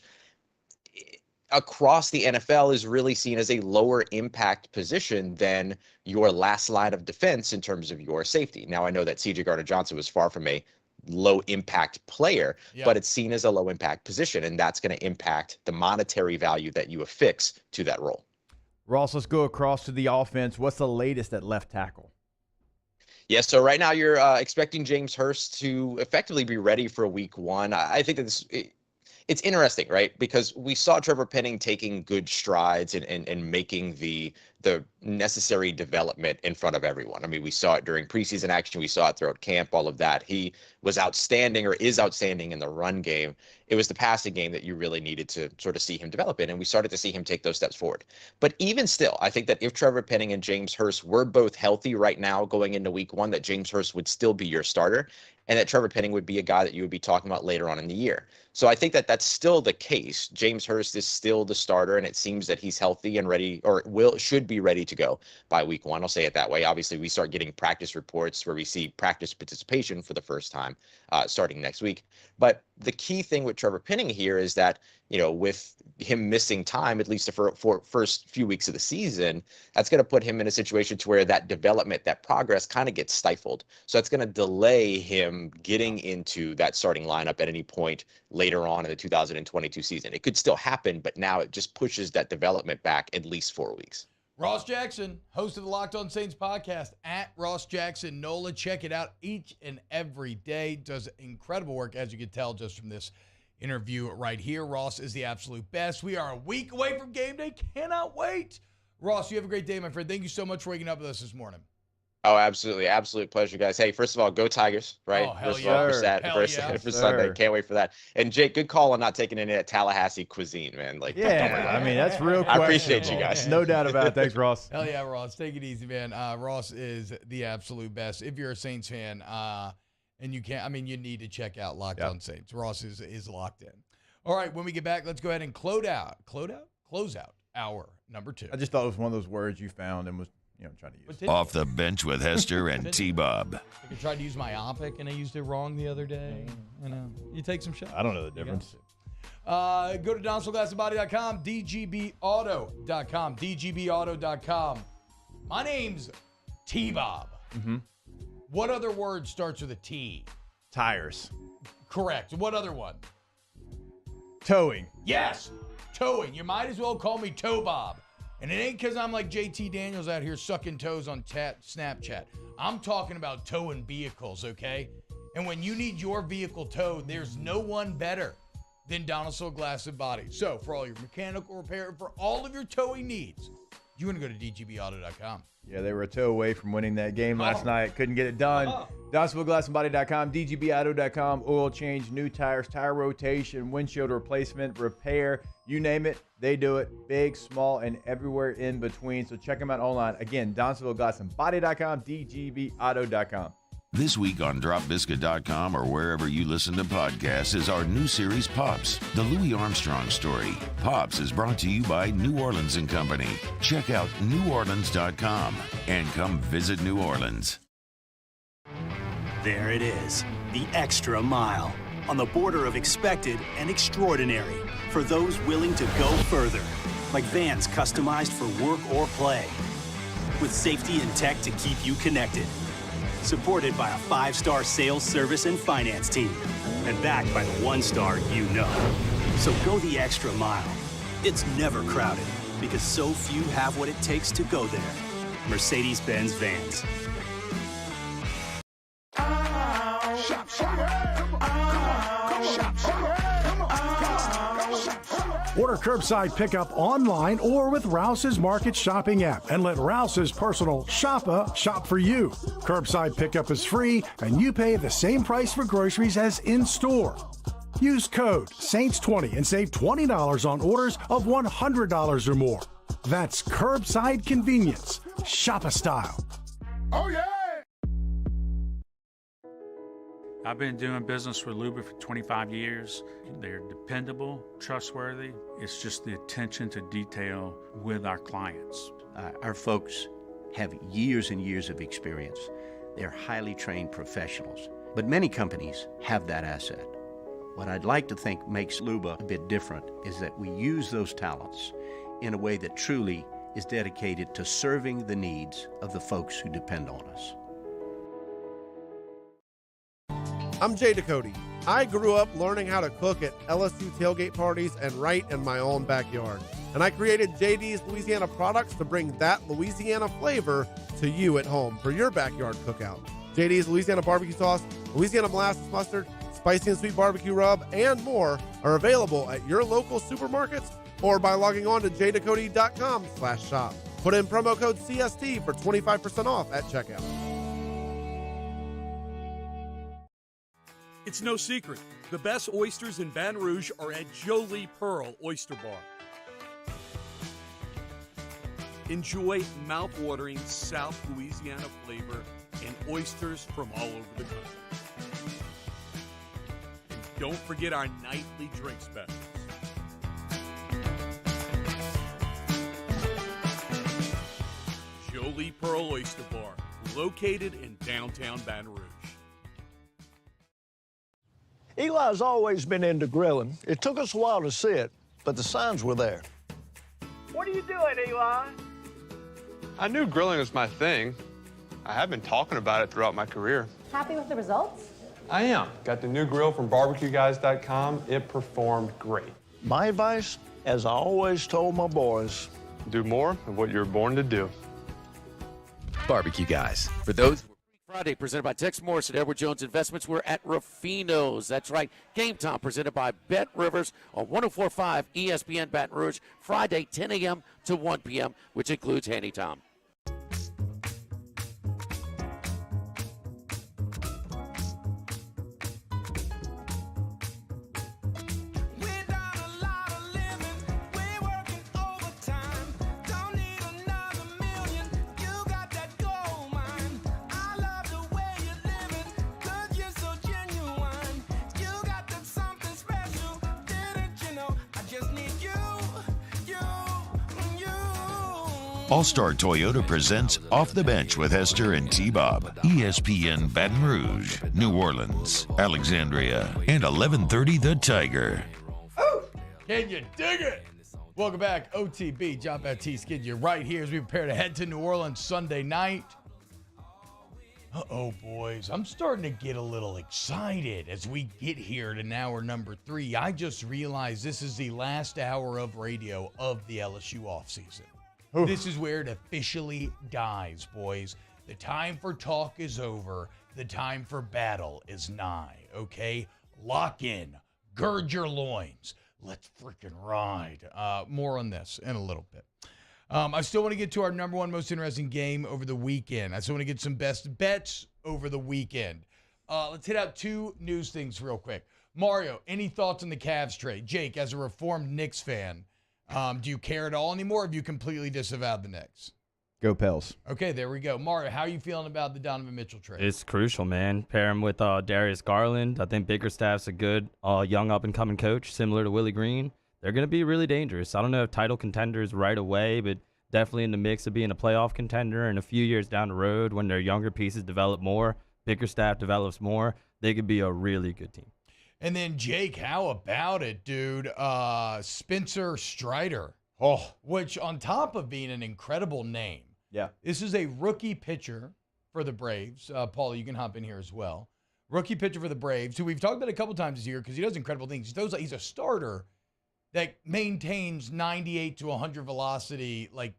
across the NFL is really seen as a lower impact position than your last line of defense in terms of your safety. Now, I know that C.J. Gardner-Johnson was far from a low impact player, but it's seen as a low impact position, and that's going to impact the monetary value that you affix to that role. Ross, let's go across to the offense. What's the latest at left tackle? Yeah, so right now you're expecting James Hurst to effectively be ready for week one. I think that it's interesting, right? Because we saw Trevor Penning taking good strides and making the necessary development in front of everyone. I mean, we saw it during preseason action. We saw it throughout camp, all of that. He was outstanding or is outstanding in the run game. It was the passing game that you really needed to sort of see him develop in, and we started to see him take those steps forward. But even still, I think that if Trevor Penning and James Hurst were both healthy right now going into week one, that James Hurst would still be your starter, and that Trevor Penning would be a guy that you would be talking about later on in the year. So I think that that's still the case. James Hurst is still the starter, and it seems that he's healthy and ready, or should be ready to go by week one. I'll say it that way. Obviously, we start getting practice reports where we see practice participation for the first time starting next week. But the key thing with Trevor Penning here is that, with him missing time, at least for first few weeks of the season, that's going to put him in a situation to where that development, that progress kind of gets stifled. So that's going to delay him getting into that starting lineup at any point later on in the 2022 season. It could still happen, but now it just pushes that development back at least 4 weeks. Ross Jackson, host of the Locked On Saints podcast, at Ross Jackson NOLA. Check it out each and every day. Does incredible work, as you can tell just from this interview right here. Ross is the absolute best. We are a week away from game day. Cannot wait. Ross, you have a great day, my friend. Thank you so much for waking up with us this morning. Oh, absolutely. Absolute pleasure, guys. Hey, first of all, go Tigers, right? Oh, hell first of all, for Sunday. Can't wait for that. And Jake, good call on not taking any of that Tallahassee cuisine, man. Like, that's real I appreciate you guys. No doubt about it. Thanks, Ross. Hell yeah, Ross. Take it easy, man. Ross is the absolute best. If you're a Saints fan, and you can't, you need to check out Locked On Saints. Ross is locked in. All right, when we get back, let's go ahead and close out hour number 2. I just thought it was one of those words you found and was trying to use. Off the bench with Hester and T-Bob. I tried to use myopic, and I used it wrong the other day. You take some shots. I don't know the difference. Go to DonaldSoGlassandBody.com, DGBAuto.com, DGBAuto.com. My name's T-Bob. Mm-hmm. What other word starts with a T? Tires. Correct. What other one? Towing. Yes, towing. You might as well call me Toe Bob. And it ain't because I'm like JT Daniels out here sucking toes on Snapchat. I'm talking about towing vehicles, okay? And when you need your vehicle towed, there's no one better than Donaldson Glass and Body. So for all your mechanical repair, for all of your towing needs, you want to go to DGBAuto.com. Yeah, they were a toe away from winning that game last night. Couldn't get it done. DonaldsonGlassandBody.com, DGBAuto.com, oil change, new tires, tire rotation, windshield replacement, repair, you name it, they do it. Big, small, and everywhere in between. So check them out online. Again, DonaldsonGlassandBody.com, DGBAuto.com. This week on DropBiscuit.com or wherever you listen to podcasts is our new series, Pops, the Louis Armstrong story. Pops is brought to you by New Orleans & Company. Check out NewOrleans.com and come visit New Orleans. There it is, the extra mile, on the border of expected and extraordinary for those willing to go further, like vans customized for work or play, with safety and tech to keep you connected. Supported by a 5-star sales, service, and finance team. And backed by the 1-star you know. So go the extra mile. It's never crowded because so few have what it takes to go there. Mercedes-Benz Vans. Order curbside pickup online or with Rouse's Market Shopping app and let Rouse's personal shopper shop for you. Curbside pickup is free and you pay the same price for groceries as in-store. Use code SAINTS20 and save $20 on orders of $100 or more. That's curbside convenience. Shopper style. Oh, yeah! I've been doing business with Luba for 25 years. They're dependable, trustworthy. It's just the attention to detail with our clients. Our folks have years and years of experience. They're highly trained professionals, but many companies have that asset. What I'd like to think makes Luba a bit different is that we use those talents in a way that truly is dedicated to serving the needs of the folks who depend on us. I'm Jay Ducote. I grew up learning how to cook at LSU tailgate parties and right in my own backyard. And I created JD's Louisiana products to bring that Louisiana flavor to you at home for your backyard cookout. JD's Louisiana barbecue sauce, Louisiana molasses mustard, spicy and sweet barbecue rub, and more are available at your local supermarkets or by logging on to jdacody.com/shop. Put in promo code CST for 25% off at checkout. It's no secret. The best oysters in Baton Rouge are at Jolie Pearl Oyster Bar. Enjoy mouth-watering South Louisiana flavor and oysters from all over the country. And don't forget our nightly drink specials. Jolie Pearl Oyster Bar, located in downtown Baton Rouge. Eli's always been into grilling. It took us a while to see it, but the signs were there. What are you doing, Eli? I knew grilling was my thing. I have been talking about it throughout my career. Happy with the results? I am. Got the new grill from barbecueguys.com. It performed great. My advice, as I always told my boys, do more of what you were born to do. Barbecue Guys. For those Friday, presented by Tex Morris and Edward Jones Investments. We're at Rufino's. That's right. Game Time, presented by Bet Rivers on 104.5 ESPN Baton Rouge. Friday, 10 a.m. to 1 p.m., which includes Handy Tom. All-Star Toyota presents Off the Bench with Hester and T-Bob. ESPN Baton Rouge, New Orleans, Alexandria, and 1130 The Tiger. Can you dig it? Welcome back, OTB. John Baptiste getting you right here as we prepare to head to New Orleans Sunday night. Uh-oh, boys. I'm starting to get a little excited as we get here to hour number 3. I just realized this is the last hour of radio of the LSU offseason. This is where it officially dies, boys. The time for talk is over. The time for battle is nigh, okay? Lock in. Gird your loins. Let's freaking ride. More on this in a little bit. I still want to get to our number one most interesting game over the weekend. I still want to get some best bets over the weekend. Let's hit out 2 news things real quick. Mario, any thoughts on the Cavs trade? Jake, as a reformed Knicks fan, do you care at all anymore, or have you completely disavowed the Knicks? Go Pels. Okay, there we go. Mario, how are you feeling about the Donovan Mitchell trade? It's crucial, man. Pair him with Darius Garland. I think Bickerstaff's a good young up-and-coming coach, similar to Willie Green. They're going to be really dangerous. I don't know if title contenders right away, but definitely in the mix of being a playoff contender. And a few years down the road, when their younger pieces develop more, Bickerstaff develops more, they could be a really good team. And then, Jake, how about it, dude? Spencer Strider. Which, on top of being an incredible name, this is a rookie pitcher for the Braves. Paula, you can hop in here as well. Rookie pitcher for the Braves, who we've talked about a couple times this year because he does incredible things. He's a starter that maintains 98 to 100 velocity, like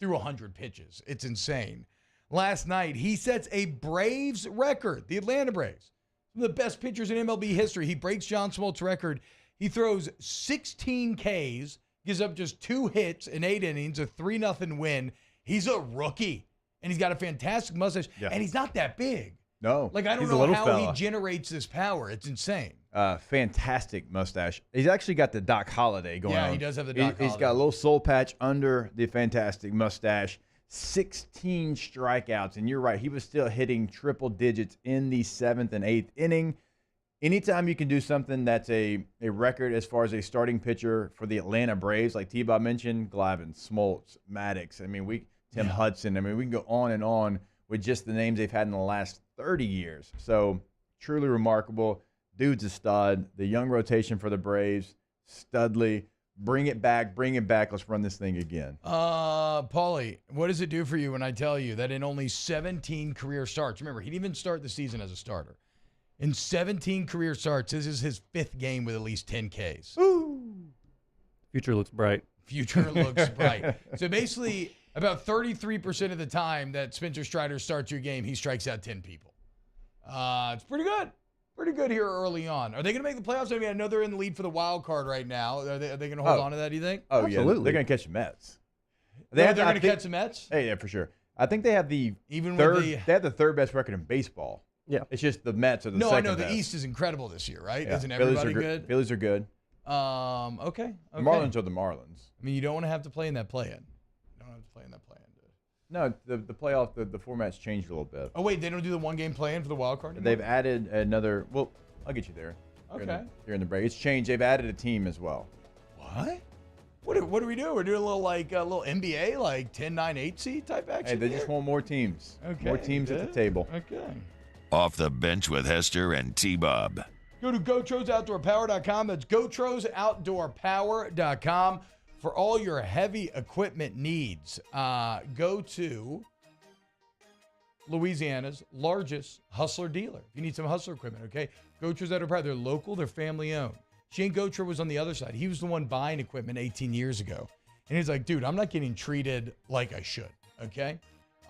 through 100 pitches. It's insane. Last night, he sets a Braves record, the Atlanta Braves. One of the best pitchers in MLB history. He breaks John Smoltz' record. He throws 16 Ks, gives up just 2 hits in 8 innings, a 3-0 win. He's a rookie, and he's got a fantastic mustache, and he's not that big. No. Like, I don't he's know a little how fella. he generates this power. It's insane. Fantastic mustache. He's actually got the Doc Holliday going on. Yeah, he does have the Doc He's Holliday. got a little soul patch under the fantastic mustache. 16 strikeouts, and you're right. He was still hitting triple digits in the 7th and 8th inning. Anytime you can do something that's a record as far as a starting pitcher for the Atlanta Braves, like T-Bob mentioned, Glavine, Smoltz, Maddox. Tim Hudson. We can go on and on with just the names they've had in the last 30 years. So truly remarkable. Dude's a stud. The young rotation for the Braves, Studley. Bring it back. Let's run this thing again. Paulie, what does it do for you when I tell you that in only 17 career starts, remember, he didn't even start the season as a starter. In 17 career starts, this is his 5th game with at least 10 Ks. Ooh. Future looks bright. Future looks bright. So basically, about 33% of the time that Spencer Strider starts your game, he strikes out 10 people. It's pretty good. Pretty good here early on. Are they going to make the playoffs? I mean, I know they're in the lead for the wild card right now. Are they going to hold on to that, do you think? Oh, Absolutely. yeah. They're going to catch the Mets. They're going to catch the Mets? Hey, yeah, for sure. I think they have the they have the third best record in baseball. Yeah. It's just the Mets are the No, second I know. best. The East is incredible this year, right? Yeah. Isn't everybody Phillies good? Phillies are good. Okay. The Marlins are the Marlins. I mean, you don't want to have to play in that play-in. You don't have to play in that play-in, dude. No, the playoff, the format's changed a little bit. Oh, wait, they don't do the one-game play-in for the wild card anymore? They've added another. Well, I'll get you there. Okay. During the break, it's changed. They've added a team as well. What? What do we do? We're doing a little little NBA, like 10-9-8 seed type action. Hey, they here? just want more teams. Okay, More teams at the good. table. Okay. Off the bench with Hester and T-Bob. Go to GoTrosOutdoorPower.com. That's GoTrosOutdoorPower.com for all your heavy equipment needs. Go to Louisiana's largest Hustler dealer. If you need some Hustler equipment, okay? GoTros Outdoor Power. They're local. They're family owned. Shane Gotro was on the other side. He was the one buying equipment 18 years ago. And he's like, dude, I'm not getting treated like I should, okay?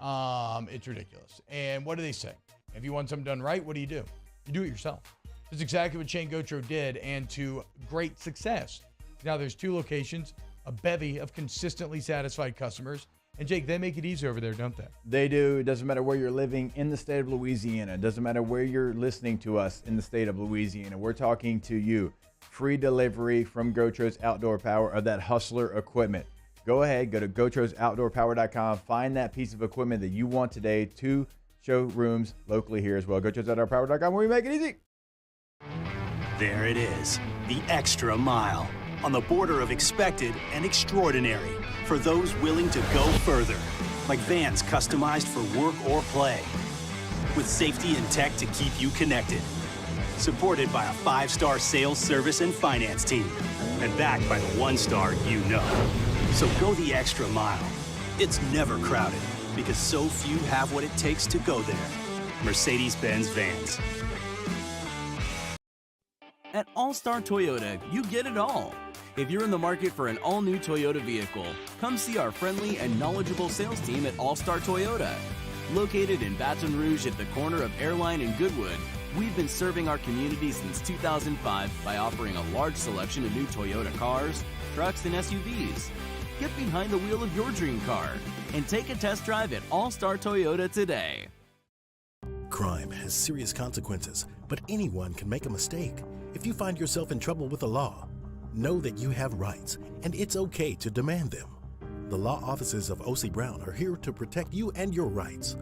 It's ridiculous. And what do they say? If you want something done right, what do? You do it yourself. That's exactly what Shane Gotro did, and to great success. Now there's 2 locations, a bevy of consistently satisfied customers. And Jake, they make it easy over there, don't they? They do. It doesn't matter where you're living in the state of Louisiana. It doesn't matter where you're listening to us in the state of Louisiana. We're talking to you. Free delivery from Gotros Outdoor Power of that Hustler equipment. Go ahead, go to GoTrosOutdoorPower.com. Find that piece of equipment that you want today. 2 showrooms locally here as well. GoTrosOutdoorPower.com, where we make it easy. There it is, the extra mile, on the border of expected and extraordinary for those willing to go further, like vans customized for work or play, with safety and tech to keep you connected, supported by a 5-star sales, service, and finance team, and backed by the 1-star you know. So go the extra mile. It's never crowded, because so few have what it takes to go there. Mercedes-Benz Vans. At All-Star Toyota, you get it all. If you're in the market for an all-new Toyota vehicle, come see our friendly and knowledgeable sales team at All-Star Toyota. Located in Baton Rouge at the corner of Airline and Goodwood, we've been serving our community since 2005 by offering a large selection of new Toyota cars, trucks, and SUVs. Get behind the wheel of your dream car and take a test drive at All-Star Toyota today. Crime has serious consequences, but anyone can make a mistake. If you find yourself in trouble with the law, know that you have rights, and it's okay to demand them. The law offices of O.C. Brown are here to protect you and your rights.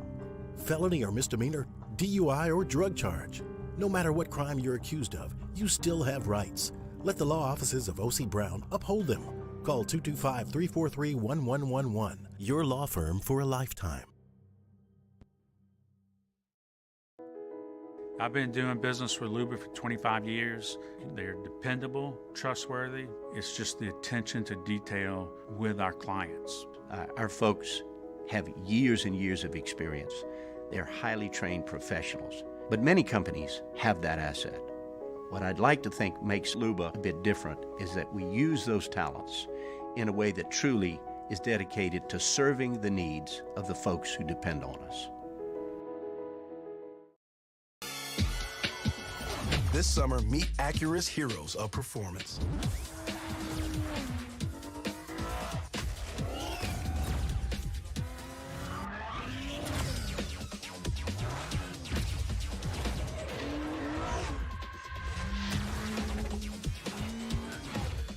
Felony or misdemeanor, DUI or drug charge. No matter what crime you're accused of, you still have rights. Let the law offices of O.C. Brown uphold them. Call 225-343-1111. Your law firm for a lifetime. I've been doing business with Luba for 25 years. They're dependable, trustworthy. It's just the attention to detail with our clients. Our folks have years and years of experience. They're highly trained professionals, but many companies have that asset. What I'd like to think makes Luba a bit different is that we use those talents in a way that truly is dedicated to serving the needs of the folks who depend on us. This summer, meet Acura's heroes of performance.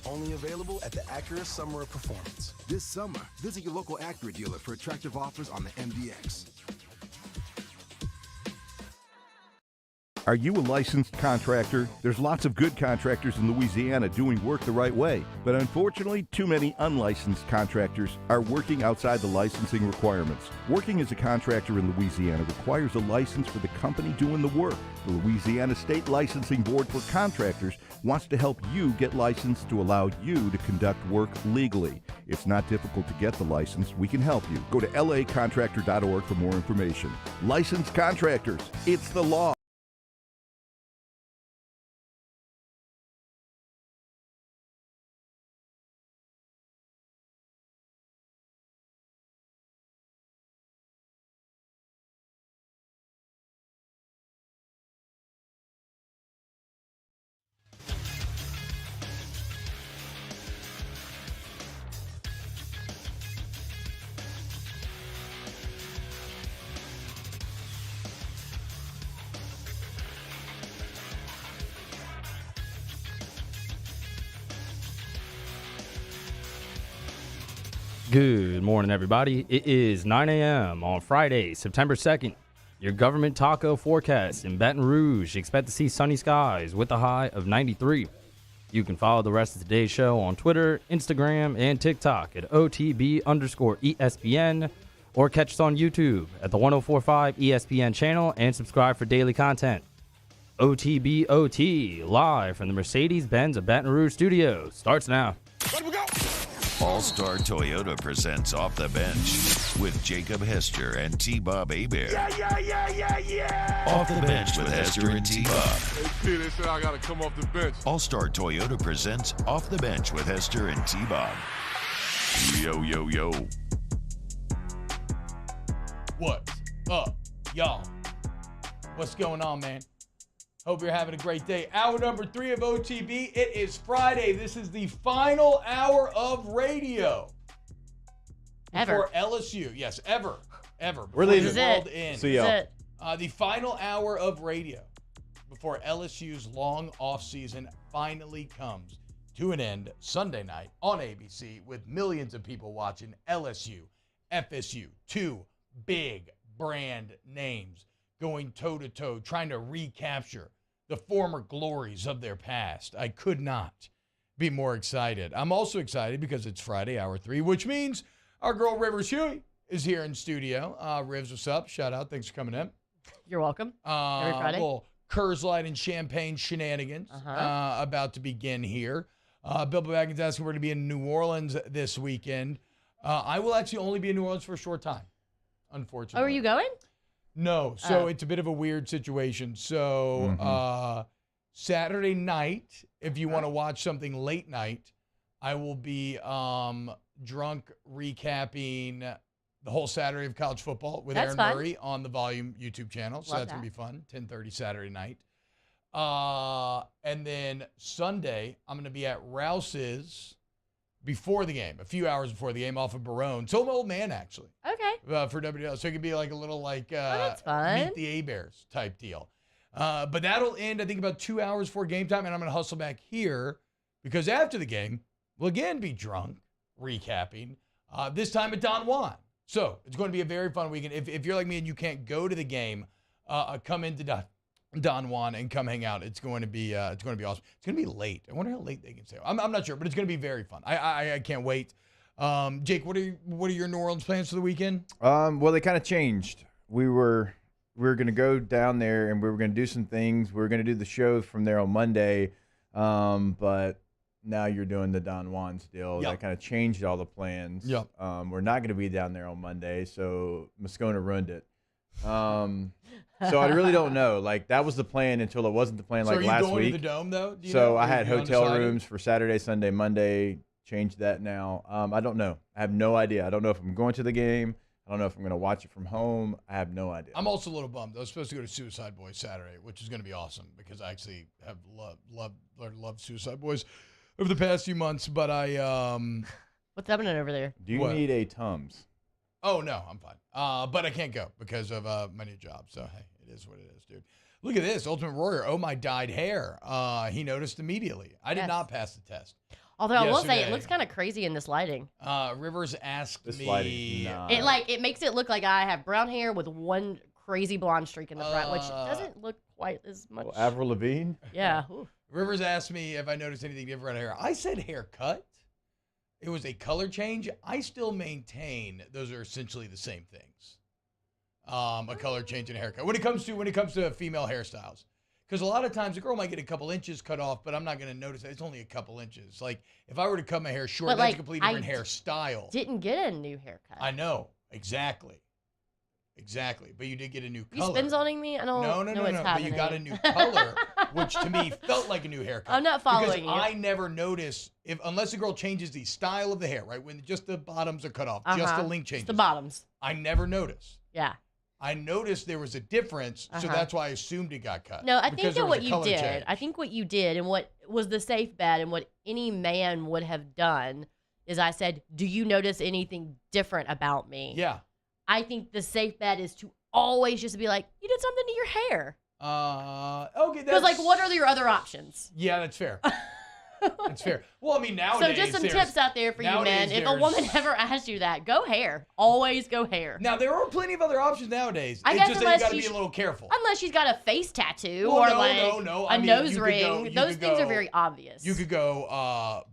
Only available at the Acura Summer of Performance. This summer, visit your local Acura dealer for attractive offers on the MDX. Are you a licensed contractor? There's lots of good contractors in Louisiana doing work the right way, but unfortunately, too many unlicensed contractors are working outside the licensing requirements. Working as a contractor in Louisiana requires a license for the company doing the work. The Louisiana State Licensing Board for Contractors wants to help you get licensed to allow you to conduct work legally. It's not difficult to get the license. We can help you. Go to lacontractor.org for more information. Licensed contractors, it's the law. Good morning, everybody. It is 9 a.m. on Friday, September 2nd. Your government taco forecast in Baton Rouge. Expect to see sunny skies with a high of 93. You can follow the rest of today's show on Twitter, Instagram, and TikTok at OTB_ESPN, or catch us on YouTube at the 1045 ESPN channel and subscribe for daily content. OTB live from the Mercedes-Benz of Baton Rouge studios starts now. All-Star Toyota presents Off the Bench with Jacob Hester and T-Bob Hebert. Yeah. Off the Bench with Hester and T-Bob. Hey, P, they said I got to come off the bench. All-Star Toyota presents Off the Bench with Hester and T-Bob. Yo, yo, yo. What's up, y'all? What's going on, man? Hope you're having a great day. Hour number 3 of OTB. It is Friday. This is the final hour of radio. Ever. For LSU. Yes, ever. We're leaving. See y'all. The final hour of radio before LSU's long offseason finally comes to an end Sunday night on ABC with millions of people watching LSU, FSU, two big brand names going toe-to-toe, trying to recapture the former glories of their past. I could not be more excited. I'm also excited because it's Friday, hour 3, which means our girl Rivers Huey is here in studio. Rivs, what's up? Shout out. Thanks for coming in. You're welcome. Every Friday. Little Coors Light and champagne shenanigans about to begin here. Bill Baggins asking we're going to be in New Orleans this weekend. I will actually only be in New Orleans for a short time, unfortunately. Oh, are you going? No, so it's a bit of a weird situation. So Saturday night, if you want to watch something late night, I will be drunk recapping the whole Saturday of college football with Aaron Murray on the Volume YouTube channel. So that's going to be fun, 10:30 Saturday night. And then Sunday, I'm going to be at Rouse's before the game, a few hours before the game off of Barone. So I'm an old man, actually. Okay. For WL. So it could be like a little that's fun. Meet the A-Bears type deal. But that'll end, I think, about 2 hours before game time, and I'm going to hustle back here because after the game, we'll again be drunk, recapping, this time at Don Juan. So it's going to be a very fun weekend. If you're like me and you can't go to the game, come into Don Juan and come hang out. It's going to be awesome. It's going to be late. I wonder how late they can stay. I'm not sure, but it's going to be very fun. I can't wait. Jake, what are your New Orleans plans for the weekend? Well, they kind of changed. We were going to go down there and we were going to do some things. We were going to do the show from there on Monday, but now you're doing the Don Juan's deal. Yep. That kind of changed all the plans. Yep. We're not going to be down there on Monday, so Moscona ruined it. So I really don't know. Like, that was the plan until it wasn't the plan last week. So are you going to the Dome, though? So I had hotel rooms for Saturday, Sunday, Monday. Changed that now. I don't know. I have no idea. I don't know if I'm going to the game. I don't know if I'm going to watch it from home. I have no idea. I'm also a little bummed. I was supposed to go to Suicide Boys Saturday, which is going to be awesome because I actually have loved Suicide Boys over the past few months. But what's happening over there? Do you need a Tums? Oh, no, I'm fine. But I can't go because of my new job. So, hey, it is what it is, dude. Look at this. Ultimate Warrior. Oh, my dyed hair. He noticed immediately. I did not pass the test. Although I will say it looks kind of crazy in this lighting. Rivers asked me. It makes it look like I have brown hair with one crazy blonde streak in the front, which doesn't look quite as much. Well, Avril Lavigne? Yeah. Rivers asked me if I noticed anything different on hair. I said haircut. It was a color change. I still maintain those are essentially the same things. A color change and a haircut. When it comes to female hairstyles. Because a lot of times a girl might get a couple inches cut off, but I'm not going to notice that. It's only a couple inches. Like, if I were to cut my hair short, that's a completely different hairstyle. Didn't get a new haircut. I know. Exactly. But you did get a new color. You spin zoning me? I don't know what's happening. But you got a new color, which to me felt like a new haircut. I'm not following you. I never notice, unless a girl changes the style of the hair, right? When just the bottoms are cut off, just the length changes. Just the bottoms. I never notice. Yeah. I noticed there was a difference, so that's why I assumed it got cut. No, I think that what you did, and what was the safe bet and what any man would have done is I said, do you notice anything different about me? Yeah. I think the safe bet is to always just be like, you did something to your hair. Okay. Because, like, what are your other options? Yeah, that's fair. It's fair. Well, I mean, So nowadays. just some tips out there for you, man. If a woman ever asks you that, go hair. Always go hair. Now, there are plenty of other options nowadays. I It's guess just that you got to unless be a little careful. Unless she's got a face tattoo Well, or no. a I mean, nose you could ring. go- you Those could things are go- very obvious. You could go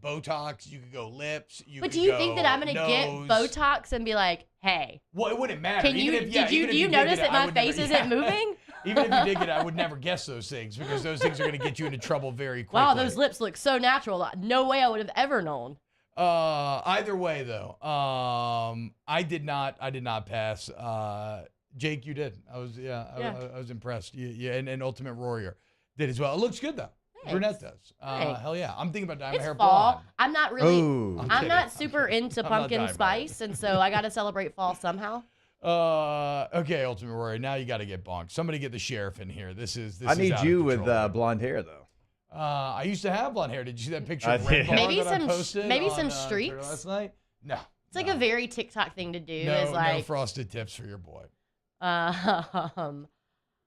Botox. You could go lips. But do you think that I'm going to get Botox and be like, hey? Well, it wouldn't matter. Can you, Even if- yeah, do you even if you did notice get it, that I my would face never- isn't moving? Even if you did get it, I would never guess those things because those things are going to get you into trouble very quickly. Wow, those lips look so natural. No way I would have ever known. Either way, though, I did not pass. Jake, you did. I was impressed. You and Ultimate Warrior did as well. It looks good though. Thanks. Brunette does. Thanks. Hell yeah. I'm thinking about dyeing my It's hair fall. blonde. I'm not really. Ooh. I'm not super into I'm not pumpkin dying my spice, and so I got to celebrate fall somehow. Okay, Ultimate Warrior. Now you got to get bonked. Somebody get the sheriff in here. This is. I is need out of you with control. blonde hair though. I used to have blonde hair. Did you see that picture of I Red did. Bar Maybe that I some posted maybe on, some Twitter streaks. last night? No. It's like a very TikTok thing to do. No, is no like, frosted tips for your boy.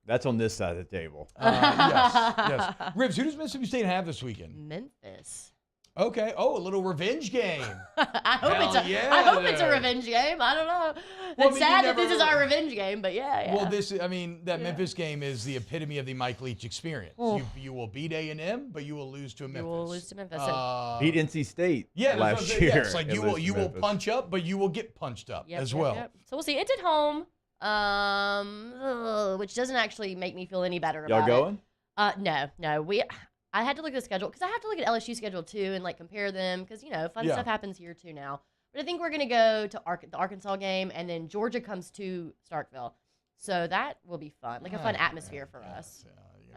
That's on this side of the table. Yes. Ribs, who does Mississippi State have this weekend? Memphis. Okay. Oh, a little revenge game. I hope it's a revenge game. I don't know. Well, It's I mean, sad you that this never- is our revenge game, but yeah. Well, that Memphis game is the epitome of the Mike Leach experience. Oh. You will beat A&M, but you will lose to Memphis. You will lose to Memphis. Beat NC State Yeah, that's what I'm last saying. year. Yeah, it's like and you will lose to you will Memphis. punch up, but you will get punched up as well. So we'll see. It's at home, which doesn't actually make me feel any better Y'all about going? it. No. I had to look at the schedule because I have to look at LSU schedule too and like compare them because fun Yeah. stuff happens here too now. But I think we're gonna go to the Arkansas game and then Georgia comes to Starkville, so that will be fun, like a fun atmosphere for us.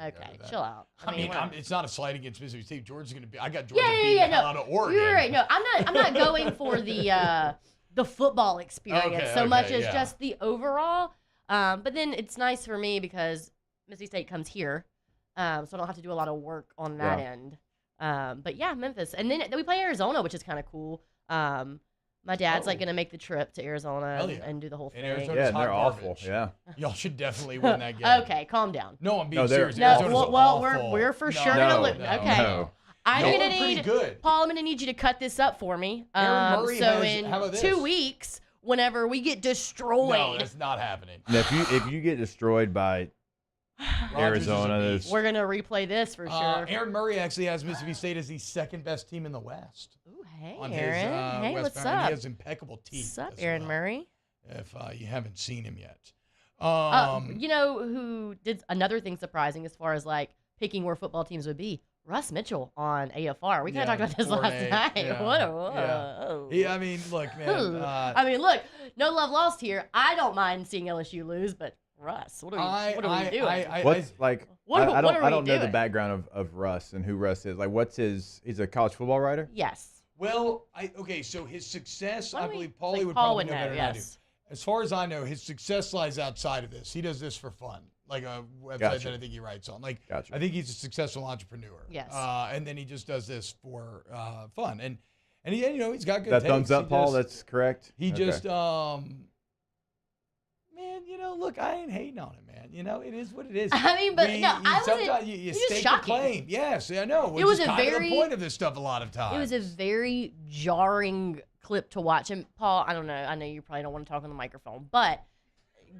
Okay, chill out. I mean, whatever. it's not a slight against Mississippi State. Georgia's going to be. I got Georgia Yeah, beating the no. hell out of Oregon. You're right. No, I'm not going for the football experience so much as just the overall. But then it's nice for me because Mississippi State comes here, so I don't have to do a lot of work on that end. But yeah, Memphis, and then we play Arizona, which is kind of cool. My dad's like gonna make the trip to Arizona Hell yeah. and do the whole thing. And Arizona's Yeah, hot they're garbage. awful. Yeah. Y'all should definitely win that game. Okay, calm down. No, I'm being No, they're- serious. No, Arizona's well, awful. we're for No, sure gonna lose. no, Okay, no. I'm Y'all gonna are pretty need good. Paul. I'm gonna need you to cut this up for me. Aaron Murray so has- in how about 2 this? weeks, whenever we get destroyed, No, that's not happening. And if you get destroyed by Arizona, Rogers is a we're gonna replay this for sure. Aaron Murray actually has Mississippi State as the second best team in the West. Ooh, hey, on Aaron. His, hey, West what's Bound, and up? He has impeccable teeth. What's up, as Aaron well, Murray? If you haven't seen him yet. You know who did another thing surprising as far as like picking where football teams would be? Russ Mitchell on AFR. We kind of talked about this last night. Yeah, Whoa. yeah. I mean, look, man. I mean, look, no love lost here. I don't mind seeing LSU lose, but Russ, what are we doing? What's like? What I are we don't know the doing? background of Russ and who Russ is. Like, what's his? He's a college football writer. Yes. Well, so his success, I believe Paulie like would Paul probably would know know, better than I do. yes. As far as I know, his success lies outside of this. He does this for fun, like a website Gotcha. that I think he writes on. Like, Gotcha. I think he's a successful entrepreneur. Yes. And then he just does this for fun, and he, he's got good. That takes. thumbs up, He Paul. just- That's correct. He Okay. just, man, look, I ain't hating on him, man. It is what it is. I mean, but no, I wasn't. sometimes you it was stake shocking. the claim. Yes, I know. Which It was is a kind of very- the point of this stuff a lot of times. It was a very jarring clip to watch. And Paul, I don't know. I know you probably don't want to talk on the microphone, but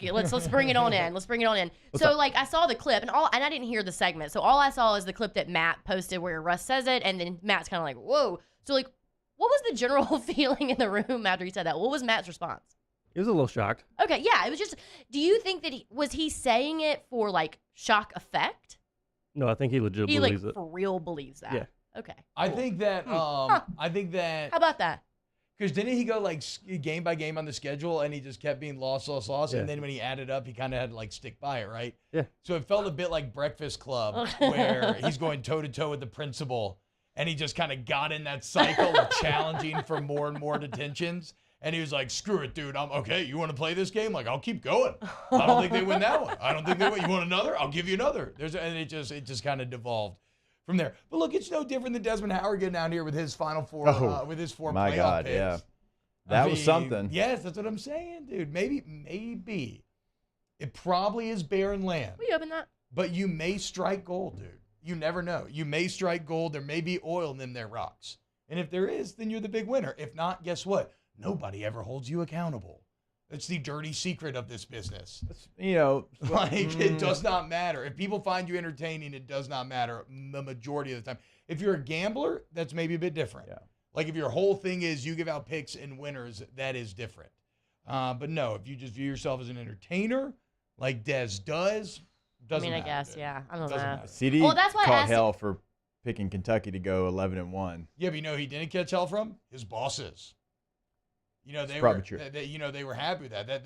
let's bring it on in. Let's bring it on in. So like I saw the clip and I didn't hear the segment. So all I saw is the clip that Matt posted where Russ says it, and then Matt's kind of like, whoa. So like, what was the general feeling in the room after he said that? What was Matt's response? He was a little shocked. Okay, yeah, it was just. Do you think that was he saying it for like shock effect? No, I think he legit He believes like it. for real believes that. Yeah. Okay. I cool. think that. Huh. I think that. How about that? Because didn't he go like game by game on the schedule, and he just kept being lost, Yeah. and then when he added up, he kind of had to like stick by it, right? Yeah. So it felt a bit like Breakfast Club, where he's going toe to toe with the principal, and he just kind of got in that cycle of challenging for more and more detentions. And he was like, "Screw it, dude. I'm okay. You want to play this game? Like, I'll keep going. I don't think they win that one. I don't think they win. You want another? I'll give you another." And it just kind of devolved from there. But look, it's no different than Desmond Howard getting out here with his Final Four, with his 4 my playoff God, picks. yeah. That was something. Yes, that's what I'm saying, dude. Maybe. It probably is barren land. We open that. But you may strike gold, dude. You never know. You may strike gold. There may be oil in them there rocks. And if there is, then you're the big winner. If not, guess what? Nobody ever holds you accountable. That's the dirty secret of this business. It does not matter. If people find you entertaining, it does not matter the majority of the time. If you're a gambler, that's maybe a bit different. Yeah. Like if your whole thing is you give out picks and winners, that is different. But no, if you just view yourself as an entertainer, like Dez does, doesn't matter. I guess, yeah. I don't know. Matter. CD that's why caught hell for picking Kentucky to go 11-1. Yeah, but he didn't catch hell from his bosses. They were happy with that.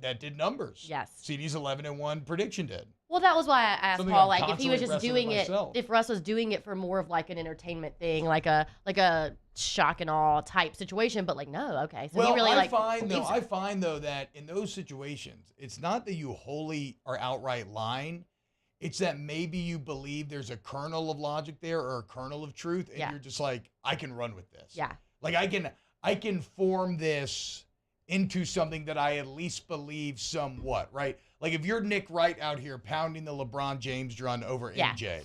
That did numbers. Yes. CD's 11-1 prediction did. Well, that was why I asked Something Paul, I'm like, if he was just constantly doing it, wrestling myself. if Russ was doing it for more of like an entertainment thing, like a shock and awe type situation, but like, no, okay. So he really I find though that in those situations, it's not that you wholly or outright lying. It's that maybe you believe there's a kernel of logic there or a kernel of truth, and you're just like, I can run with this. Yeah. Like I can form this into something that I at least believe somewhat, right? Like if you're Nick Wright out here pounding the LeBron James drum over MJ,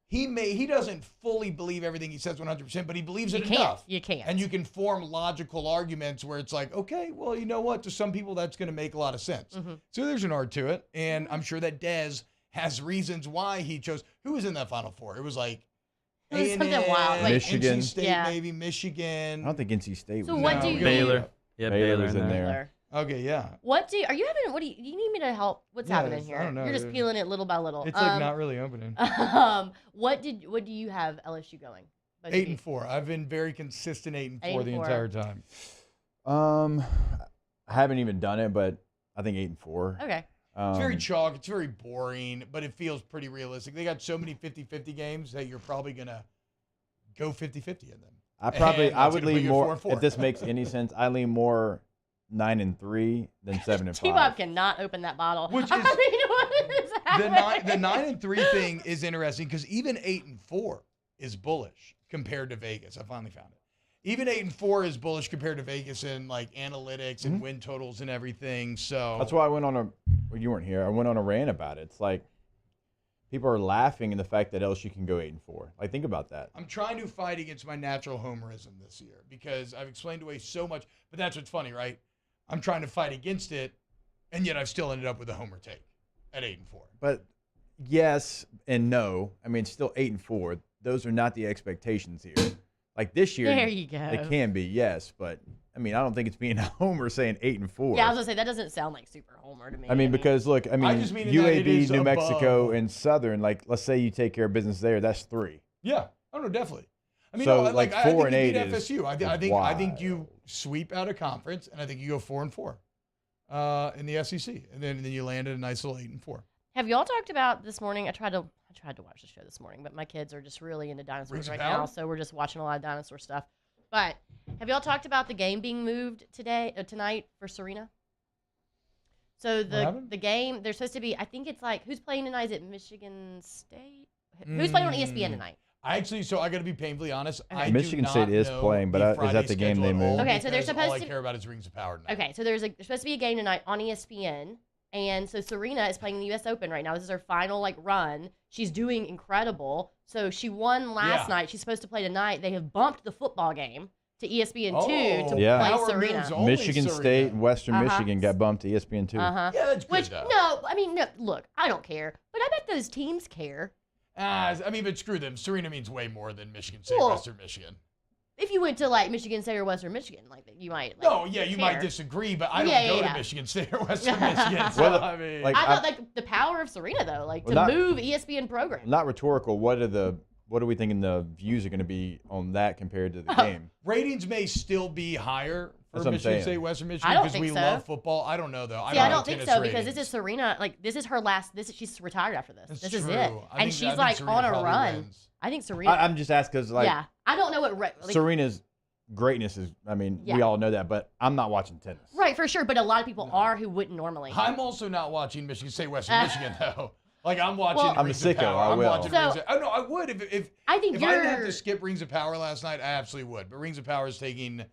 he doesn't fully believe everything he says 100%, but he believes it enough. You can't. And you can form logical arguments where it's like, okay, well, you know what? To some people, that's going to make a lot of sense. Mm-hmm. So there's an art to it, and I'm sure that Dez has reasons why he chose. Who was in that Final Four? It was like something wild, like Michigan, NC State, maybe Michigan. I don't think NC State. So was what do you Baylor? Yeah, Baylor's in there. Okay, yeah. Are you having? Do you need me to help? What's happening here? I don't know. You're just peeling it little by little. It's like not really opening. What do you have LSU going? 8-4. I've been very consistent 8-4 the entire time. I haven't even done it, but I think 8-4. Okay. It's very chalk. It's very boring, but it feels pretty realistic. They got so many 50-50 games that you're probably going to go 50-50 in them. I would lean more, if this makes any sense, I lean more 9-3 than 7-5. T-Bob cannot open that bottle. Which is, what is the 9-3 thing is interesting because even 8-4 is bullish compared to Vegas. I finally found it. Even 8-4 is bullish compared to Vegas in like analytics and win totals and everything. So that's why I went on well, you weren't here. I went on a rant about it. It's like people are laughing in the fact that LSU can go 8-4. Like, think about that. I'm trying to fight against my natural homerism this year because I've explained away so much. But that's what's funny, right? I'm trying to fight against it, and yet I've still ended up with a homer take at 8-4. But yes and no. I mean, still 8-4. Those are not the expectations here. Like this year, there you go. It can be, yes, but I mean, I don't think it's being a homer saying 8-4. Yeah, I was gonna say that doesn't sound like super homer to me. I mean, because look, UAB, New Mexico, and Southern. Like, let's say you take care of business there, that's 3. Yeah, no, definitely. I mean, so no, like I 4 and 8 is FSU. I think you wild. sweep out a conference, and I think you go 4-4 in the SEC, and then you land at a nice little 8-4. Have y'all talked about this morning? I tried to watch the show this morning, but my kids are just really into dinosaurs right now, so we're just watching a lot of dinosaur stuff. But have y'all talked about the game being moved tonight for Serena? So the game, they're supposed to be, I think it's like, who's playing tonight? Is it Michigan State? Who's playing on ESPN tonight? I got to be painfully honest. Okay. Michigan State is playing, but is that the game they moved? Okay, so they're supposed all I care about is Rings of Power tonight. Okay, so there's supposed to be a game tonight on ESPN, and so Serena is playing the U.S. Open right now. This is her final run. She's doing incredible. So she won last night. She's supposed to play tonight. They have bumped the football game to ESPN2 to play Serena. Michigan State and Western Michigan got bumped to ESPN2. Yeah, that's good, no, look, I don't care, but I bet those teams care. But screw them. Serena means way more than Michigan State, Western Michigan. If you went to Michigan State or Western Michigan, you might. You might disagree, but I don't go to Michigan State or Western Michigan. So I thought the power of Serena though, to move ESPN programs. Not rhetorical. What are we thinking the views are going to be on that compared to the game? Ratings may still be higher for Michigan State, Western Michigan I don't because think we so. love football. I don't know though. I don't think so because this is Serena. This is her last. She's retired after this. This is it, and she's on a run. Wins. I think Serena. I'm just asking because I don't know what Serena's greatness is. I mean, we all know that, but I'm not watching tennis. Right, for sure. But a lot of people are who wouldn't normally. I'm also not watching Michigan State, Western Michigan though. I'm watching. I'm a sicko. I will. No, I would if I didn't have to skip Rings of Power last night. I absolutely would. But Rings of Power is taking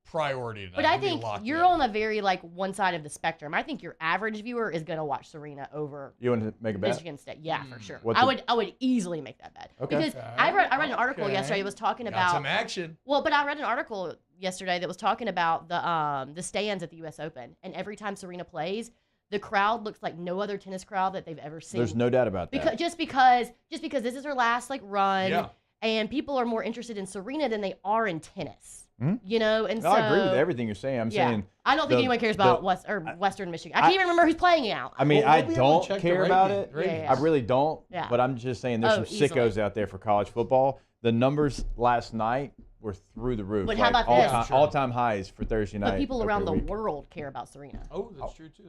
priority tonight. But I We'll be think locked you're in. on a very one side of the spectrum. I think your average viewer is going to watch Serena over You want to make a bet? Michigan State. Yeah, for sure. What's I would easily make that bet. Okay. Because I read an article yesterday that was talking Got about some action. Well, but I read an article yesterday that was talking about the stands at the U.S. Open, and every time Serena plays, the crowd looks like no other tennis crowd that they've ever seen. There's no doubt about that. Just because this is her last run, Yeah. and people are more interested in Serena than they are in tennis. Hmm? You know, and No, so I agree with everything you're saying. I'm saying I don't think anyone cares about Western Michigan. I can't even remember who's playing out. I mean, I don't check the care about rankings. it. Yeah. I really don't. Yeah. But I'm just saying there's some sickos out there for college football. The numbers last night were through the roof. But how about this? All-time highs for Thursday night. But people around the week. world care about Serena. Oh, that's true too.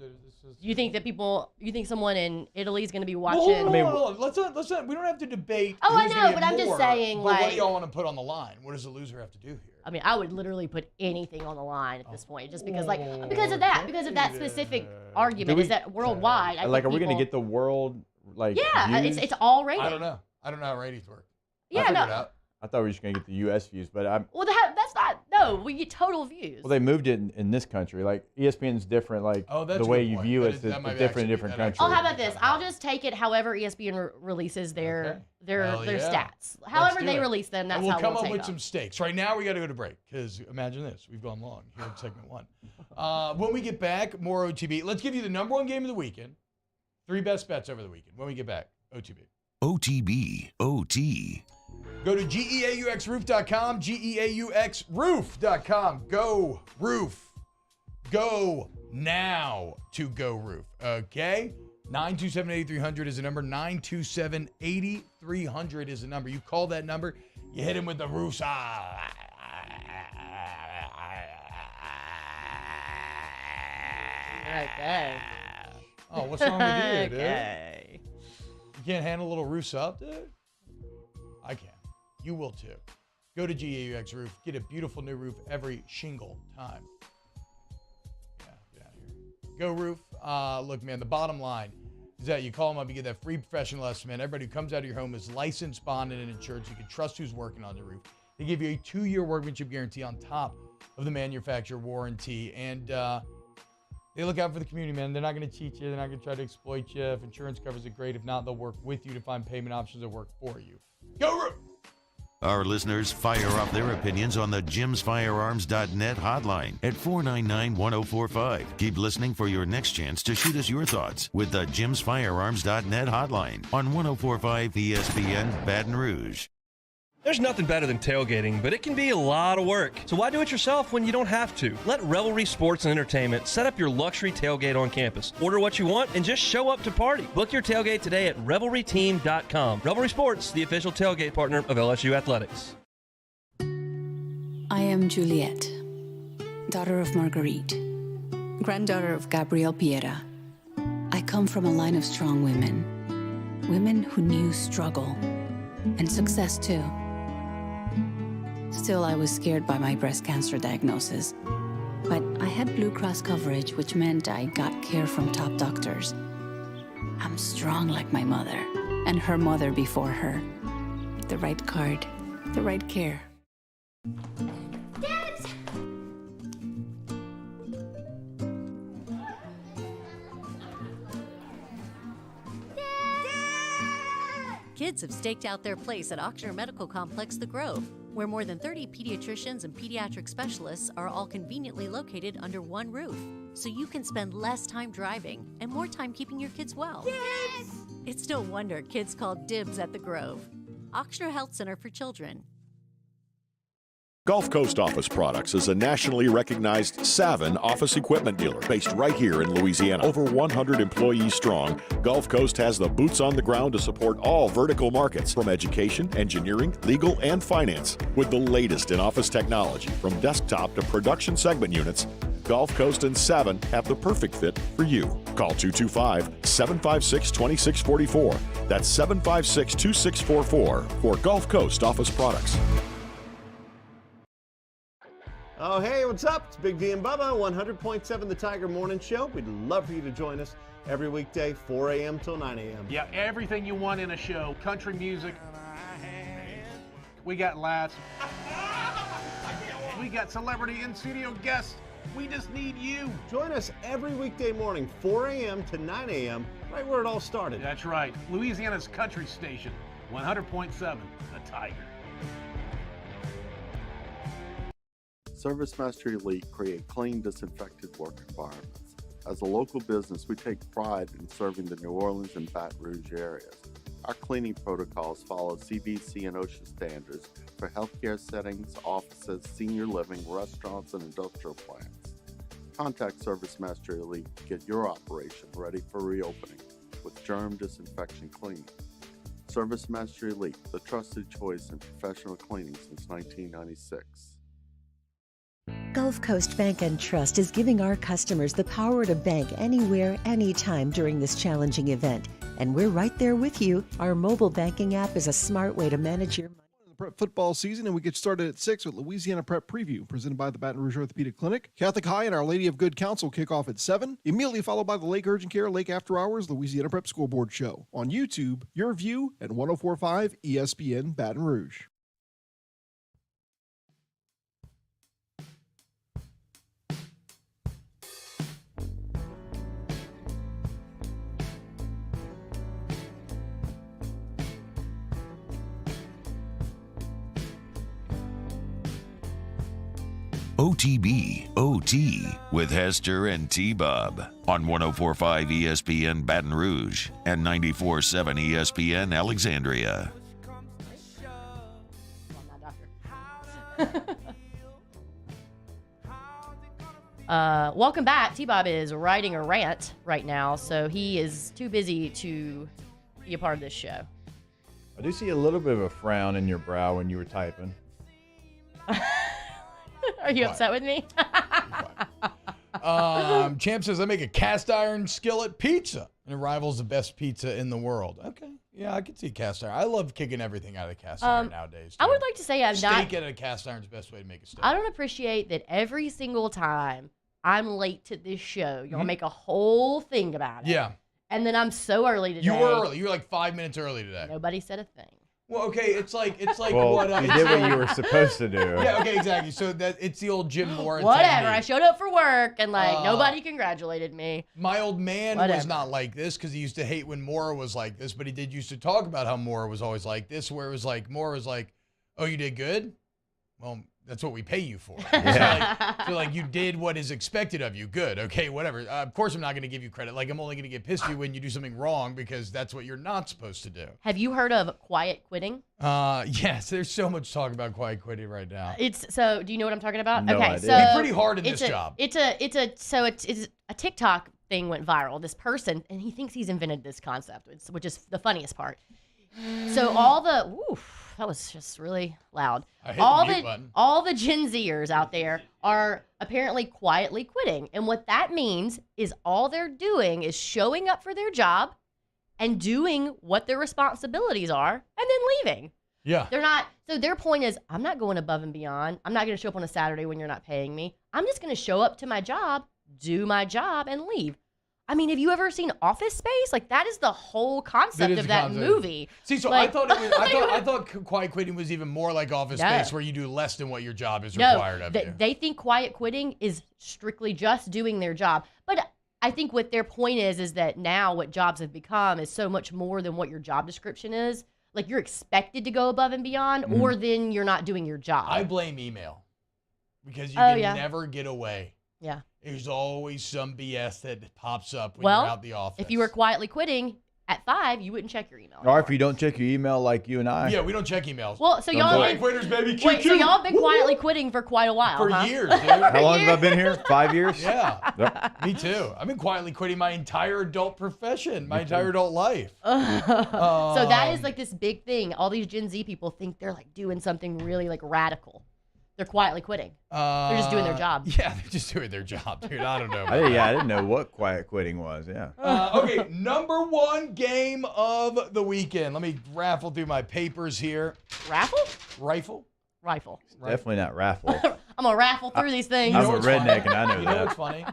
You think that you think someone in Italy is going to be watching? Hold on. Let's not. We don't have to debate. Oh, I who's know, gonna but get I'm just more, saying, but what like- do y'all want to put on the line? What does the loser have to do here? I mean, I would literally put anything on the line at this point, just because because of that specific argument is that worldwide. I Like, think are we going to people- get the world Yeah, views? it's all rated. I don't know. I don't know how ratings work. Yeah, I'll figure no. it out. I thought we were just going to get the U.S. views, but Well, that's not. No, we get total views. well, they moved it in this country. Like ESPN's different. Like that's the a way good you point. view That it's is- that might different in actually- different that countries. Oh, how about this? I'll just take it however ESPN releases their Hell yeah. stats. Let's However do they it. release them, that's and we'll how come we'll up take with them. some stakes. Right now, we got to go to break because imagine this: we've gone long here in segment one. When we get back, more OTB. Let's give you the number one game of the weekend. 3 best bets over the weekend. When we get back, OTB. OTB, OT. Go to GEAUXroof.com, GEAUXroof.com. Go Roof. Go now to Go Roof. Okay? 927-8300 is the number. 927-8300 is the number. You call that number, you hit him with the roofs. Okay. Oh, what's wrong with you, dude? Okay. You can't handle a little roofs up, dude? I can. You will too. Go to GAUX Roof. Get a beautiful new roof every shingle time. Yeah, get out of here. Go Roof. Look, man, the bottom line is that you call them up, you get that free professional estimate. Everybody who comes out of your home is licensed, bonded, and insured, so you can trust who's working on the roof. They give you a 2-year workmanship guarantee on top of the manufacturer warranty. And they look out for the community, man. They're not going to cheat you. They're not going to try to exploit you. If insurance covers it, great. If not, they'll work with you to find payment options that work for you. Go Roof! Our listeners fire off their opinions on the jimsfirearms.net hotline at 499-1045. Keep listening for your next chance to shoot us your thoughts with the jimsfirearms.net hotline on 1045 ESPN Baton Rouge. There's nothing better than tailgating, but it can be a lot of work. So why do it yourself when you don't have to? Let Revelry Sports and Entertainment set up your luxury tailgate on campus. Order what you want and just show up to party. Book your tailgate today at revelryteam.com. Revelry Sports, the official tailgate partner of LSU Athletics. I am Juliet, daughter of Marguerite, granddaughter of Gabriel Piera. I come from a line of strong women, women who knew struggle and success too. Still, I was scared by my breast cancer diagnosis. But I had Blue Cross coverage, which meant I got care from top doctors. I'm strong like my mother, and her mother before her. The right card, the right care. Kids have staked out their place at Ochsner Medical Complex The Grove, where more than 30 pediatricians and pediatric specialists are all conveniently located under one roof, so you can spend less time driving and more time keeping your kids well. Yes! It's no wonder kids call dibs at The Grove. Ochsner Health Center for Children. Gulf Coast Office Products is a nationally recognized Savin office equipment dealer based right here in Louisiana. Over 100 employees strong, Gulf Coast has the boots on the ground to support all vertical markets, from education, engineering, legal, and finance. With the latest in office technology, from desktop to production segment units, Gulf Coast and Savin have the perfect fit for you. Call 225-756-2644. That's 756-2644 for Gulf Coast Office Products. Oh, hey, what's up? It's Big D and Bubba, 100.7 The Tiger Morning Show. We'd love for you to join us every weekday, 4 a.m. till 9 a.m. Yeah, everything you want in a show. Country music. We got laughs. We got celebrity in-studio guests. We just need you. Join us every weekday morning, 4 a.m. to 9 a.m., right where it all started. That's right. Louisiana's country station, 100.7, The Tiger. ServiceMaster Elite create clean, disinfected work environments. As a local business, we take pride in serving the New Orleans and Baton Rouge areas. Our cleaning protocols follow CDC and OSHA standards for healthcare settings, offices, senior living, restaurants, and industrial plants. Contact ServiceMaster Elite to get your operation ready for reopening with germ disinfection cleaning. ServiceMaster Elite, the trusted choice in professional cleaning since 1996. Gulf Coast Bank and Trust is giving our customers the power to bank anywhere, anytime during this challenging event. And we're right there with you. Our mobile banking app is a smart way to manage your money. Prep football season, and we get started at 6 with Louisiana Prep Preview, presented by the Baton Rouge Orthopedic Clinic. Catholic High and Our Lady of Good Counsel kick off at 7, immediately followed by the Lake Urgent Care Lake After Hours Louisiana Prep School Board Show. On YouTube, your view at 104.5 ESPN Baton Rouge. OTB, OT, with Hester and T-Bob on 104.5 ESPN Baton Rouge and 94.7 ESPN Alexandria. Welcome back. T-Bob is writing a rant right now, so he is too busy to be a part of this show. I do see a little bit of a frown in your brow when you were typing. Are you upset with me? Champ says, I make a cast iron skillet pizza, and it rivals the best pizza in the world. Okay. Yeah, I can see cast iron. I love kicking everything out of the cast iron nowadays. I would like to say steak out of a cast iron is the best way to make a steak. I don't appreciate that every single time I'm late to this show, y'all make a whole thing about it. Yeah. And then I'm so early today. You were early. You were like 5 minutes early today. Nobody said a thing. Well, okay, it's like well, what you did what you were supposed to do. Yeah, okay, exactly. So that it's the old Jim Moore. Whatever. I showed up for work and nobody congratulated me. My old man was not like this because he used to hate when Moore was like this, but he did used to talk about how Moore was always like this, where it was like Moore was like, "Oh, you did good? Well, that's what we pay you for." Yeah. So you did what is expected of you. Good. Okay, whatever. Of course, I'm not going to give you credit. I'm only going to get pissed at you when you do something wrong because that's what you're not supposed to do. Have you heard of quiet quitting? Yes. There's so much talk about quiet quitting right now. Do you know what I'm talking about? No okay, idea. so it's pretty hard in this job. It's a TikTok thing went viral. This person, and he thinks he's invented this concept, which is the funniest part. So that was just really loud. All the Gen Zers out there are apparently quietly quitting. And what that means is all they're doing is showing up for their job and doing what their responsibilities are and then leaving. Yeah. They're not. So their point is, I'm not going above and beyond. I'm not going to show up on a Saturday when you're not paying me. I'm just going to show up to my job, do my job, and leave. I mean, have you ever seen Office Space? That is the whole concept of that movie. See, so I thought I thought quiet quitting was even more like Office Space, where you do less than what your job is required of you. They think quiet quitting is strictly just doing their job. But I think what their point is that now what jobs have become is so much more than what your job description is. You're expected to go above and beyond, or then you're not doing your job. I blame email because you can never get away. Yeah. There's always some BS that pops up when you're out the office. If you were quietly quitting at 5, you wouldn't check your email. Or if you don't check your email like you and I. Yeah, we don't check emails. Well, so y'all quitters, baby. Wait, so y'all have been quietly quitting for quite a while, for years, dude. How long have I been here? 5 years? Yeah. Yep. Me too. I've been quietly quitting my entire adult profession, my entire adult life. So that is this big thing. All these Gen Z people think they're doing something really radical. They're quietly quitting. They're just doing their job. Yeah, they're just doing their job, dude. I don't know. I didn't know what quiet quitting was. Yeah. Okay, number one game of the weekend. Let me raffle through my papers here. Raffle? Rifle. Definitely not raffle. I'm going to raffle through these things. I'm a redneck, and I know that. You know what's funny?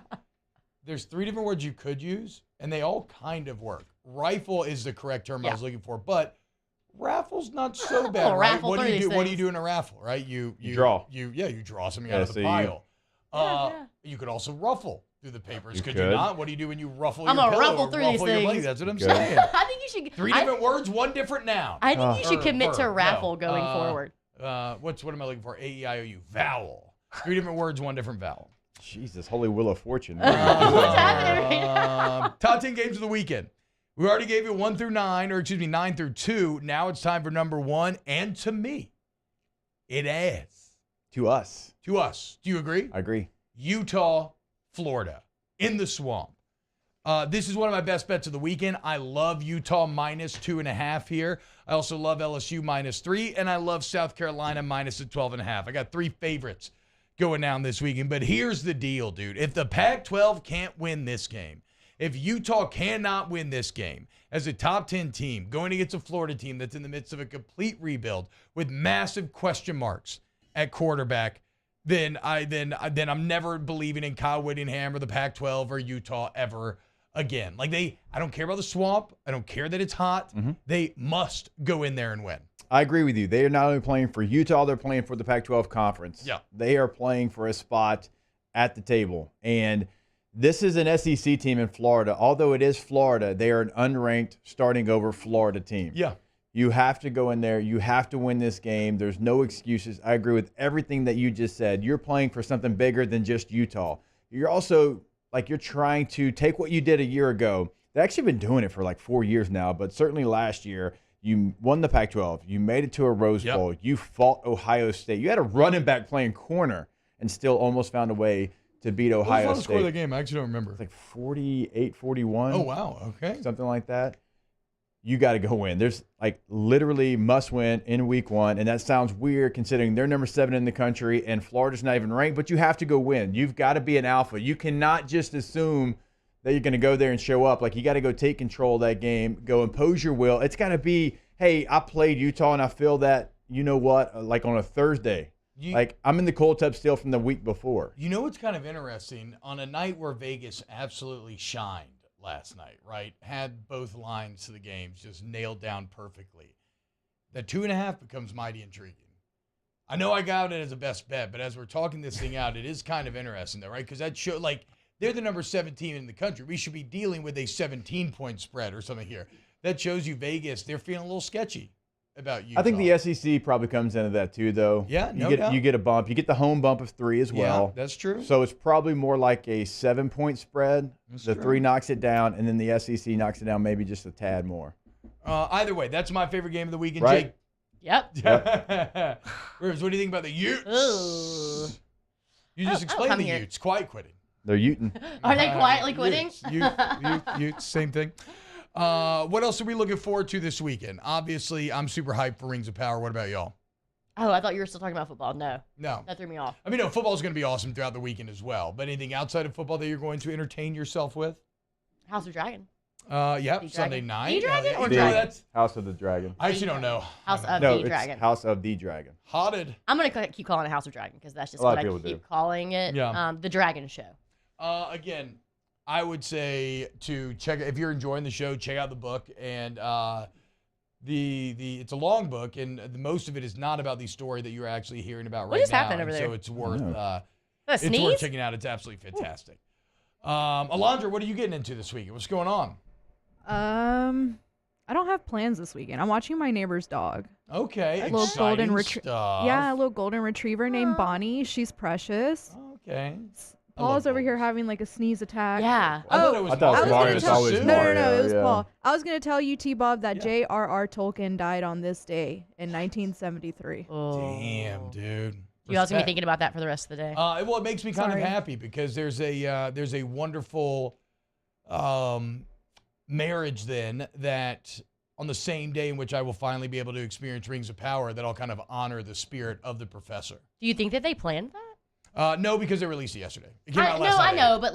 There's 3 different words you could use, and they all kind of work. Rifle is the correct term I was looking for, but Raffle's not so bad, right? raffle What do through you do? these What do you things. do in a raffle, right? You draw. You draw something Yeah, out of so the you- pile. Yeah. You could also ruffle through the papers. You Could you could. not? What do you do when you ruffle I'm your gonna pillow ruffle or through ruffle these your blanket? things. That's what I'm Good. saying. I think you should. Three different words, one different noun. I think you should Or commit to verb. raffle No. going forward. What am I looking for? A-E-I-O-U. Vowel. 3 different words, one different vowel. Jesus, holy wheel of fortune. What's happening right now? Top 10 games of the weekend. We already gave you 1 through 9, or excuse me, 9 through 2. Now it's time for number 1, and to me, it is. To us. To us. Do you agree? I agree. Utah, Florida, in the swamp. This is one of my best bets of the weekend. I love Utah minus 2.5 here. I also love LSU minus 3, and I love South Carolina minus a 12.5. I got 3 favorites going down this weekend. But here's the deal, dude. If the Pac-12 can't win this game, if Utah cannot win this game as a top 10 team going against a Florida team that's in the midst of a complete rebuild with massive question marks at quarterback, then I'm never believing in Kyle Whittingham or the Pac-12 or Utah ever again. I don't care about the swamp. I don't care that it's hot. Mm-hmm. They must go in there and win. I agree with you. They are not only playing for Utah, they're playing for the Pac-12 conference. Yeah. They are playing for a spot at the table. And this is an SEC team in Florida. Although it is Florida, they are an unranked starting over Florida team. Yeah. You have to go in there. You have to win this game. There's no excuses. I agree with everything that you just said. You're playing for something bigger than just Utah. You're also, you're trying to take what you did a year ago. They've actually been doing it for 4 years now, but certainly last year, you won the Pac-12. You made it to a Rose Bowl. You fought Ohio State. You had a running back playing corner and still almost found a way to beat Ohio What was the State. score of the game? I actually don't remember. It's 48-41. Oh, wow. Okay. Something like that. You got to go win. There's literally must win in week 1. And that sounds weird considering they're number 7 in the country and Florida's not even ranked, but you have to go win. You've got to be an alpha. You cannot just assume that you're going to go there and show up. You got to go take control of that game, go impose your will. It's got to be, hey, I played Utah and I feel that, you know what, on a Thursday. I'm in the cold tub still from the week before. You know what's kind of interesting? On a night where Vegas absolutely shined last night, right? Had both lines to the games just nailed down perfectly. That 2.5 becomes mighty intriguing. I know I got it as a best bet, but as we're talking this thing out, it is kind of interesting though, right? Because that show, they're the number 17 in the country. We should be dealing with a 17-point spread or something here. That shows you Vegas, they're feeling a little sketchy about Utah. I think the SEC probably comes into that too, though. Yeah, you get a bump. You get the home bump of 3 as well. Yeah, that's true. So it's probably more like a 7-point spread. The 3 knocks it down, and then the SEC knocks it down maybe just a tad more. Either way, that's my favorite game of the weekend. Right? Jake. Yep. Rivers, what do you think about the Utes? Ooh. You just explained come the here. Utes. Quiet quitting. They're Uten. Are they quietly quitting? Utes, same thing. What else are we looking forward to this weekend? Obviously, I'm super hyped for Rings of Power. What about y'all? Oh, I thought you were still talking about football. No. That threw me off. I mean, no, football's going to be awesome throughout the weekend as well. But anything outside of football that you're going to entertain yourself with? House of Dragon. Yeah, Sunday night. D-Dragon or You know, Dragon? that's, House of the Dragon. I actually don't know. House of No, the Dragon. it's House of the Dragon. Hotted. I'm going to keep calling it House of Dragon because that's just A lot what I of people keep do. calling it. Yeah. The Dragon Show. Again, I would say to check if you're enjoying the show, check out the book. And it's a long book, and most of it is not about the story that you're actually hearing about What right just now. happened over and there? So it's worth A it's sneeze? worth checking out. It's absolutely fantastic. Alondra, what are you getting into this week? What's going on? I don't have plans this weekend. I'm watching My Neighbor's Dog. Okay, A little exciting golden retriever. stuff. Yeah, a little golden retriever named Bonnie. She's precious. Okay. Paul's over here having a sneeze attack. Yeah. I thought it was I thought Mario. Mario was always No, Mario. it was yeah. Paul. I was going to tell you, T-Bob, that J.R.R. Tolkien died on this day in 1973. Damn, dude. You guys gonna be Respect. thinking about that for the rest of the day? Well, it makes me kind Sorry. of happy because there's a wonderful marriage then that on the same day in which I will finally be able to experience Rings of Power that I'll kind of honor the spirit of the professor. Do you think that they planned that? No, because they released it yesterday. It came out last I night. know, but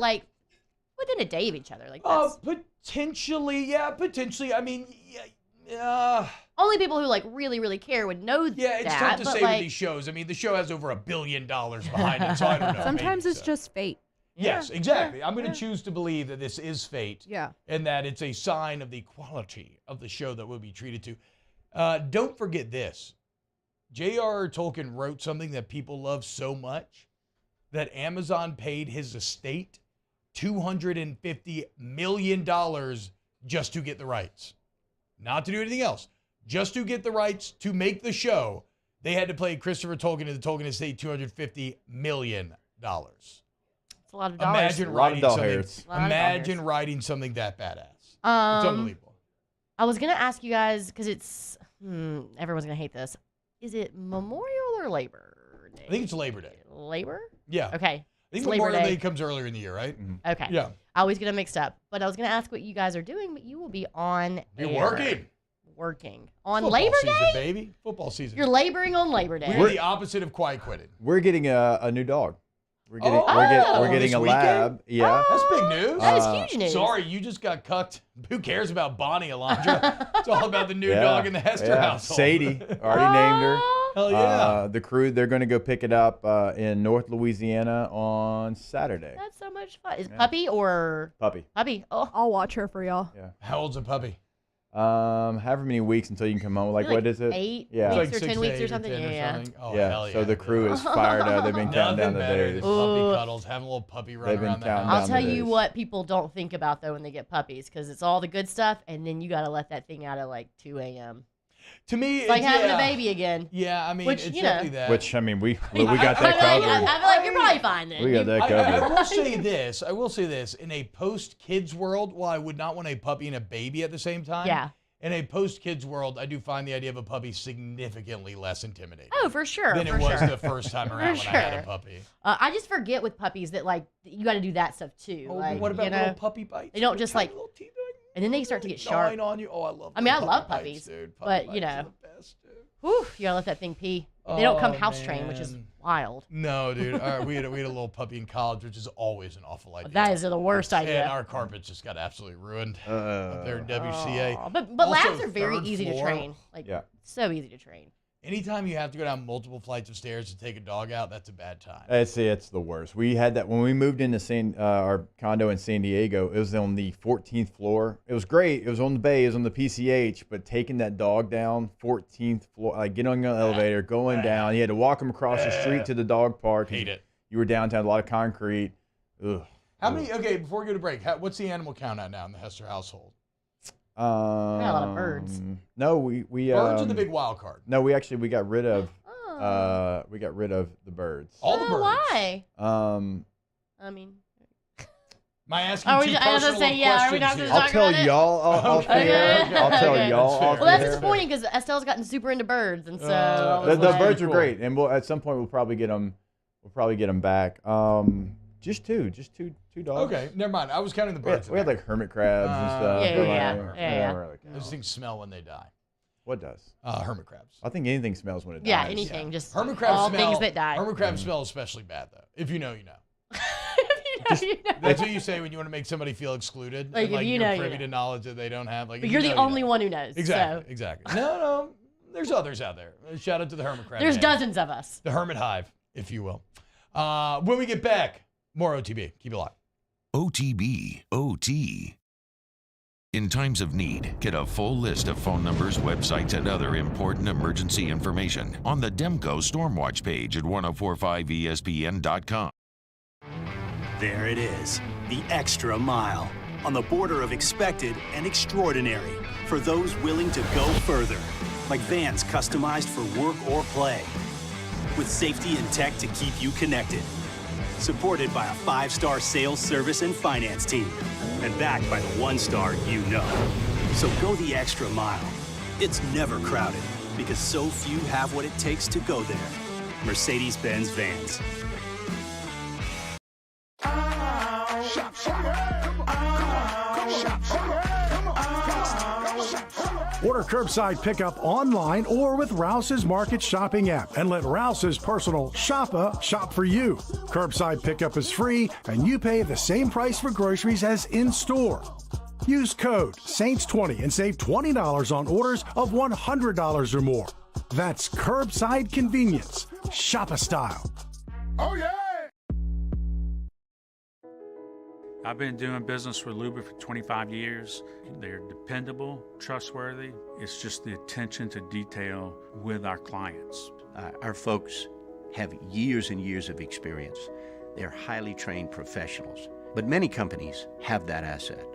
within a day of each other, that's Potentially, yeah, potentially. I mean, only people who really, really care would know that. yeah, it's tough to but say with these shows. I mean, the show has over $1 billion behind it, so I don't know. Sometimes maybe it's so. just fate. Yes, exactly. I'm going to choose to believe that this is fate. Yeah. And that it's a sign of the quality of the show that we'll be treated to. Don't forget this. J.R.R. Tolkien wrote something that people love so much that Amazon paid his estate $250 million just to get the rights. Not to do anything else. Just to get the rights to make the show, they had to pay Christopher Tolkien and the Tolkien estate $250 million. It's a lot of dollars. Imagine writing something that badass. It's unbelievable. I was going to ask you guys, because it's, everyone's going to hate this. Is it Memorial or Labor Day? I think it's Labor Day. Labor? Yeah. Okay. I think It's Memorial Labor Day comes earlier in the year, right? Mm-hmm. Okay. Yeah. I always get them mixed up. But I was going to ask what you guys are doing, but you will be on You're air. Working. On Football Labor season, Day? baby. Football season. You're laboring on Labor Day. We're the opposite of quiet quitting. We're getting a new dog. We're getting we're getting a lab. Yeah. That's big news. That is huge news. Sorry, you just got cucked. Who cares about Bonnie, Alondra? It's all about the new dog in the Hester household. Sadie, already named her. Hell yeah. The crew, they're going to go pick it up in North Louisiana on Saturday. That's so much fun. Is puppy or? Puppy. Puppy. Oh. I'll watch her for y'all. Yeah. How old's a puppy? However many weeks until you can come home. Like, what is it? 8 Yeah. weeks or 10 weeks or something. Yeah. Oh, yeah. hell yeah. So the crew is fired up. They've been counting down the better days. than puppy cuddles, having a little puppy run They've been around the counting house. I'll tell you what people don't think about, though, when they get puppies, because it's all the good stuff, and then you got to let that thing out at like 2 a.m. To me, it's like having a baby again. Yeah, I mean, Which, it's you know. definitely that. Which, I mean, we got that I covered. feel like you're probably fine then. We got that I covered. will say this. In a post-kids world, while I would not want a puppy and a baby at the same time, Yeah. in a post-kids world, I do find the idea of a puppy significantly less intimidating Oh, for sure. than it for was sure. the first time around when I had a puppy. I just forget with puppies that, like, you got to do that stuff, too. Oh, like, what about you know, little puppy bites? They don't just, like, and then they start to get sharp. Gnawing on you. Oh, I love I mean, I little love puppy puppies, bites, dude. but, you know, whew, you got to let that thing pee. They don't come house trained, which is wild. No, dude. All right, we had a little puppy in college, which is always an awful idea. That is the worst idea. And our carpets just got absolutely ruined up there in WCA. Oh, but Also, labs are very third easy to floor. train. Like, so easy to train. Anytime you have to go down multiple flights of stairs to take a dog out, that's a bad time. It's the worst. We had that when we moved into our condo in San Diego. It was on the 14th floor. It was great. It was on the bay. It was on the PCH. But taking that dog down 14th floor, like getting on the elevator, going down, you had to walk him across the street to the dog park. Hate it. You were downtown, a lot of concrete. Ugh. How many? Okay, before we go to break, what's the animal count at now in the Hester household? Got a lot of birds. No, we Birds are the big wild card. No, we got rid of the birds. All the birds. Why? I mean, am I asking are too we, I was personal gonna say, yeah, are we not questions gonna here? talk I'll tell about it? y'all off air. I'll tell y'all off Well, that's air. disappointing because Estelle's gotten super into birds, and so The birds are great, and at some point we'll probably get them. We'll probably get them back. Just two dogs. Okay, never mind. I was counting the birds. We had like hermit crabs and stuff. Yeah. Those things smell when they die. What does? Hermit crabs. I think anything smells when it dies. Yeah, anything. Just hermit crabs all smell. things that die. Hermit crabs smell especially bad though. If you know, you know. You know. That's what you say when you want to make somebody feel excluded. Like, and, if you you're know, you privy know. to knowledge that they don't have. Like, But if you're you the know, only you know. one who knows. Exactly. So. Exactly. No. There's others out there. Shout out to the hermit crab. There's gang. dozens of us. The hermit hive, if you will. When we get back, more OTB. Keep it locked. OTB, OT. In times of need, get a full list of phone numbers, websites, and other important emergency information on the Demco Stormwatch page at 1045ESPN.com. There it is, the extra mile, on the border of expected and extraordinary, for those willing to go further, like vans customized for work or play, with safety and tech to keep you connected. Supported by a 5-star sales, service, and finance team. And backed by the 1-star you know. So go the extra mile. It's never crowded because so few have what it takes to go there. Mercedes-Benz Vans. Order curbside pickup online or with Rouse's Market Shopping app and let Rouse's personal shopper shop for you. Curbside pickup is free and you pay the same price for groceries as in-store. Use code SAINTS20 and save $20 on orders of $100 or more. That's curbside convenience. Shopper style. Oh, yeah! I've been doing business with Luba for 25 years. They're dependable, trustworthy. It's just the attention to detail with our clients. Our folks have years and years of experience. They're highly trained professionals. But many companies have that asset.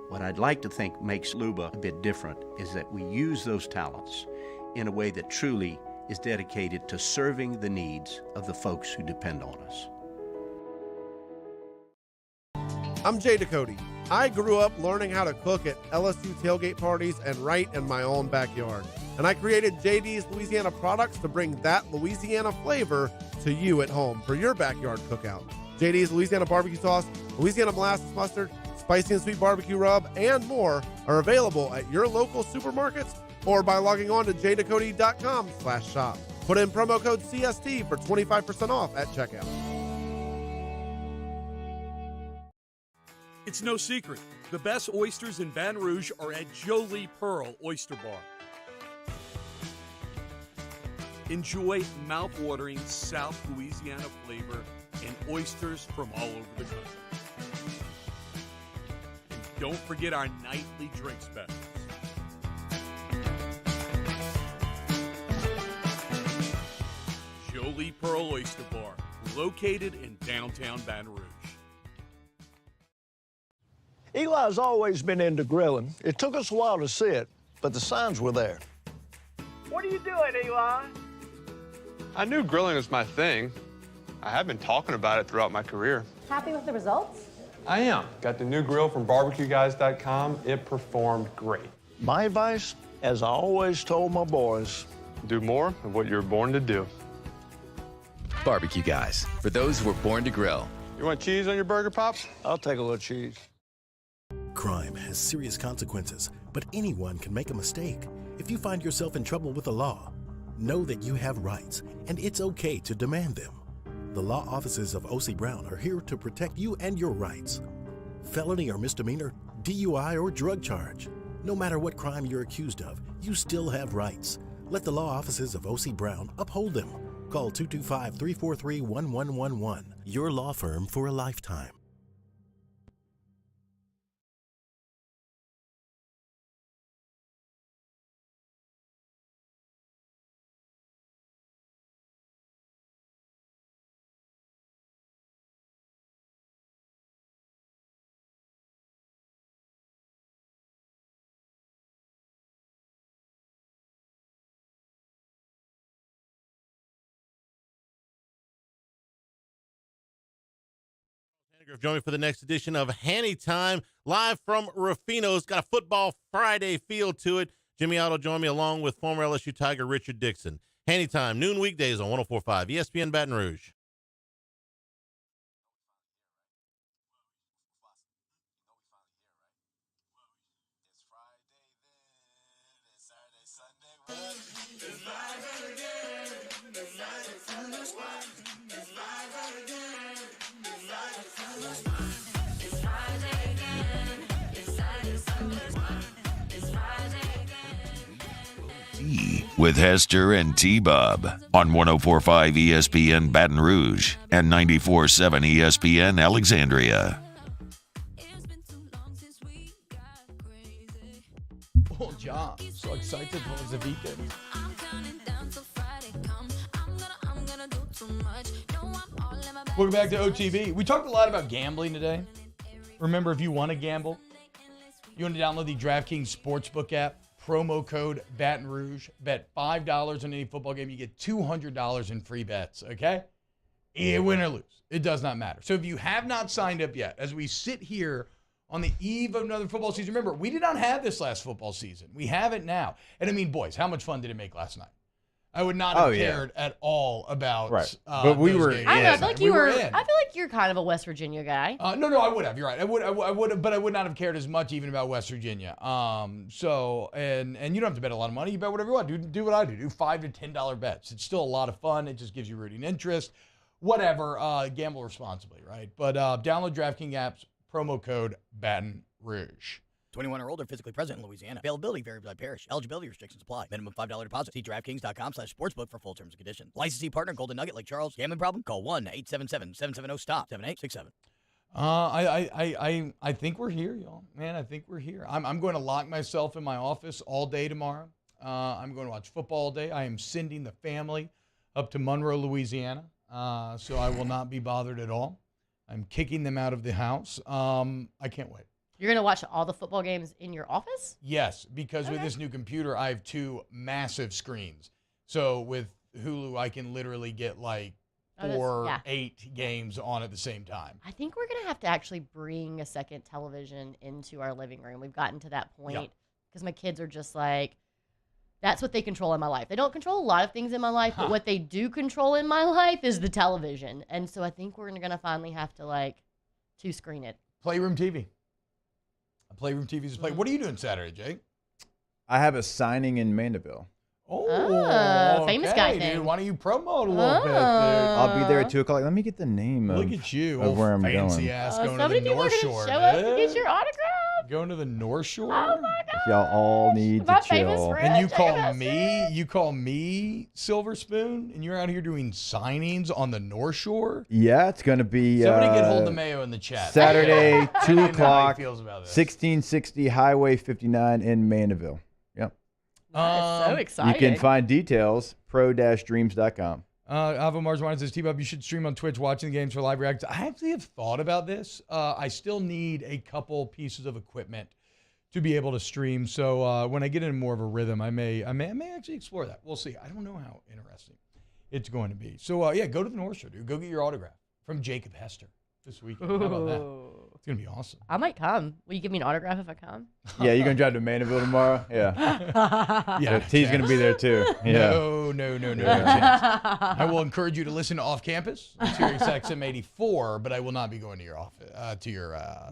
What I'd like to think makes Luba a bit different is that we use those talents in a way that truly is dedicated to serving the needs of the folks who depend on us. I'm Jay Ducote. I grew up learning how to cook at LSU tailgate parties and right in my own backyard. And I created JD's Louisiana products to bring that Louisiana flavor to you at home for your backyard cookout. JD's Louisiana barbecue sauce, Louisiana molasses mustard, spicy and sweet barbecue rub, and more are available at your local supermarkets or by logging on to jducote.com/shop. Put in promo code CST for 25% off at checkout. It's no secret. The best oysters in Baton Rouge are at Jolie Pearl Oyster Bar. Enjoy mouth-watering South Louisiana flavor and oysters from all over the country. And don't forget our nightly drink specials. Jolie Pearl Oyster Bar, located in downtown Baton Rouge. Eli's always been into grilling. It took us a while to see it, but the signs were there. What are you doing, Eli? I knew grilling was my thing. I have been talking about it throughout my career. Happy with the results? I am. Got the new grill from barbecueguys.com. It performed great. My advice, as I always told my boys, do more of what you were born to do. Barbecue Guys, for those who were born to grill. You want cheese on your burger, Pops? I'll take a little cheese. Crime has serious consequences, but anyone can make a mistake. If you find yourself in trouble with the law, know that you have rights, and it's okay to demand them. The law offices of O.C. Brown are here to protect you and your rights. Felony or misdemeanor, DUI or drug charge. No matter what crime you're accused of, you still have rights. Let the law offices of O.C. Brown uphold them. Call 225-343-1111. Your law firm for a lifetime. Join me for the next edition of Hanny Time, live from Rufino's. Got a football Friday feel to it. Jimmy Otto joined me along with former LSU Tiger Richard Dixon. Hanny Time, noon weekdays on 104.5 ESPN Baton Rouge. With Hester and T-Bob on 104.5 ESPN Baton Rouge and 94.7 ESPN Alexandria. Oh, John, so excited for the weekend. Welcome back to OTB. We talked a lot about gambling today. Remember, if you want to gamble, you want to download the DraftKings Sportsbook app. Promo code Baton Rouge. Bet $5 on any football game. You get $200 in free bets, okay? Win or lose. It does not matter. So if you have not signed up yet, as we sit here on the eve of another football season, remember, we did not have this last football season. We have it now. And I mean, boys, how much fun did it make last night? I would not have cared at all about. Right. But we were. I don't know. I feel like you were. I feel like you're kind of a West Virginia guy. No, I would have. You're right. I would have, but I would not have cared as much even about West Virginia. So and you don't have to bet a lot of money. You bet whatever you want. Do what I do. Do $5 to $10 bets. It's still a lot of fun. It just gives you rooting interest. Whatever. Gamble responsibly, right? But download DraftKings apps. Promo code Baton Rouge. 21 or older, physically present in Louisiana. Availability varies by parish. Eligibility restrictions apply. Minimum $5 deposit. See DraftKings.com/sportsbook for full terms and conditions. Licensee partner Golden Nugget Lake Charles. Gambling problem? Call 1-877-770-STOP. 7867. I think we're here, y'all. Man, I think we're here. I'm going to lock myself in my office all day tomorrow. I'm going to watch football all day. I am sending the family up to Monroe, Louisiana, so I will not be bothered at all. I'm kicking them out of the house. I can't wait. You're going to watch all the football games in your office? Yes, because with this new computer, I have 2 massive screens. So with Hulu, I can literally get like 8 games on at the same time. I think we're going to have to actually bring a second television into our living room. We've gotten to that point because my kids are just like, that's what they control in my life. They don't control a lot of things in my life, but what they do control in my life is the television. And so I think we're going to finally have to like 2-screen it. Playroom TV. Playroom TV is play. What are you doing Saturday, Jake? I have a signing in Mandeville. Oh, famous guy dude. thing. Why don't you promote a little bit, dude? I'll be there at 2 o'clock. Let me get the name Look at you, of where I'm fancy going. ass So going to many the people are North going Shore. to show up to get your autograph. Going to the North Shore? Oh my God. Y'all all need My to famous chill. friend. And you call me Silver Spoon, and you're out here doing signings on the North Shore? Yeah, it's going to be Somebody get hold of Mayo in the chat. Saturday, 2 How he o'clock, feels about this. 1660 Highway 59 in Mandeville. Yep. That is so exciting. You can find details pro-dreams.com. Avo Mars Wine says, T-Bob, you should stream on Twitch watching the games for live reacts. I actually have thought about this. I still need a couple pieces of equipment to be able to stream. So when I get in more of a rhythm, I may actually explore that. We'll see. I don't know how interesting it's going to be. So yeah, go to the North Shore, dude. Go get your autograph from Jacob Hester this weekend. How about that? It's going to be awesome. I might come. Will you give me an autograph if I come? Yeah, you're going to drive to Mandeville tomorrow? Yeah. Yeah, T's going to be there too. Yeah. No chance. I will encourage you to listen to Off Campus on Sirius XM 84, but I will not be going to your office.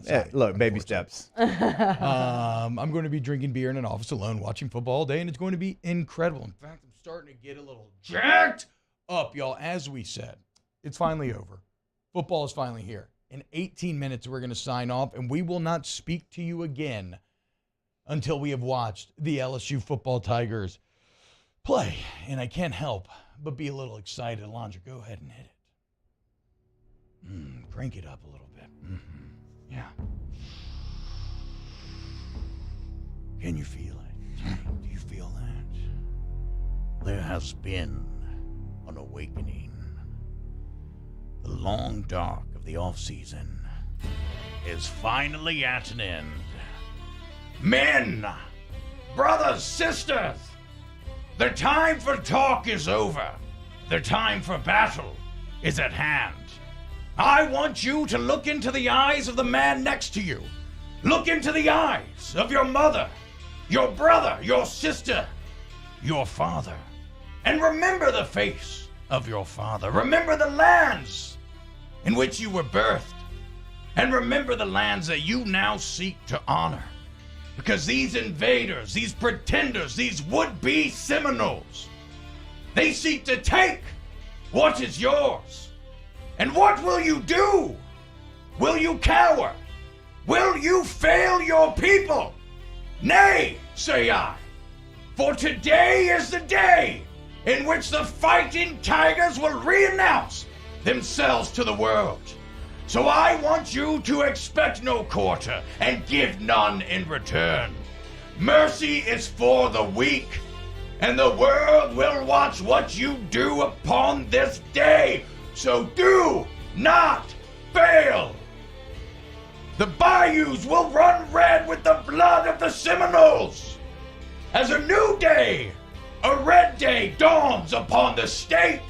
Yeah, look, baby steps. I'm going to be drinking beer in an office alone, watching football all day, and it's going to be incredible. In fact, I'm starting to get a little jacked up, y'all. As we said, it's finally over. Football is finally here. In 18 minutes, we're going to sign off, and we will not speak to you again until we have watched the LSU football Tigers play. And I can't help but be a little excited. Alondra, go ahead and hit it. Crank it up a little bit. Yeah. Can you feel it? Do you feel that? There has been an awakening. The long dark of the off-season is finally at an end. Men, brothers, sisters, the time for talk is over. The time for battle is at hand. I want you to look into the eyes of the man next to you. Look into the eyes of your mother, your brother, your sister, your father. And remember the face of your father. Remember the lands in which you were birthed. And remember the lands that you now seek to honor. Because these invaders, these pretenders, these would-be Seminoles, they seek to take what is yours. And what will you do? Will you cower? Will you fail your people? Nay, say I. For today is the day in which the Fighting Tigers will re-announce themselves to the world. So I want you to expect no quarter and give none in return. Mercy is for the weak, and the world will watch what you do upon this day. So do not fail. The bayous will run red with the blood of the Seminoles. As a new day, a red day dawns upon the state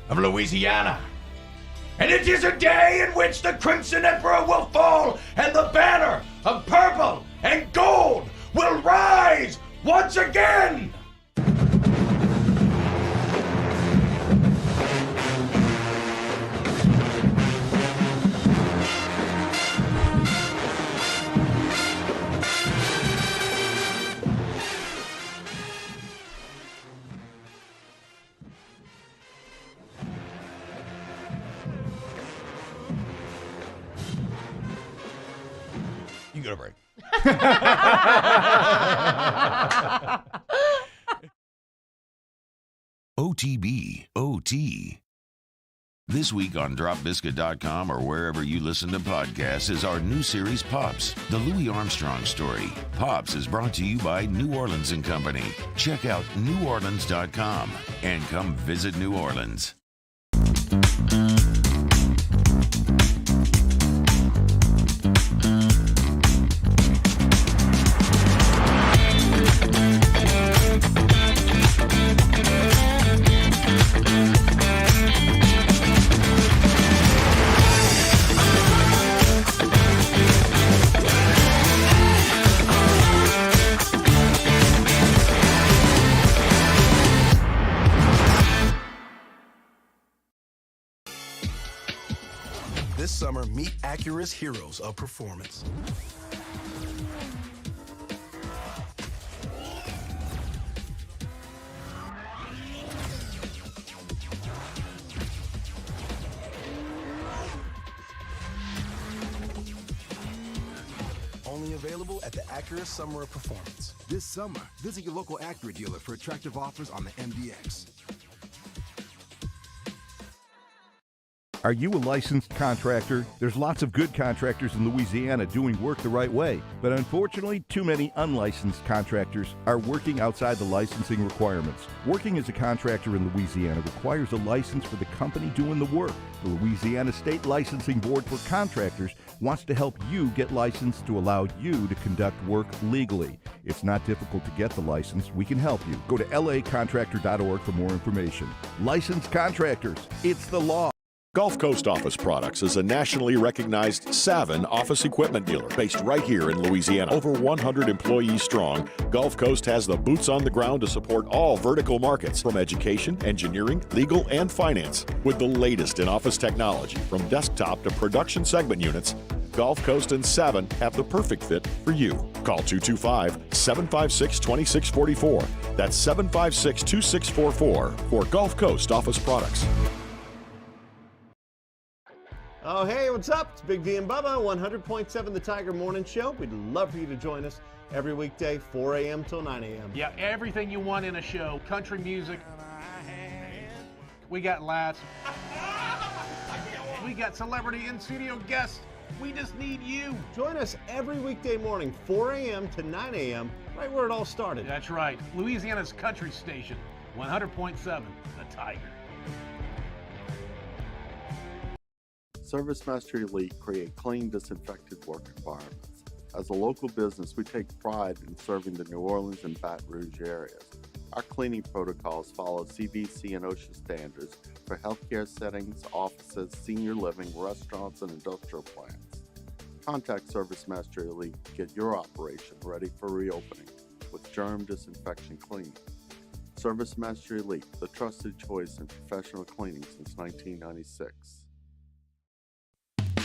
of Louisiana. And it is a day in which the Crimson Emperor will fall and the banner of purple and gold will rise once again. You can go to break. OTB, OT. This week on dropbiscuit.com or wherever you listen to podcasts is our new series, Pops, the Louis Armstrong story. Pops is brought to you by New Orleans & Company. Check out neworleans.com and come visit New Orleans. This summer, meet Acura's heroes of performance. Only available at the Acura Summer of Performance. This summer, visit your local Acura dealer for attractive offers on the MDX. Are you a licensed contractor? There's lots of good contractors in Louisiana doing work the right way, but unfortunately, too many unlicensed contractors are working outside the licensing requirements. Working as a contractor in Louisiana requires a license for the company doing the work. The Louisiana State Licensing Board for Contractors wants to help you get licensed to allow you to conduct work legally. It's not difficult to get the license. We can help you. Go to lacontractor.org for more information. Licensed contractors, it's the law. Gulf Coast Office Products is a nationally recognized Savin office equipment dealer based right here in Louisiana. Over 100 employees strong, Gulf Coast has the boots on the ground to support all vertical markets, from education, engineering, legal, and finance. With the latest in office technology, from desktop to production segment units, Gulf Coast and Savin have the perfect fit for you. Call 225-756-2644. That's 756-2644 for Gulf Coast Office Products. Oh, hey, what's up? It's Big V and Bubba, 100.7 The Tiger Morning Show. We'd love for you to join us every weekday, 4 a.m. till 9 a.m. Yeah, everything you want in a show. Country music. We got laughs. We got celebrity in-studio guests. We just need you. Join us every weekday morning, 4 a.m. to 9 a.m., right where it all started. That's right. Louisiana's country station, 100.7 The Tiger. Service Mastery Elite create clean, disinfected work environments. As a local business, we take pride in serving the New Orleans and Baton Rouge areas. Our cleaning protocols follow CDC and OSHA standards for healthcare settings, offices, senior living, restaurants, and industrial plants. Contact Service Mastery Elite to get your operation ready for reopening with germ disinfection cleaning. Service Mastery Elite, the trusted choice in professional cleaning since 1996.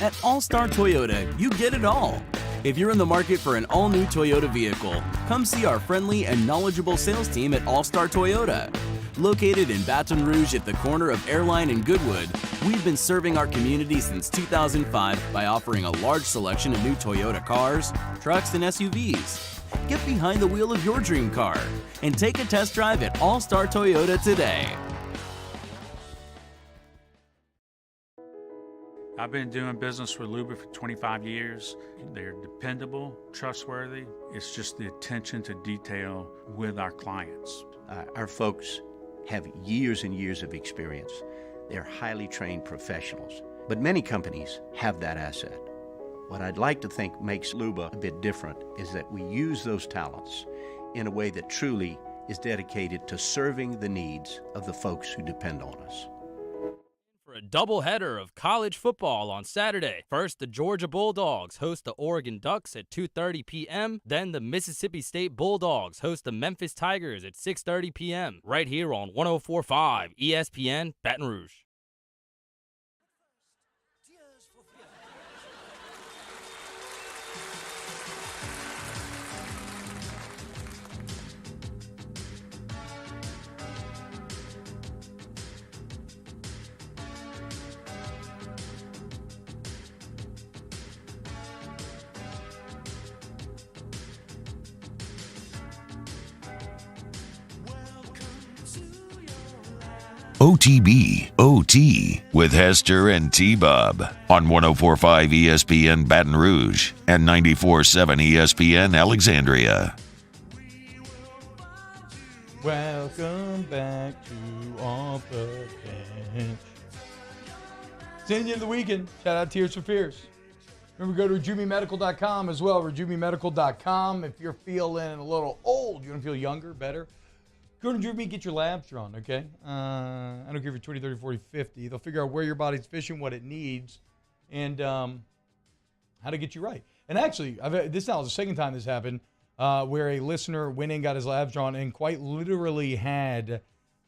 At All-Star Toyota, you get it all. If you're in the market for an all-new Toyota vehicle, come see our friendly and knowledgeable sales team at All-Star Toyota. Located in Baton Rouge at the corner of Airline and Goodwood, we've been serving our community since 2005 by offering a large selection of new Toyota cars, trucks, and SUVs. Get behind the wheel of your dream car and take a test drive at All-Star Toyota today. I've been doing business with Luba for 25 years. They're dependable, trustworthy. It's just the attention to detail with our clients. Our folks have years and years of experience. They're highly trained professionals, but many companies have that asset. What I'd like to think makes Luba a bit different is that we use those talents in a way that truly is dedicated to serving the needs of the folks who depend on us. A doubleheader of college football on Saturday. First, the Georgia Bulldogs host the Oregon Ducks at 2:30 p.m. Then the Mississippi State Bulldogs host the Memphis Tigers at 6:30 p.m. right here on 104.5 ESPN Baton Rouge. OTB, OT, with Hester and T-Bob on 104.5 ESPN Baton Rouge and 94.7 ESPN Alexandria. Welcome back to Off the Bench. It's the end of the weekend. Shout out Tears for Fears. Remember, go to RejuveMeMedical.com as well. RejuveMeMedical.com. If you're feeling a little old, you want to feel younger, better, go to Rejuve, get your labs drawn, okay? I don't care if you're 20, 30, 40, 50. They'll figure out where your body's fishing, what it needs, and how to get you right. And actually, this now is the second time this happened, where a listener went in, got his labs drawn, and quite literally had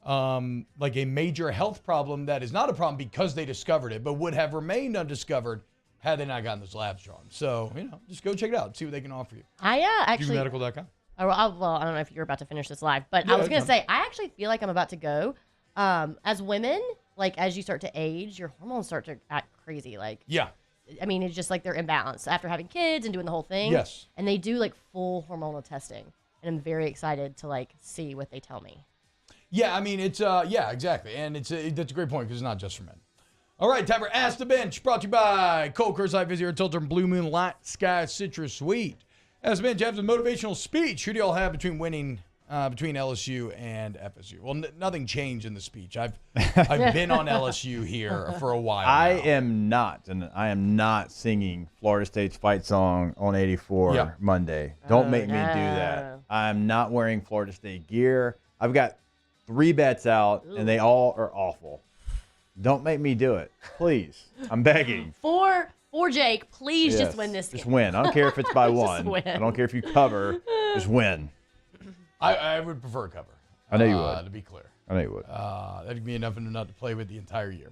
like a major health problem that is not a problem because they discovered it, but would have remained undiscovered had they not gotten those labs drawn. So, just go check it out. See what they can offer you. I actually... RejuveMedical.com. Well, I don't know if you're about to finish this live, but I was going to say, I actually feel like I'm about to go. As women, like as you start to age, your hormones start to act crazy. Like, yeah. I mean, it's just like they're imbalanced after having kids and doing the whole thing. Yes. And they do like full hormonal testing. And I'm very excited to like see what they tell me. Yeah, I mean, it's, yeah, exactly. And that's a great point because it's not just for men. All right, time for Ask the Bench, brought to you by Cold Cursite Visitor Tilton Blue Moon Light Sky Citrus Sweet. Ask the Bench, have a motivational speech. Who do y'all have between winning between LSU and FSU? Well, nothing changed in the speech. I've been on LSU here for a while. I am not singing Florida State's fight song on 84 Monday. Don't make me do that. I'm not wearing Florida State gear. I've got 3 bets out, and they all are awful. Don't make me do it, please. I'm begging. For Jake, please Yes, just win this game. Just win. I don't care if it's by Just 1. win. I don't care if you cover. Just win. I would prefer a cover. I know you would. To be clear. I know you would. That'd be enough and enough to play with the entire year.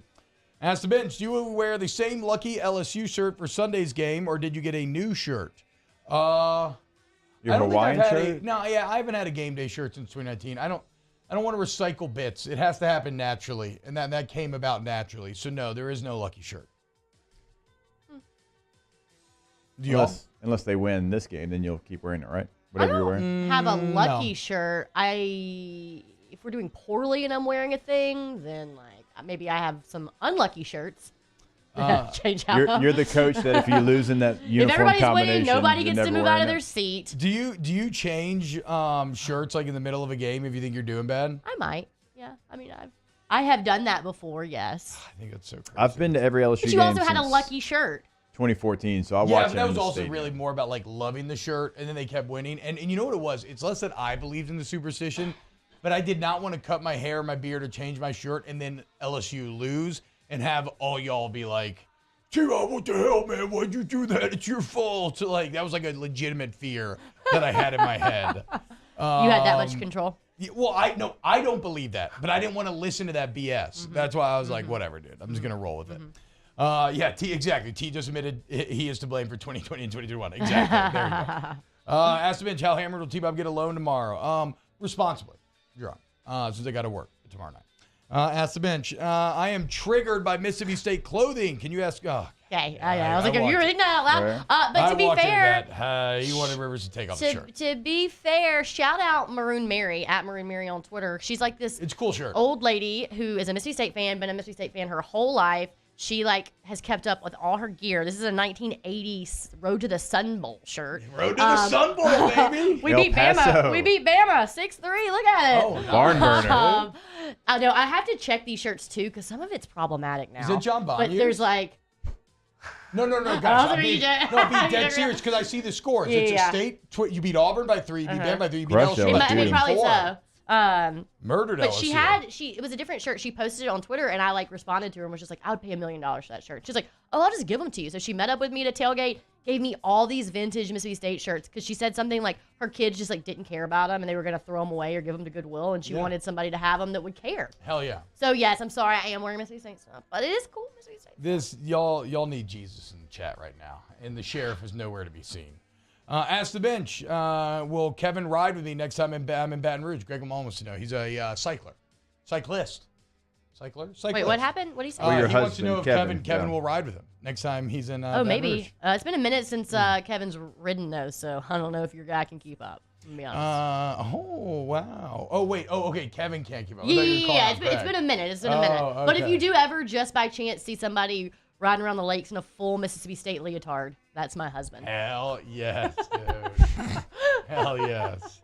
Ask the Bench, do you wear the same lucky LSU shirt for Sunday's game, or did you get a new shirt? Your Hawaiian shirt? I haven't had a game day shirt since 2019. I don't want to recycle bits. It has to happen naturally, and that came about naturally. So, no, there is no lucky shirt. Unless they win this game, then you'll keep wearing it, right? Whatever you're wearing. Have a lucky shirt. If we're doing poorly and I'm wearing a thing, then like maybe I have some unlucky shirts. Change out. You're the coach that if you lose in that uniform if everybody's combination, winning, nobody you're gets to never move out of wearing their it. seat. Do you change shirts like in the middle of a game if you think you're doing bad? I might. Yeah. I mean, I have done that before. Yes. I think that's so crazy. I've been to every LSU But game you also had a since lucky shirt. 2014, so I watched Yeah, it. but that in was the also stadium. really more about like loving the shirt, and then they kept winning. And you know what it was? It's less that I believed in the superstition, but I did not want to cut my hair, my beard, or change my shirt, and then LSU lose and have all y'all be like, T-Rob, what the hell, man? Why'd you do that? It's your fault. So, like, that was like a legitimate fear that I had in my head. You had that much control? Yeah, well, I don't believe that, but I didn't want to listen to that BS. That's why I was like, whatever, dude. I'm just going to roll with it. Yeah, exactly. T just admitted he is to blame for 2020 and 2021. Exactly. There you go. Ask the Bench, how hammered will T-Bob get a loan tomorrow? Responsibly. You're on. Since I got to work tomorrow night. Ask the Bench. I am triggered by Mississippi State clothing. Can you ask? Okay. I was like, are you reading that out loud? But to be fair, he wanted Rivers to take off the shirt. To be fair, shout out Maroon Mary at Maroon Mary on Twitter. She's like this. It's a cool shirt. Old lady who is a Mississippi State fan, been a Mississippi State fan her whole life. She like has kept up with all her gear. This is a 1980s Road to the Sun Bowl shirt. Road to the Sun Bowl, baby. We beat Bama. We beat Bama 6-3. Look at it. Oh, barn burner. I know. I have to check these shirts too because some of it's problematic now. Is it John Bayou? But there's like. No, guys. Be dead serious because I see the scores. Yeah, it's a state. You beat Auburn by 3. You beat Bama by 3. You beat LSU by 3. Probably so. Murdered but LSU. It was a different shirt. She posted it on Twitter, and I like responded to her and was just like, I would pay $1 million for that shirt. She's like, oh, I'll just give them to you. So she met up with me at a tailgate, gave me all these vintage Mississippi State shirts because she said something like her kids just like didn't care about them and they were gonna throw them away or give them to Goodwill, and she wanted somebody to have them that would care. Hell yeah. So yes, I'm sorry, I am wearing Mississippi State stuff, but it is cool Mississippi State. This y'all need Jesus in the chat right now, and the sheriff is nowhere to be seen. Ask the Bench. Will Kevin ride with me next time I'm in Baton Rouge? Greg Lamont wants to know. He's a cyclist. Wait, what happened? What did he say? Your he wants to know if husband, Kevin will ride with him next time he's in. Oh, Baton maybe. Rouge. It's been a minute since Kevin's ridden those, so I don't know if your guy can keep up. To be honest. wow. Oh, wait. Oh, okay. Kevin can't keep up. Yeah, it's been a minute. It's been a minute. Oh, But if okay. you do ever, just by chance, see somebody riding around the lakes in a full Mississippi State leotard, that's my husband. Hell yes, dude. Hell yes.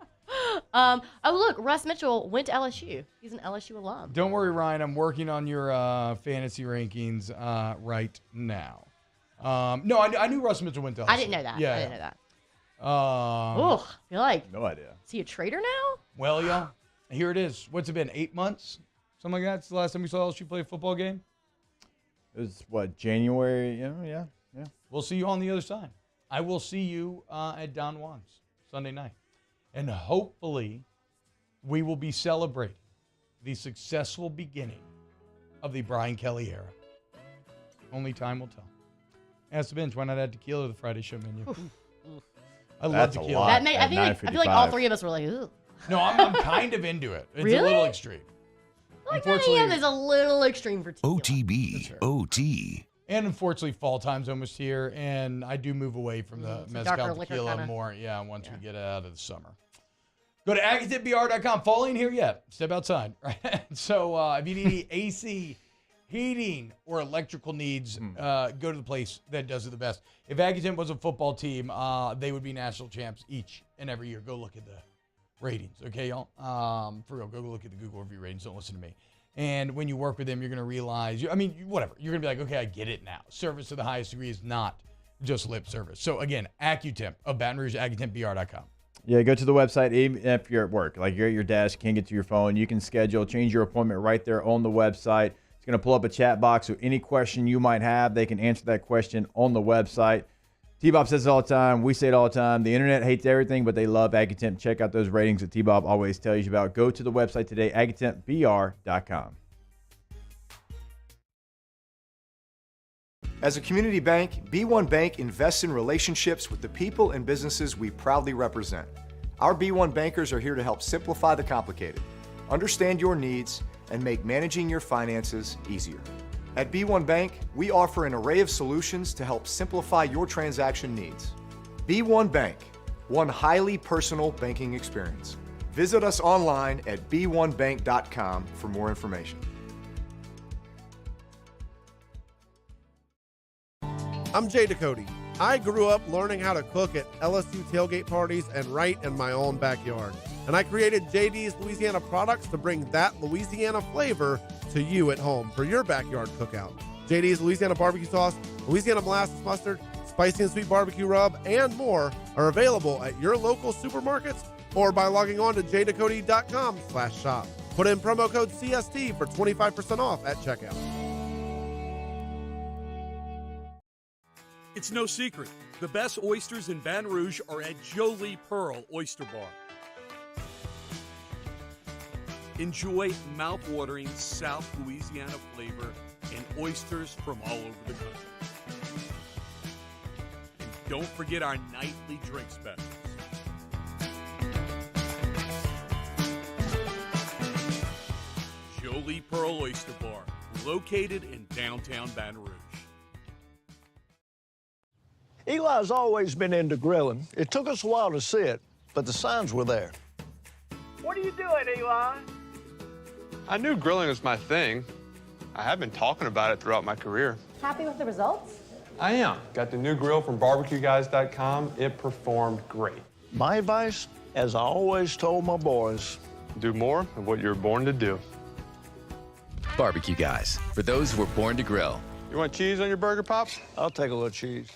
Oh, look, Russ Mitchell went to LSU. He's an LSU alum. Don't worry, Ryan. I'm working on your fantasy rankings right now. No, I knew Russ Mitchell went to LSU. I didn't know that. Yeah, I didn't know that. Oh, I feel like. No idea. Is he a traitor now? Well, y'all, here it is. What's it been? 8 months? Something like that? It's the last time we saw LSU play a football game? It was, what, January? Yeah. We'll see you on the other side. I will see you at Don Juan's Sunday night. And hopefully, we will be celebrating the successful beginning of the Brian Kelly era. Only time will tell. Ask the bench, why not add tequila to the Friday show menu? I love That's a tequila. lot. I feel like all three of us were like, ugh. No, I'm kind of into it. It's Really? a little extreme. Like 9 a.m. is a little extreme for tequila. OTB, OT. And unfortunately, fall time's almost here, and I do move away from the mezcal darker liquor tequila kinda. more. Yeah, once we get out of the summer. Go to AgAtempBR.com. Fall ain't here yet. Step outside. Right? So if you need any AC, heating, or electrical needs, go to the place that does it the best. If AgAtemp was a football team, they would be national champs each and every year. Go look at the ratings, okay, y'all? For real, go look at the Google review ratings. Don't listen to me. And when you work with them, you're going to realize, whatever. You're going to be like, okay, I get it now. Service to the highest degree is not just lip service. So, again, AccuTemp of Baton Rouge, AgAtempBR.com. Yeah, go to the website, even if you're at work. Like you're at your desk, can't get to your phone. You can schedule, change your appointment right there on the website. It's going to pull up a chat box. So any question you might have, they can answer that question on the website. T-Bob says it all the time. We say it all the time. The internet hates everything, but they love AgAtemp. Check out those ratings that T-Bob always tells you about. Go to the website today, AgAtempBR.com. As a community bank, B1 Bank invests in relationships with the people and businesses we proudly represent. Our B1 bankers are here to help simplify the complicated, understand your needs, and make managing your finances easier. At B1 Bank, we offer an array of solutions to help simplify your transaction needs. B1 Bank, one highly personal banking experience. Visit us online at b1bank.com for more information. I'm Jay Ducote. I grew up learning how to cook at LSU tailgate parties and right in my own backyard. And I created JD's Louisiana products to bring that Louisiana flavor to you at home for your backyard cookout. JD's Louisiana barbecue sauce, Louisiana molasses mustard, spicy and sweet barbecue rub, and more are available at your local supermarkets or by logging on to jducote.com/shop. Put in promo code CST for 25% off at checkout. It's no secret. The best oysters in Baton Rouge are at Jolie Pearl Oyster Bar. Enjoy mouth-watering South Louisiana flavor and oysters from all over the country. And don't forget our nightly drink specials. Jolie Pearl Oyster Bar, located in downtown Baton Rouge. Eli's always been into grilling. It took us a while to see it, but the signs were there. What are you doing, Eli? I knew grilling was my thing. I have been talking about it throughout my career. Happy with the results? I am. Got the new grill from barbecueguys.com. It performed great. My advice, as I always told my boys, do more of what you're born to do. Barbecue Guys, for those who were born to grill. You want cheese on your burger, Pops? I'll take a little cheese.